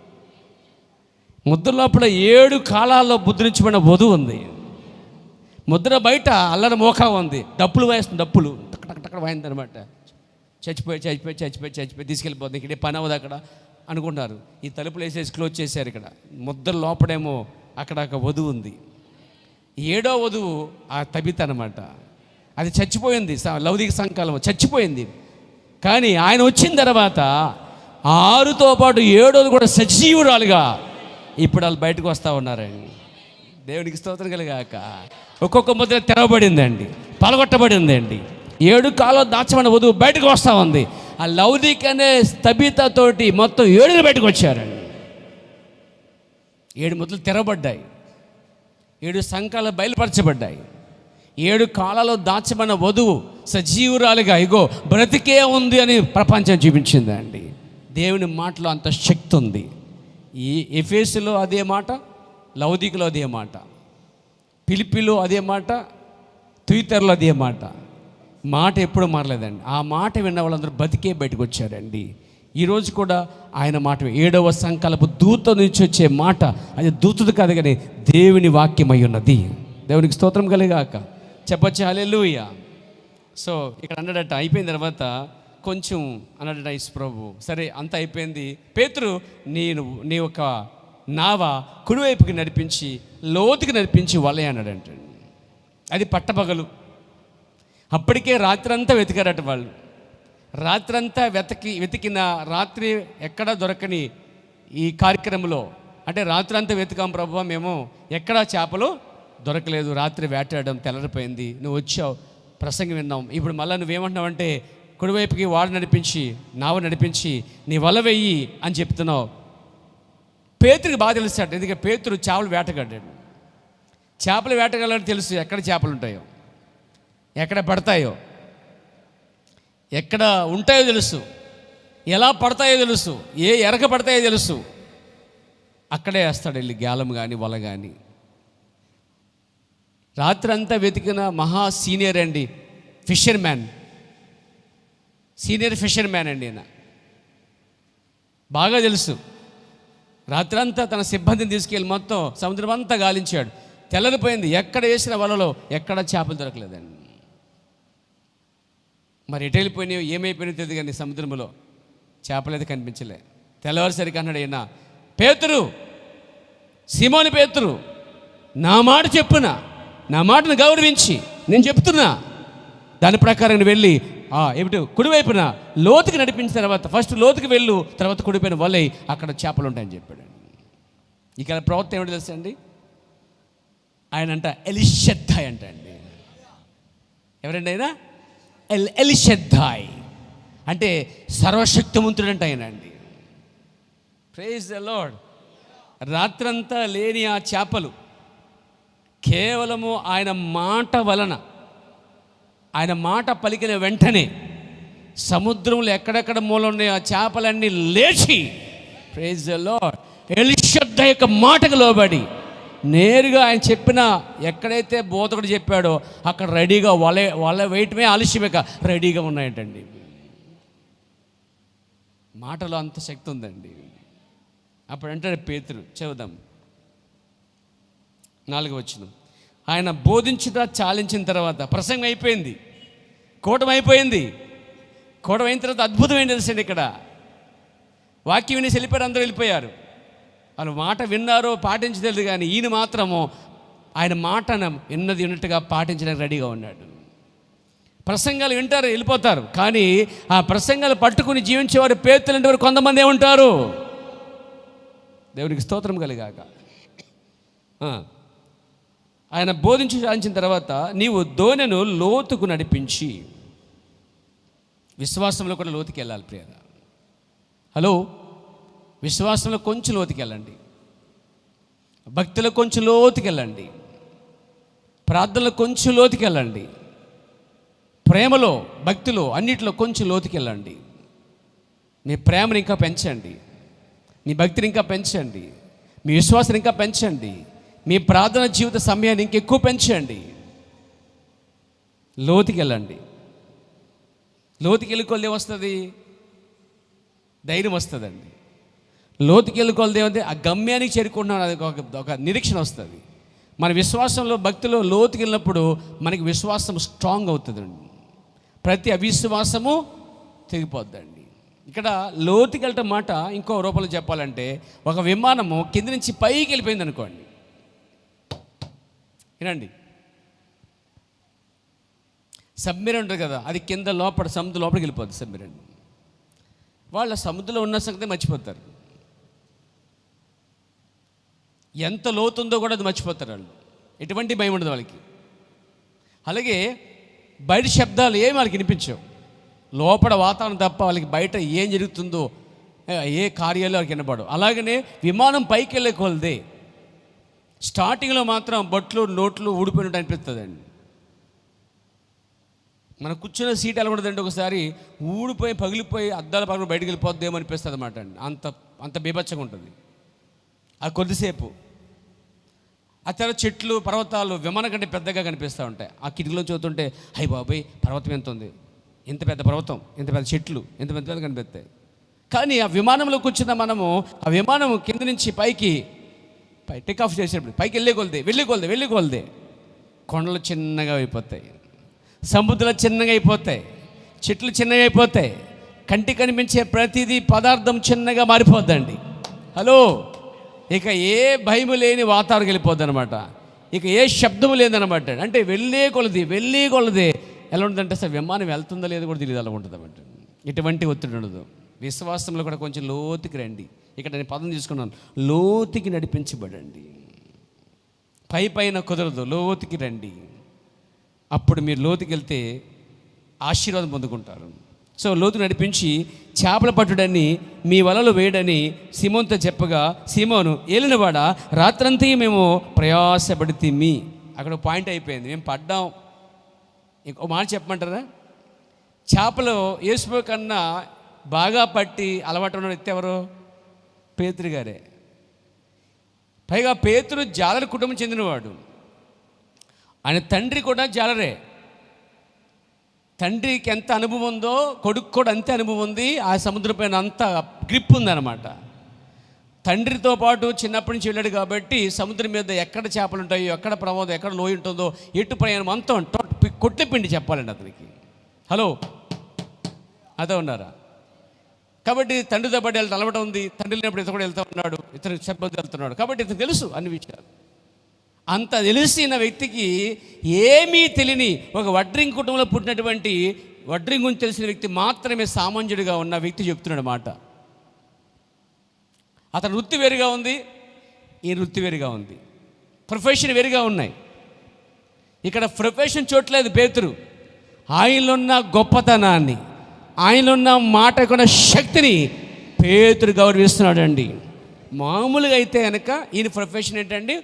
ముద్ర లోపల 7 కాలాల్లో ముద్రించబడిన వధువు ఉంది. ముద్ర బయట అల్లరి మోకా ఉంది, డప్పులు వాయిస్తుంది, డప్పులు టక్కడ వాయింది అనమాట. చచ్చిపోయి తీసుకెళ్ళిపోతుంది, ఇక్కడే పని అవ్వదు అక్కడ అనుకుంటారు. ఈ తలుపులు వేసేసి క్లోజ్ చేశారు. ఇక్కడ ముద్ర లోపడేమో అక్కడ ఒక వధువు ఉంది. 7వ వధువు ఆ తబిత అనమాట. అది చచ్చిపోయింది, లౌకిక సంకాలం చచ్చిపోయింది. కానీ ఆయన వచ్చిన తర్వాత 6తో పాటు 7వది కూడా సజీవురాలుగా ఇప్పుడు వాళ్ళు బయటకు వస్తూ ఉన్నారండి. దేవునికి స్తోత్రం కలిగాక. ఒక్కొక్క ముద్ర తెరవబడిందండి, పలగొట్టబడిందండి. 7 కాలం దాచమన్న వధువు బయటకు వస్తూ ఉంది. ఆ లౌకిక అనే తబితతోటి మొత్తం 7 బయటకు వచ్చారండి. 7 ముద్రలు తెరవబడ్డాయి, 7 సంకాలు బయలుపరచబడ్డాయి. 7 కాలాల్లో దాచమన్న వధువు సజీవురాలుగా ఇగో బ్రతికే ఉంది అని ప్రపంచం చూపించిందండి. దేవుని మాటలో అంత శక్తి ఉంది. ఈ ఎఫెసులో అదే మాట, లౌదికలో అదే మాట, ఫిలిప్పీలో అదే మాట, ట్విట్టర్లో అదే మాట. మాట ఎప్పుడు మారలేదండి. ఆ మాట విన్న వాళ్ళందరూ బతికే బయటకు వచ్చారండి. ఈరోజు కూడా ఆయన మాట 7వ సంకల్ప దూత నుంచి వచ్చే మాట, అది దూతది కాదు కానీ దేవుని వాక్యమై ఉన్నది. దేవునికి స్తోత్రం కలిగాక. చెప్పొచ్చు హల్లెలూయా. సో ఇక్కడ అన్నాడట, అయిపోయిన తర్వాత కొంచెం అన్నాడట యేసు ప్రభు. సరే అంత అయిపోయింది, పేతురు నీ ఒక నావ కుడివైపుకి నడిపించి లోతుకి నడిపించి వలే అన్నాడంట. అది పట్టపగలు. అప్పటికే రాత్రంతా వెతికారట వాళ్ళు. రాత్రంతా వెతికిన రాత్రి ఎక్కడా దొరకని ఈ కార్యక్రమంలో, అంటే రాత్రంతా వెతికాం ప్రభువా, మేము ఎక్కడా చేపలు దొరకలేదు, రాత్రి వేటాడడం తెల్లరిపోయింది, నువ్వు వచ్చావు, ప్రసంగం విన్నాం, ఇప్పుడు మళ్ళీ నువ్వేమంటున్నావంటే కుడివైపుకి వాడు నడిపించి నావ నడిపించి నీ వల వెయ్యి అని చెప్తున్నావు. పేతురికి బాగా తెలుస్తాడు, ఎందుకంటే పేతురు చేపలు వేటగాడాడు. చేపలు వేటగాలని తెలుసు, ఎక్కడ చేపలు ఉంటాయో, ఎక్కడ పడతాయో, ఎక్కడ ఉంటాయో తెలుసు, ఎలా పడతాయో తెలుసు, ఏ ఎరక పడతాయో తెలుసు. అక్కడే వేస్తాడు వెళ్ళి గ్యాలం కానీ వల కానీ. రాత్రి అంతా వెతికిన మహా సీనియర్ అండి, సీనియర్ ఫిషర్మ్యాన్ అండి ఆయన. బాగా తెలుసు. రాత్రంతా తన సిబ్బందిని తీసుకెళ్ళి మొత్తం సముద్రం అంతా గాలించాడు. తెల్లరిపోయింది, ఎక్కడ వేసిన వలలో ఎక్కడ చేపలు దొరకలేదండి. మరి ఎటు వెళ్ళిపోయినాయో ఏమైపోయినాయో తెలియదు కానీ సముద్రంలో చేపలు అయితే కనిపించలే. తెల్లవారుసరికి అన్నాడు ఈయన, పేతురు, సీమోను పేతురు, నా మాట చెప్పునా, నా మాటను గౌరవించి నేను చెప్తున్నా దాని ప్రకారం వెళ్ళి ఏమిటి కుడివైపున లోతుకి నడిపించిన తర్వాత ఫస్ట్ లోతుకి వెళ్ళు, తర్వాత కుడిపోయిన వలై అక్కడ చేపలు ఉంటాయని చెప్పాడు. ఇక్కడ ప్రవక్త ఏమిటి తెలుసా అండి, ఆయన అంట ఎలిషద్దాయ్ అంట అండి. ఎవరండి ఆయన? ఎలిషద్దాయ్ అంటే సర్వశక్తిమంతుడు అంట ఆయన అండి. Praise the Lord. రాత్రంతా లేని ఆ చేపలు కేవలము ఆయన మాట వలన, ఆయన మాట పలికిన వెంటనే సముద్రంలో ఎక్కడెక్కడ మూల ఉన్నాయో ఆ చేపలన్నీ లేచి, ప్రైజ్ ద లార్డ్, ఎలిషద్దా యొక్క మాటకు లోబడి నేరుగా ఆయన చెప్పిన ఎక్కడైతే బోధకుడు చెప్పాడో అక్కడ రెడీగా వల వేయటమే ఆలస్యమేక రెడీగా ఉన్నాయంటండి. మాటలో అంత శక్తి ఉందండి. అప్పుడు అంటాడు పేతురు, చదువుదాం 4వ వచనం. ఆయన బోధించుట చాలించిన తర్వాత ప్రసంగం అయిపోయింది, కూటమి అయిపోయింది. కూటమి అయిన తర్వాత అద్భుతం ఏంటి తెలుసండి, ఇక్కడ వాక్యం వినేసి వెళ్ళిపోయారు, అందరూ వెళ్ళిపోయారు. వాళ్ళు మాట విన్నారో పాటించలేదు, కానీ ఈయన మాత్రము ఆయన మాటను విన్నది ఉన్నట్టుగా పాటించడానికి రెడీగా ఉన్నాడు. ప్రసంగాలు వింటారు, వెళ్ళిపోతారు, కానీ ఆ ప్రసంగాలు పట్టుకుని జీవించేవారు పేతులంటే వారు కొంతమంది ఉంటారు. దేవునికి స్తోత్రం కలిగాక. ఆయన బోధించి సాధించిన తర్వాత నీవు దోణెను లోతుకు నడిపించి, విశ్వాసంలో కూడా లోతుకి వెళ్ళాలి ప్రియరా. హలో, విశ్వాసంలో కొంచెం లోతుకి వెళ్ళండి, భక్తిలో కొంచెం లోతుకి వెళ్ళండి, ప్రార్థనలో కొంచెం లోతుకి వెళ్ళండి, ప్రేమలో భక్తిలో అన్నిటిలో కొంచెం లోతుకి వెళ్ళండి. మీ ప్రేమను ఇంకా పెంచండి, మీ భక్తిని ఇంకా పెంచండి, మీ విశ్వాసాన్ని ఇంకా పెంచండి, మీ ప్రార్థన జీవిత సమయాన్ని ఇంకెక్కువ పెంచండి. లోతుకి వెళ్ళండి. లోతుకి వెళ్ళి కొద్ది వస్తుంది, ధైర్యం వస్తుందండి. లోతుకి వెళ్ళుకోవాలి ఏమంటే ఆ గమ్యానికి చేరుకుంటున్నాం, అది ఒక నిరీక్షణ వస్తుంది. మన విశ్వాసంలో భక్తిలో లోతుకి వెళ్ళినప్పుడు మనకి విశ్వాసం స్ట్రాంగ్ అవుతుందండి. ప్రతి అవిశ్వాసము తెగిపోద్దండి. ఇక్కడ లోతుకి వెళ్ళటం మాట ఇంకో రూపంలో చెప్పాలంటే, ఒక విమానము కింద నుంచి పైకి వెళ్ళిపోయింది అనుకోండి. వినండి, సబ్మెరైన్ ఉంటుంది కదా, అది కింద లోపల సముద్రం లోపలికి వెళ్ళిపోద్ది సబ్మెరైన్. వాళ్ళ సముద్రంలో ఉన్న సంగతి మర్చిపోతారు. ఎంత లోతుందో కూడా అది మర్చిపోతారు వాళ్ళు. ఎటువంటి భయం ఉండదు వాళ్ళకి. అలాగే బయట శబ్దాలు ఏమి వాళ్ళకి వినిపించవు. లోపల వాతావరణం తప్ప వాళ్ళకి బయట ఏం జరుగుతుందో ఏ కార్యాలు వాళ్ళకి వినపడవు. అలాగనే విమానం పైకి వెళ్ళే కొలదే స్టార్టింగ్లో మాత్రం బొట్లు నోట్లు ఊడిపోయినట్టు అనిపిస్తుందండి. మనం కూర్చున్న సీట్ ఎలా ఉండదండి, ఒకసారి ఊడిపోయి పగిలిపోయి అద్దాల పక్కన బయటకు వెళ్ళిపోద్దేమో అనిపిస్తుంది అన్నమాట అండి. అంత బీభత్సంగా ఉంటుంది ఆ కొద్దిసేపు. ఆ తర్వాత చెట్లు పర్వతాలు విమానం కంటే పెద్దగా కనిపిస్తూ ఉంటాయి. ఆ కిటికీలో చూస్తుంటే హై బాబాయ్ పర్వతం ఎంత ఉంది, ఎంత పెద్ద పర్వతం, ఎంత పెద్ద చెట్లు, ఎంత పెద్ద పెద్ద కనిపిస్తాయి. కానీ ఆ విమానంలో కూర్చున్న మనము ఆ విమానం కింద నుంచి పైకి టేక్ ఆఫ్ చేసేటప్పుడు పైకి వెళ్ళి కొలదే కొండలు చిన్నగా అయిపోతాయి, సముద్రాలు చిన్నగా అయిపోతాయి, చెట్లు చిన్నగా అయిపోతాయి, కంటి కనిపించే ప్రతిదీ పదార్థం చిన్నగా మారిపోద్దండి. హలో, ఇక ఏ భయము లేని వాతావరణం వెళ్ళిపోద్ది అనమాట. ఇక ఏ శబ్దము లేదనమాట. అంటే వెళ్ళే కొలది ఎలా ఉంటుందంటే అసలు విమానం వెళ్తుందో లేదో కూడా తెలియదు, అలా ఉంటుంది అన్నమాట. ఎటువంటి ఒత్తిడి ఉండదు. విశ్వాసంలో కూడా కొంచెం లోతుకి రండి. ఇక్కడ నేను పదం తీసుకున్నాను, లోతుకి నడిపించబడండి. పైన కుదరదు, లోతుకి రండి. అప్పుడు మీరు లోతుకి వెళ్తే ఆశీర్వాదం పొందుకుంటారు. సో లోతు నడిపించి చేపల పట్టుడని మీ వలలు వేయడని సీమోనుతో చెప్పగా, సీమోను ఏలినవాడా రాత్రంతా మేము ప్రయాసపడితే మీ అక్కడ పాయింట్ అయిపోయింది, మేము పడ్డాం. ఇంకో మాట చెప్పమంటారా? చేపలు యేసు కన్నా బాగా పట్టి అలవాటు ఉన్న వ్యక్తి ఎవరు? పేతురు గారే. పైగా పేతురు జాలరి కుటుంబం చెందినవాడు. ఆయన తండ్రి కూడా జాలరే. తండ్రికి ఎంత అనుభవం ఉందో కొడుకు కూడా అంతే అనుభవం ఉంది. ఆ సముద్రం పైన అంత గ్రిప్ ఉందన్నమాట. తండ్రితో పాటు చిన్నప్పటి నుంచి వెళ్ళాడు కాబట్టి సముద్రం మీద ఎక్కడ చేపలు ఉంటాయో, ఎక్కడ ప్రమాదం, ఎక్కడ లోయ ఉంటుందో, ఎటు ప్రయాణం అంతా కొట్టిపిండి చెప్పాలండి అతనికి. హలో, అదే ఉన్నారా? కాబట్టి తండ్రితో పాటు వెళ్తే అలవాటు ఉంది. తండ్రి లేనప్పుడు ఇతను కూడా వెళ్తూ ఉన్నాడు, ఇతను చెప్పొద్దు వెళ్తున్నాడు. కాబట్టి ఇతను తెలుసు అన్ని విషయాలు. అంత తెలిసిన వ్యక్తికి ఏమీ తెలియని ఒక వడ్రింగ్ కుటుంబంలో పుట్టినటువంటి వడ్రింగ్ గురించి తెలిసిన వ్యక్తి మాత్రమే సామాన్యుడిగా ఉన్న వ్యక్తి చెప్తున్నాడు మాట. అతని వృత్తి వేరుగా ఉంది, ఈ వృత్తి వేరుగా ఉంది, ప్రొఫెషన్ వేరుగా ఉన్నాయి. ఇక్కడ ప్రొఫెషన్ చూడలేదు పేతురు. ఆయనలో గొప్పతనాన్ని, ఆయనలో మాటకున్న శక్తిని పేతురు గౌరవిస్తున్నాడు అండి. మామూలుగా అయితే కనుక ఈయన ప్రొఫెషన్ ఏంటండి?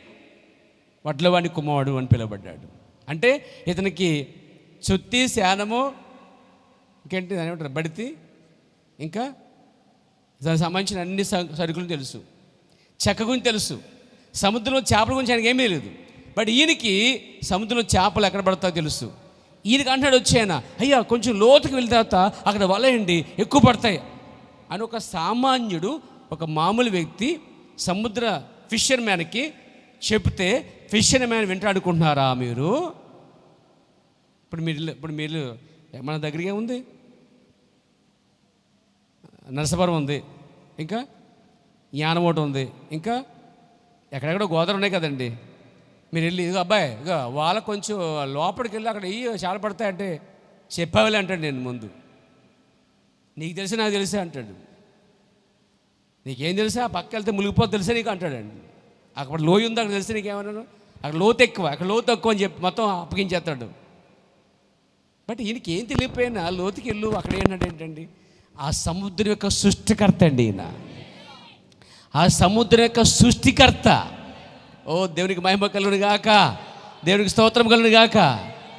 వడ్లవాణి కుమారుడు అని పిలువబడ్డాడు. అంటే ఇతనికి చుత్తి, శానము, ఇంకేంటి దాని ఏమంటారు, బడితి, ఇంకా దానికి సంబంధించిన అన్ని సరుకులు తెలుసు, చెక్క గురించి తెలుసు, సముద్రంలో చేపల గురించి ఆయనకి ఏమీ తెలియదు. బట్ ఈయనకి సముద్రంలో చేపలు ఎక్కడ పడతాయో తెలుసు. ఈయనకి అంటాడు వచ్చాయన, అయ్యా కొంచెం లోతుకి వెళ్ళిన తర్వాత అక్కడ వలయండి ఎక్కువ పడతాయి అని ఒక సామాన్యుడు, ఒక మామూలు వ్యక్తి సముద్ర ఫిషర్ మ్యాన్కి చెప్తే ఫిషర్ మ్యాన్ వెంటాడుకుంటున్నారా మీరు? ఇప్పుడు మీరు మన దగ్గరగా ఉంది, నరసపురం ఉంది, ఇంకా యానమోట ఉంది, ఇంకా ఎక్కడెక్కడ గోదావరి ఉన్నాయి కదండి. మీరు వెళ్ళి ఇదిగో అబ్బాయి ఇక వాళ్ళ కొంచెం లోపలికి వెళ్ళి అక్కడ చాలా పడతాయంటే చెప్పాలి అంటాడు. నేను ముందు నీకు తెలిసి నాకు తెలిసే అంటాడు. నీకేం తెలుసా? ఆ పక్క వెళ్తే మునిగిపోతే తెలిసే నీకు అంటాడండి. అక్కడ లోయ ఉంది, అక్కడ తెలిసి నీకేమన్నాను, అక్కడ లోతు ఎక్కువ, అక్కడ లోతు తక్కువ అని చెప్పి మొత్తం అప్పగించేస్తాడు. బట్ ఈయనకి ఏం తెలియపోయినా లోతుకి వెళ్ళు అక్కడ ఏంటండి, ఆ సముద్రం యొక్క సృష్టికర్త అండి ఈయన. ఆ సముద్రం యొక్క సృష్టికర్త. ఓ దేవునికి మహిమ కలుగును గాక, దేవునికి స్తోత్రం కలుగును గాక.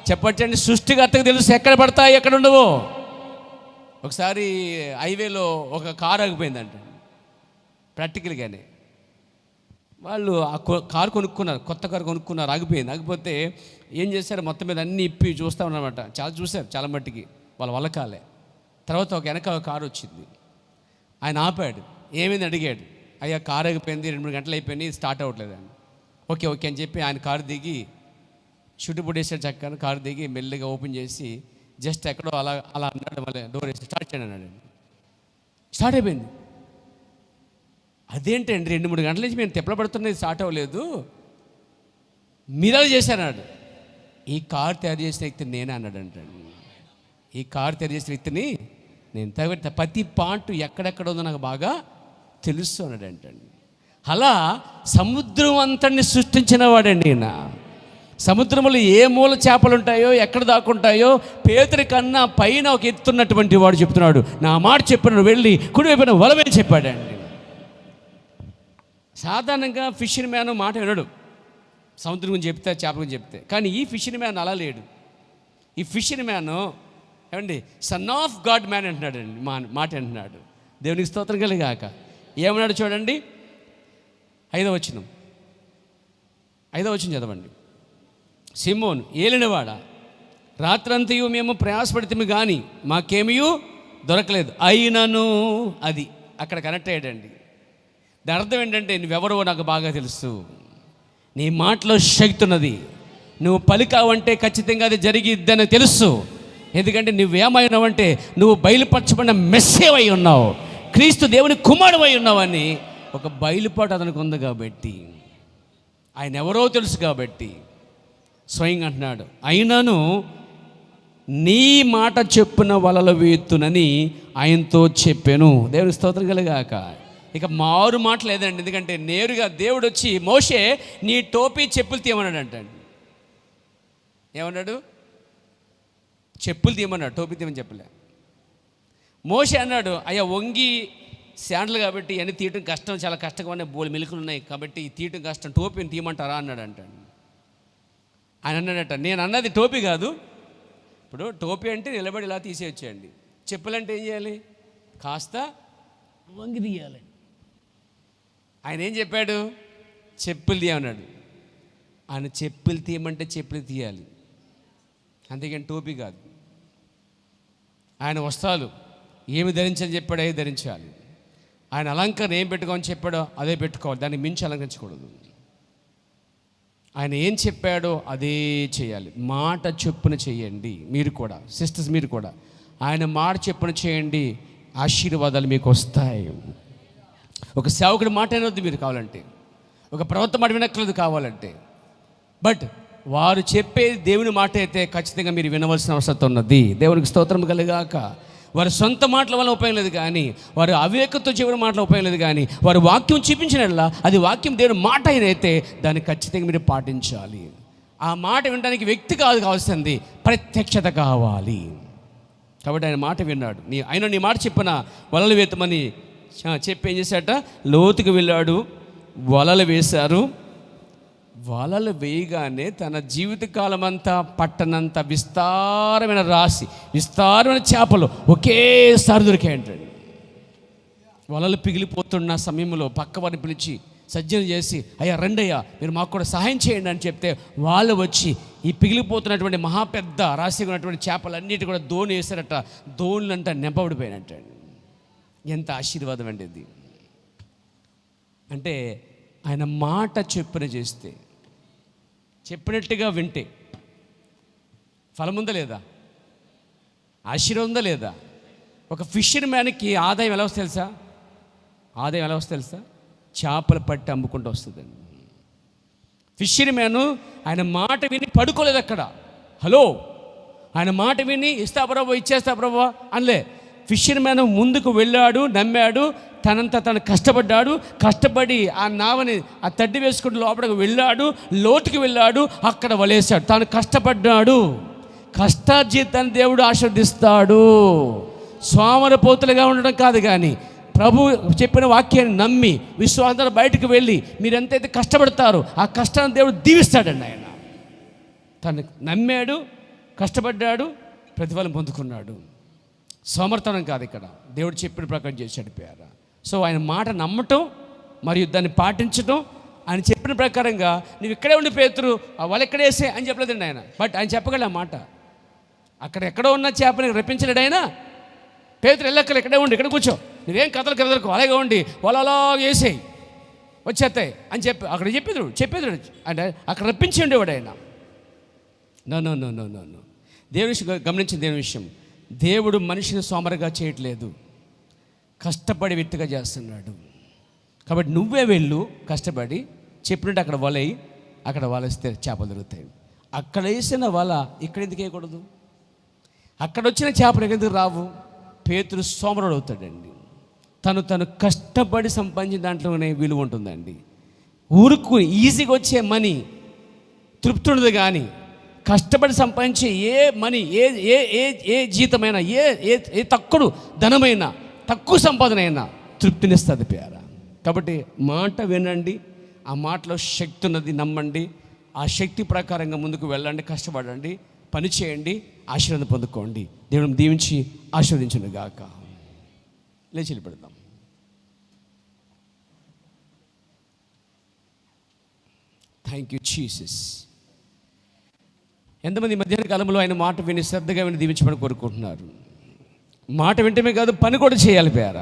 చెప్పచ్చండి, సృష్టికర్తకు తెలుసు ఎక్కడ పడతాయి ఎక్కడ ఉండవు. ఒకసారి హైవేలో ఒక కారు ఆగిపోయిందంట. ప్రాక్టికల్గానే వాళ్ళు ఆ కారు కొనుక్కున్నారు, కొత్త కారు కొనుక్కున్నారు, ఆగిపోయింది. ఆగిపోతే ఏం చేశారు, మొత్తం మీద అన్నీ ఇప్పి చూస్తూ ఉన్నారన్నమాట. చాలా చూశారు, చాలా మట్టికి వాళ్ళ వల్ల కాలే. తర్వాత ఒక వెనక కారు వచ్చింది, ఆయన ఆపాడు, ఏమైంది అడిగాడు. అయ్యా కారు అయిపోయింది, 2-3 గంటలు అయిపోయింది, స్టార్ట్ అవ్వట్లేదండి. ఓకే ఓకే అని చెప్పి ఆయన కారు దిగి షూట్ బుడేసాడు, చక్కగా కారు దిగి మెల్లిగా ఓపెన్ చేసి జస్ట్ ఎక్కడో అలా అలా అన్నాడు, మళ్ళీ డోర్ వేసి స్టార్ట్ చేయండి అన్నాడు. స్టార్ట్ అయిపోయింది. అదేంటండి 2-3 గంటల నుంచి మేము తిప్పలు పడుతున్నది స్టార్ట్ అవ్వలేదు, మీరలా చేశారన్నాడు. ఈ కారు తయారు చేసిన వ్యక్తిని నేనే అన్నాడు అంటండి. ఈ కారు తయారు చేసిన వ్యక్తిని నేను తగ్గ ప్రతి పాయింట్ ఎక్కడెక్కడ ఉందో నాకు బాగా తెలుసు అన్నాడు అంటండి. అలా సముద్రం అంతటిని సృష్టించిన వాడండి ఈయన. సముద్రంలో ఏ మూల చేపలు ఉంటాయో, ఎక్కడ దాక్కుంటాయో పేతురి కన్నా పైన ఒక ఎత్తున్నటువంటి వాడు చెప్తున్నాడు, నా మాట చెప్పిన వెళ్ళి కుడివైపున వలవేని చెప్పాడండి. సాధారణంగా ఫిషర్ మ్యాన్ మాట వినడు, సముద్రం గురించి చెప్తే, చేపల గురించి చెప్తే. కానీ ఈ ఫిషర్ మ్యాన్ అలా లేడు. ఈ ఫిషర్ మ్యాన్ ఏమండి సన్ ఆఫ్ గాడ్ మ్యాన్ అంటున్నాడు అండి, మాట అంటున్నాడు. దేవునికి స్తోత్రం కలిగాక. ఏమన్నాడు చూడండి, 5వ వచనం చదవండి. సిమోన్ ఏలినవాడ, రాత్రంతయు మేము ప్రయాసపడితే కానీ మాకేమీ దొరకలేదు, అయినను అది అక్కడ కనెక్ట్ అయ్యాడండి. దాని అర్థం ఏంటంటే, నువ్వెవరో నాకు బాగా తెలుసు, నీ మాటలో శక్తి ఉన్నది, నువ్వు పలికావంటే ఖచ్చితంగా అది జరిగిద్దని తెలుసు. ఎందుకంటే నువ్వేమైనావంటే నువ్వు బయలుపరచబడిన మెస్సేవై ఉన్నావు, క్రీస్తు దేవుని కుమారుడై ఉన్నావని ఒక బయలుపాటు అతనికి ఉంది. కాబట్టి ఆయన ఎవరో తెలుసు కాబట్టి స్వయంగా అంటున్నాడు, అయినను నీ మాట చెప్పున వలలు వేతునని ఆయనతో చెప్పాను. దేవుని స్తోత్రం కలిగాక. ఇక మారు మాట లేదండి. ఎందుకంటే నేరుగా దేవుడు వచ్చి, మోషే నీ టోపీ చెప్పులు తీయమన్నాడు అంటాడు. ఏమన్నాడు? చెప్పులు తీయమన్నాడు, టోపీ తీయమని చెప్పలే. మోషే అన్నాడు, అయ్యా వంగి శాండ్లు కాబట్టి అన్ని తీయటం కష్టం, చాలా కష్టంగా బోలు మెలుకులు ఉన్నాయి కాబట్టి తీయటం కష్టం, టోపీని తీయమంటారా అన్నాడు అంటాడు. ఆయన అన్నాడట, నేను అన్నది టోపీ కాదు. ఇప్పుడు టోపీ అంటే నిలబడి ఇలా తీసేయచ్చేయండి, చెప్పులంటే ఏం చేయాలి? కాస్త వంగి తీయాలి. ఆయన ఏం చెప్పాడు? చెప్పులు తీయమన్నాడు. ఆయన చెప్పులు తీయమంటే చెప్పులు తీయాలి, అంతేగాని టోపీ కాదు. ఆయన వస్త్రాలు ఏమి ధరించని చెప్పాడో అదే ధరించాలి. ఆయన అలంకరణ ఏం పెట్టుకోమని చెప్పాడో అదే పెట్టుకోవాలి, దాన్ని మించి అలంకరించకూడదు. ఆయన ఏం చెప్పాడో అదే చేయాలి. మాట చొప్పున చేయండి. మీరు కూడా సిస్టర్స్, మీరు కూడా ఆయన మాట చొప్పున చేయండి, ఆశీర్వాదాలు మీకు వస్తాయి. ఒక సేవకుడి మాట వినొద్దు మీరు కావాలంటే, ఒక ప్రవక్త మాట వినక్కలేదు కావాలంటే, బట్ వారు చెప్పేది దేవుని మాట అయితే ఖచ్చితంగా మీరు వినవలసిన అవసరం ఉన్నది. దేవునికి స్తోత్రం కలిగాక. వారి సొంత మాటల వల్ల ఉపయోగం లేదు కానీ, వారు అవివేకంతో చెప్పిన మాటల ఉపయోగం లేదు కానీ, వారు వాక్యం చూపించినట్లా అది వాక్యం దేవుని మాట అయినైతే దాన్ని ఖచ్చితంగా మీరు పాటించాలి. ఆ మాట వినడానికి వ్యక్తి కావాల్సింది, ప్రత్యక్షత కావాలి. కాబట్టి ఆయన మాట విన్నాడు. ఆయన నీ మాట చెప్పిన వలలు వేతమని చెప్పి ఏం చేశాట? లోతుకు వెళ్ళాడు, వలలు వేశారు. వలలు వేయగానే తన జీవితకాలం అంతా పట్టనంత విస్తారమైన రాశి, విస్తారమైన చేపలు ఒకేసారి దొరికాయంటండి. వలలు పిగిలిపోతున్న సమయంలో పక్క వారిని పిలిచి సజ్జన చేసి, అయ్యా రండి అయ్యా, మీరు మాకు కూడా సహాయం చేయండి అని చెప్తే వాళ్ళు వచ్చి ఈ పిగిలిపోతున్నటువంటి మహాపెద్ద రాశిగా ఉన్నటువంటి చేపలన్నిటి కూడా దోణి వేశారట. దోణులంట నింపబడిపోయినట్టండి. ఎంత ఆశీర్వాదం అండి ఇది. అంటే ఆయన మాట చెప్పిన చేస్తే, చెప్పినట్టుగా వింటే ఫలం ఉందా లేదా? ఆశీర్వాదం ఉందా లేదా? ఒక ఫిషర్ మ్యాన్కి ఆదాయం ఎలా వస్తుంది తెలుసా? ఆదాయం ఎలా వస్తుంది తెలుసా? చేపలు పట్టి అమ్ముకుంటూ వస్తుందండి. ఫిషర్ మ్యాను ఆయన మాట విని పడుకోలేదు అక్కడ. హలో, ఆయన మాట విని ఇస్తా ప్రభు, ఇచ్చేస్తా ప్రభు అనలే. ఫిషర్ మ్యాన్ ముందుకు వెళ్ళాడు, నమ్మాడు, తనంతా తను కష్టపడ్డాడు. కష్టపడి ఆ నావని ఆ తడ్డి వేసుకుంటూ లోపలికి వెళ్ళాడు, లోతుకి వెళ్ళాడు, అక్కడ వలేశాడు. తాను కష్టపడ్డాడు. కష్టార్జితాన్ని దేవుడు ఆశీర్వదిస్తాడు. సోమరపోతులుగా ఉండడం కాదు, కానీ ప్రభు చెప్పిన వాక్యాన్ని నమ్మి విశ్వాసంతో బయటకు వెళ్ళి మీరు ఎంతైతే కష్టపడతారో ఆ కష్టాన్ని దేవుడు దీవిస్తాడండి. ఆయన తను నమ్మాడు, కష్టపడ్డాడు, ప్రతిఫలం పొందుకున్నాడు. సోమర్థనం కాదు, ఇక్కడ దేవుడు చెప్పిన ప్రకారం చేసి చడిపోయారు. సో ఆయన మాట నమ్మటం మరియు దాన్ని పాటించడం, ఆయన చెప్పిన ప్రకారంగా నువ్వు ఇక్కడే ఉండి పేతురు వాళ్ళు ఎక్కడ వేసే అని చెప్పలేదండి ఆయన. బట్ ఆయన చెప్పగల మాట, అక్కడ ఎక్కడో ఉన్న చేపని రప్పించలేడు ఆయన. పేతురు వెళ్ళక్కలు ఇక్కడే ఉండి, ఇక్కడ కూర్చో, నువ్వేం కథలకు అలాగే ఉండి వాళ్ళు అలా వేసేయి. వచ్చేస్తాయి అని అక్కడ చెప్పేది అంటే అక్కడ రప్పించి ఉండేవాడు ఆయన. No no no no no no దేవుని విషయం గమనించిన దేవుని విషయం, దేవుడు మనిషిని సోమరిగా చేయట్లేదు, కష్టపడి వ్యక్తిగా చేస్తున్నాడు. కాబట్టి నువ్వే వెళ్ళు, కష్టపడి చెప్పినట్టు అక్కడ వలయి, అక్కడ వలేస్తే చేపలు దొరుకుతాయి. అక్కడ వేసిన వల ఇక్కడ ఎందుకు వేయకూడదు? అక్కడ వచ్చిన చేపలు ఎందుకు రావు? పేతురు సోమరుడు అవుతాడండి. తను కష్టపడి సంపాదించిన దాంట్లోనే విలువ ఉంటుందండి. ఊరుకు ఈజీగా వచ్చే మనీ తృప్తి ఉండదు, కానీ కష్టపడి సంపాదించే ఏ మనీ, ఏ జీతమైనా, ఏ తక్కువ ధనమైనా, తక్కువ సంపాదన అయినా తృప్తినిస్తుంది పేర. కాబట్టి మాట వినండి, ఆ మాటలో శక్తి ఉన్నది, నమ్మండి. ఆ శక్తి ప్రకారంగా ముందుకు వెళ్ళండి, కష్టపడండి, పని చేయండి, ఆశీర్వాదం పొందుకోండి. దేవుని దీవించి ఆశీర్వదించును గాక. లేచి పెడదాం. Thank you Jesus. ఎంతమంది మధ్యాహ్న కాలంలో ఆయన మాట విని శ్రద్ధగా విని దీవించమని కోరుకుంటున్నారు? మాట వింటమే కాదు, పని కూడా చేయాలి పేర.